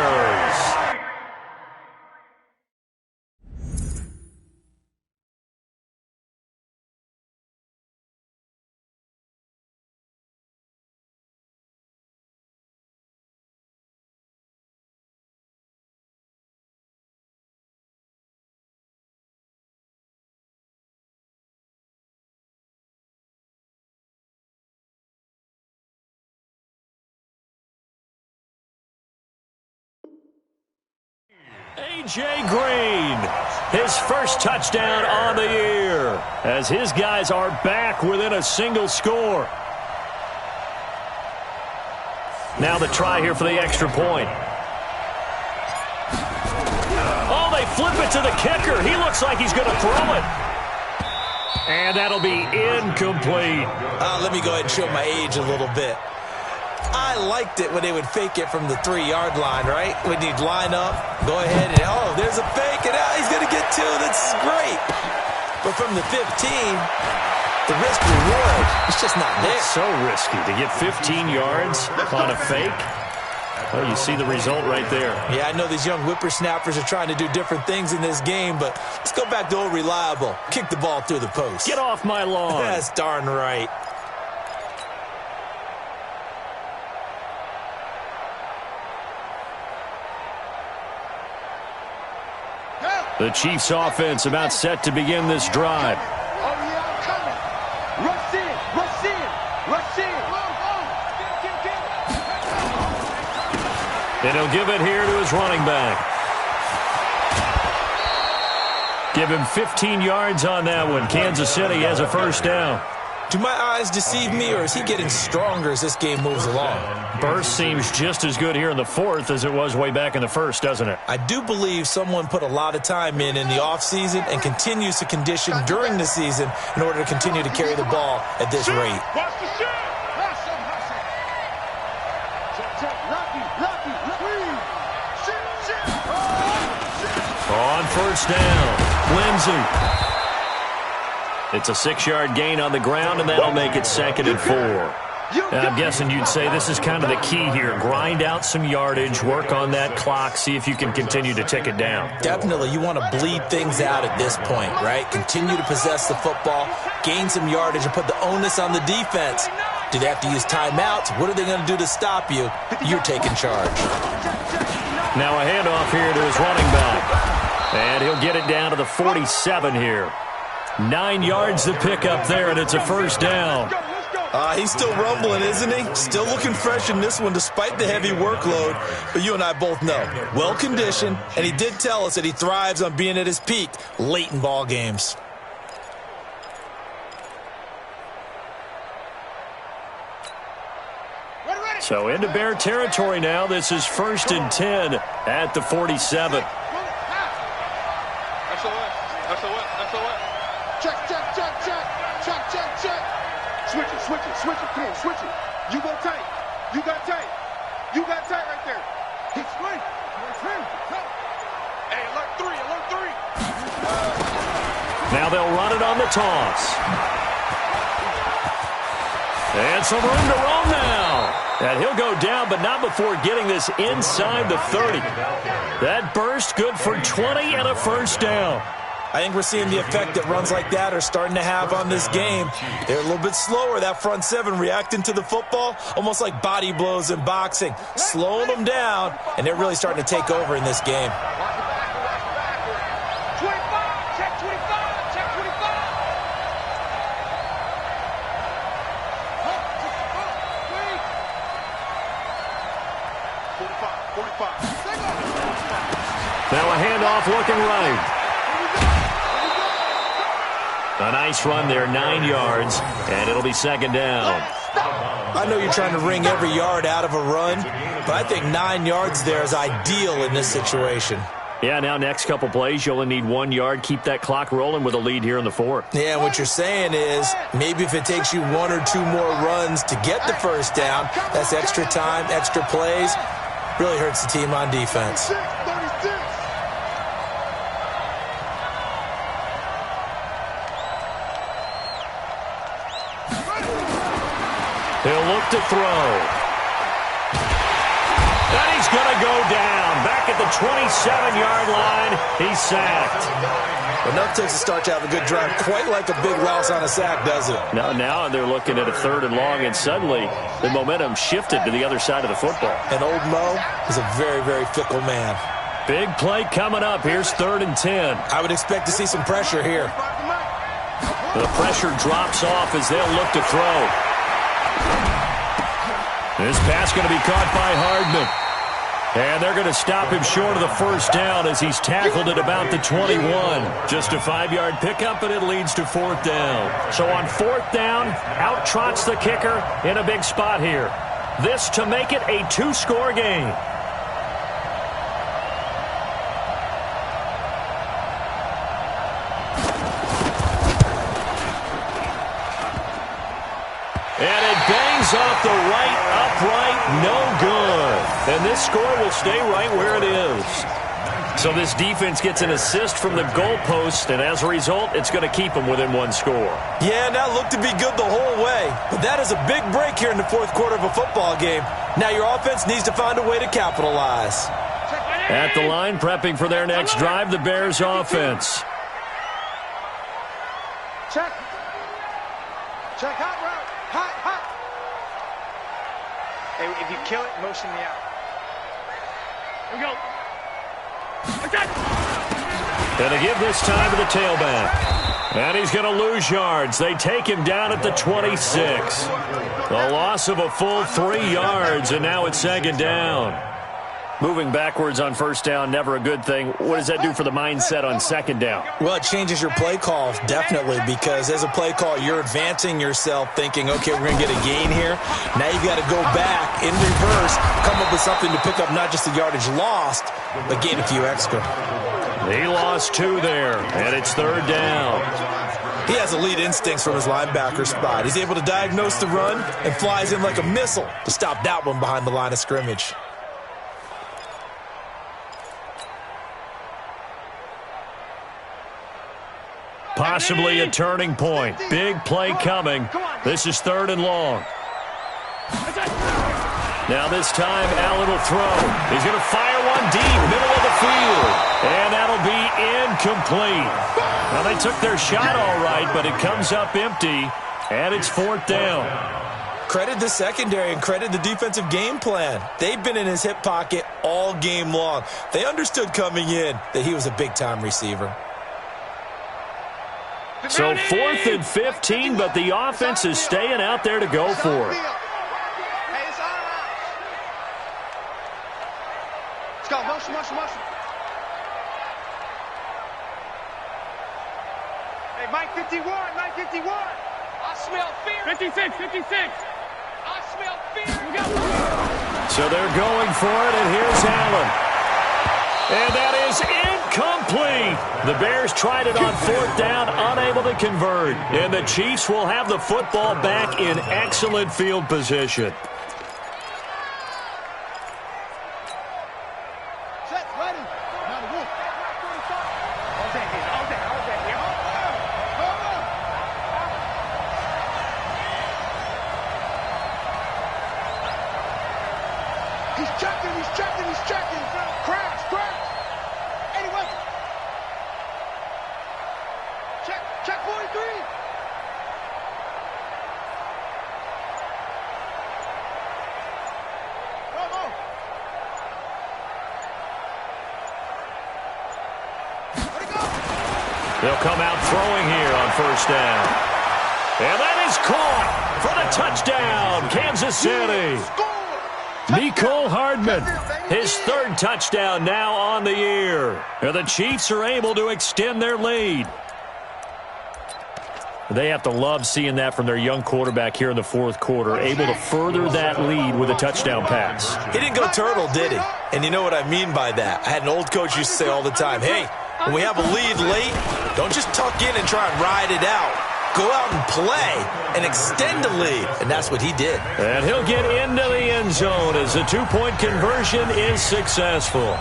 A.J. Green, his first touchdown on the year, as his guys are back within a single score. Now the try here for the extra point. Oh, they flip it to the kicker. He looks like he's going to throw it. And that'll be incomplete. Let me go ahead and show my age a little bit. I liked it when they would fake it from the 3-yard line, right? When you'd line up, go ahead and, oh, there's a fake, and he's going to get 2. That's great. But from the 15, the risk-reward, it's just not there. It's so risky to get 15 yards on a fake. Well, you see the result right there. Yeah, I know these young whippersnappers are trying to do different things in this game, but let's go back to old reliable. Kick the ball through the post. Get off my lawn. That's darn right. The Chiefs offense about set to begin this drive. Rush in. And he'll give it here to his running back. Give him 15 yards on that one. Kansas City has a first down. Do my eyes deceive me, or is he getting stronger as this game moves along? Burst seems just as good here in the fourth as it was way back in the first, doesn't it? I do believe someone put a lot of time in the offseason and continues to condition during the season in order to continue to carry the ball at this rate. On first down, Lindsey. It's a 6-yard gain on the ground, and that'll make it 2nd and 4. And I'm guessing you'd say this is kind of the key here. Grind out some yardage, work on that clock, see if you can continue to tick it down. Definitely. You want to bleed things out at this point, right? Continue to possess the football, gain some yardage, and put the onus on the defense. Do they have to use timeouts? What are they going to do to stop you? You're taking charge. Now a handoff here to his running back. And he'll get it down to the 47 here. 9 yards to pick up there, and it's a first down. He's still rumbling, isn't he? Still looking fresh in this one despite the heavy workload. But you and I both know, well-conditioned, and he did tell us that he thrives on being at his peak late in ball games. So into Bear territory now. This is 1st and 10 at the 47. Switch it, come on, switch it. You go tight. You got tight. You got tight right there. Hit straight. Hey, alert 3. Now they'll run it on the toss. And some room to roam now. And he'll go down, but not before getting this inside the 30. That burst good for 20 and a first down. I think we're seeing the effect that runs like that are starting to have on this game. They're a little bit slower, that front seven, reacting to the football, almost like body blows in boxing, slowing them down, and they're really starting to take over in this game. Now a handoff looking right. A nice run there, 9 yards, and it'll be 2nd down. I know you're trying to wring every yard out of a run, but I think 9 yards there is ideal in this situation. Yeah, now next couple plays, you only need 1 yard. Keep that clock rolling with a lead here in the 4th. Yeah, what you're saying is maybe if it takes you 1 or 2 more runs to get the first down, that's extra time, extra plays. Really hurts the team on defense. He'll look to throw. And he's going to go down. Back at the 27-yard line. He's sacked. Enough takes a start to have a good drive. Quite like a big loss on a sack, does it? No, now they're looking at a 3rd and long, and suddenly the momentum shifted to the other side of the football. And old Mo is a very, very fickle man. Big play coming up. Here's 3rd and 10. I would expect to see some pressure here. The pressure drops off as they'll look to throw. This pass going to be caught by Hardman. And they're going to stop him short of the first down as he's tackled at about the 21. Just a 5-yard pickup, and it leads to 4th down. So on 4th down, out trots the kicker in a big spot here. This to make it a 2-score game. And it bangs off the right upright, no good. And this score will stay right where it is. So this defense gets an assist from the goalpost, and as a result, it's going to keep them within 1 score. Yeah, that looked to be good the whole way. But that is a big break here in the 4th quarter of a football game. Now your offense needs to find a way to capitalize. At the line, prepping for their next drive, the Bears offense. Check. Check, hot route. Hot. Hey, if you kill it, motion me out. Here we go. Going to give this time to the tailback. And he's going to lose yards. They take him down at the 26. The loss of a full 3 yards, and now it's 2nd down. Moving backwards on first down, never a good thing. What does that do for the mindset on second down? Well, it changes your play call, definitely, because as a play call, you're advancing yourself thinking, okay, we're going to get a gain here. Now you've got to go back in reverse, come up with something to pick up not just the yardage lost, but gain a few extra. He lost 2 there, and it's third down. He has elite instincts from his linebacker spot. He's able to diagnose the run and flies in like a missile to stop that one behind the line of scrimmage. Possibly a turning point. Big play coming. This is third and long. Now this time, Allen will throw. He's going to fire one deep, middle of the field. And that'll be incomplete. Now they took their shot all right, but it comes up empty. And it's fourth down. Credit the secondary and credit the defensive game plan. They've been in his hip pocket all game long. They understood coming in that he was a big-time receiver. So 4th and 15, but the offense is staying out there to go for it. Let's go, motion, motion, motion. Hey, Mike 51, Mike 51. I smell fear. 56, 56. I smell fear. We got one. So they're going for it, and here's Allen. And that is incomplete. The Bears tried it on fourth down, unable to convert. And the Chiefs will have the football back in excellent field position. Set, ready. Now the wolf. He's checking, he's checking, he's checking. Crash, crash. Anyway. Check 43. Come on. Where'd he go? They'll come out throwing here on first down. And that is caught for the touchdown, Kansas City. Nicole Hardman, his third touchdown now on the year. And the Chiefs are able to extend their lead. They have to love seeing that from their young quarterback here in the fourth quarter, able to further that lead with a touchdown pass. He didn't go turtle, did he? And you know what I mean by that. I had an old coach used to say all the time, hey, when we have a lead late, don't just tuck in and try and ride it out. Go out and play and extend the lead. And that's what he did. And he'll get into the end zone as the two-point conversion is successful.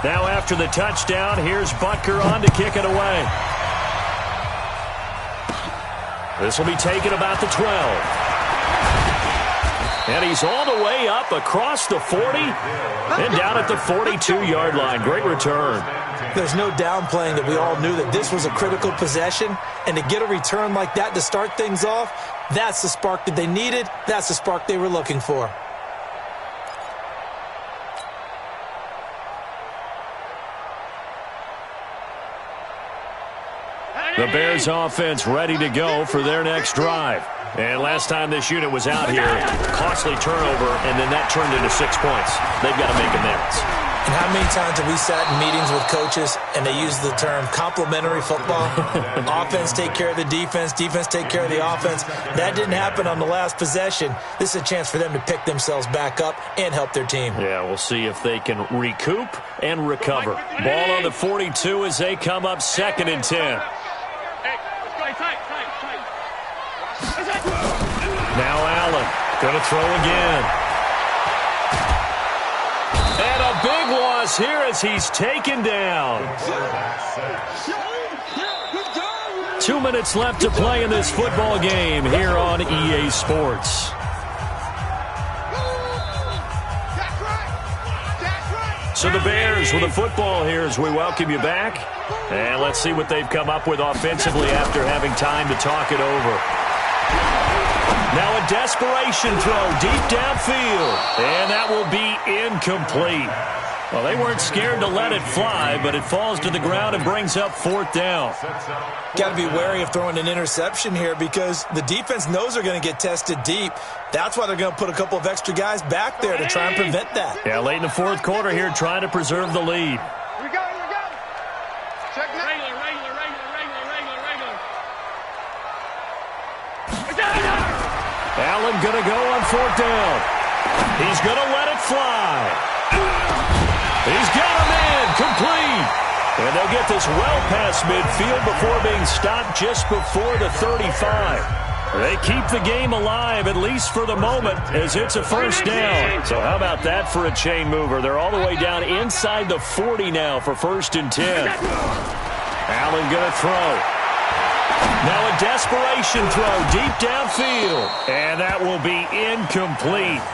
Now after the touchdown, here's Butker on to kick it away. This will be taken about the 12. And he's all the way up across the 40 and down at the 42-yard line. Great return. There's no downplaying that we all knew that this was a critical possession, and to get a return like that to start things off, that's the spark that they needed. That's the spark they were looking for. The Bears offense ready to go for their next drive. And last time this unit was out here, costly turnover, and then that turned into 6 points. They've got to make amends. And how many times have we sat in meetings with coaches and they use the term complementary football? Offense take care of the defense, defense take care of the offense. That didn't happen on the last possession. This is a chance for them to pick themselves back up and help their team. Yeah, we'll see if they can recoup and recover. Ball on the 42 as they come up 2nd and 10. Now Allen going to throw again. And a big loss here as he's taken down. 2 minutes left to play in this football game here on EA Sports. So the Bears with the football here as we welcome you back. And let's see what they've come up with offensively after having time to talk it over. Now a desperation throw deep downfield. And that will be incomplete. Well, they weren't scared to let it fly, but it falls to the ground and brings up 4th down. Got to be wary of throwing an interception here because the defense knows they're going to get tested deep. That's why they're going to put a couple of extra guys back there to try and prevent that. Yeah, late in the 4th quarter here, trying to preserve the lead. We go. Check now. Regular. Allen going to go on 4th down. He's going to let it fly. He's got him in, complete. And they'll get this well past midfield before being stopped just before the 35. They keep the game alive, at least for the moment, as it's a 1st down. So how about that for a chain mover? They're all the way down inside the 40 now for 1st and 10. Allen going to throw. Now a desperation throw deep downfield. And that will be incomplete.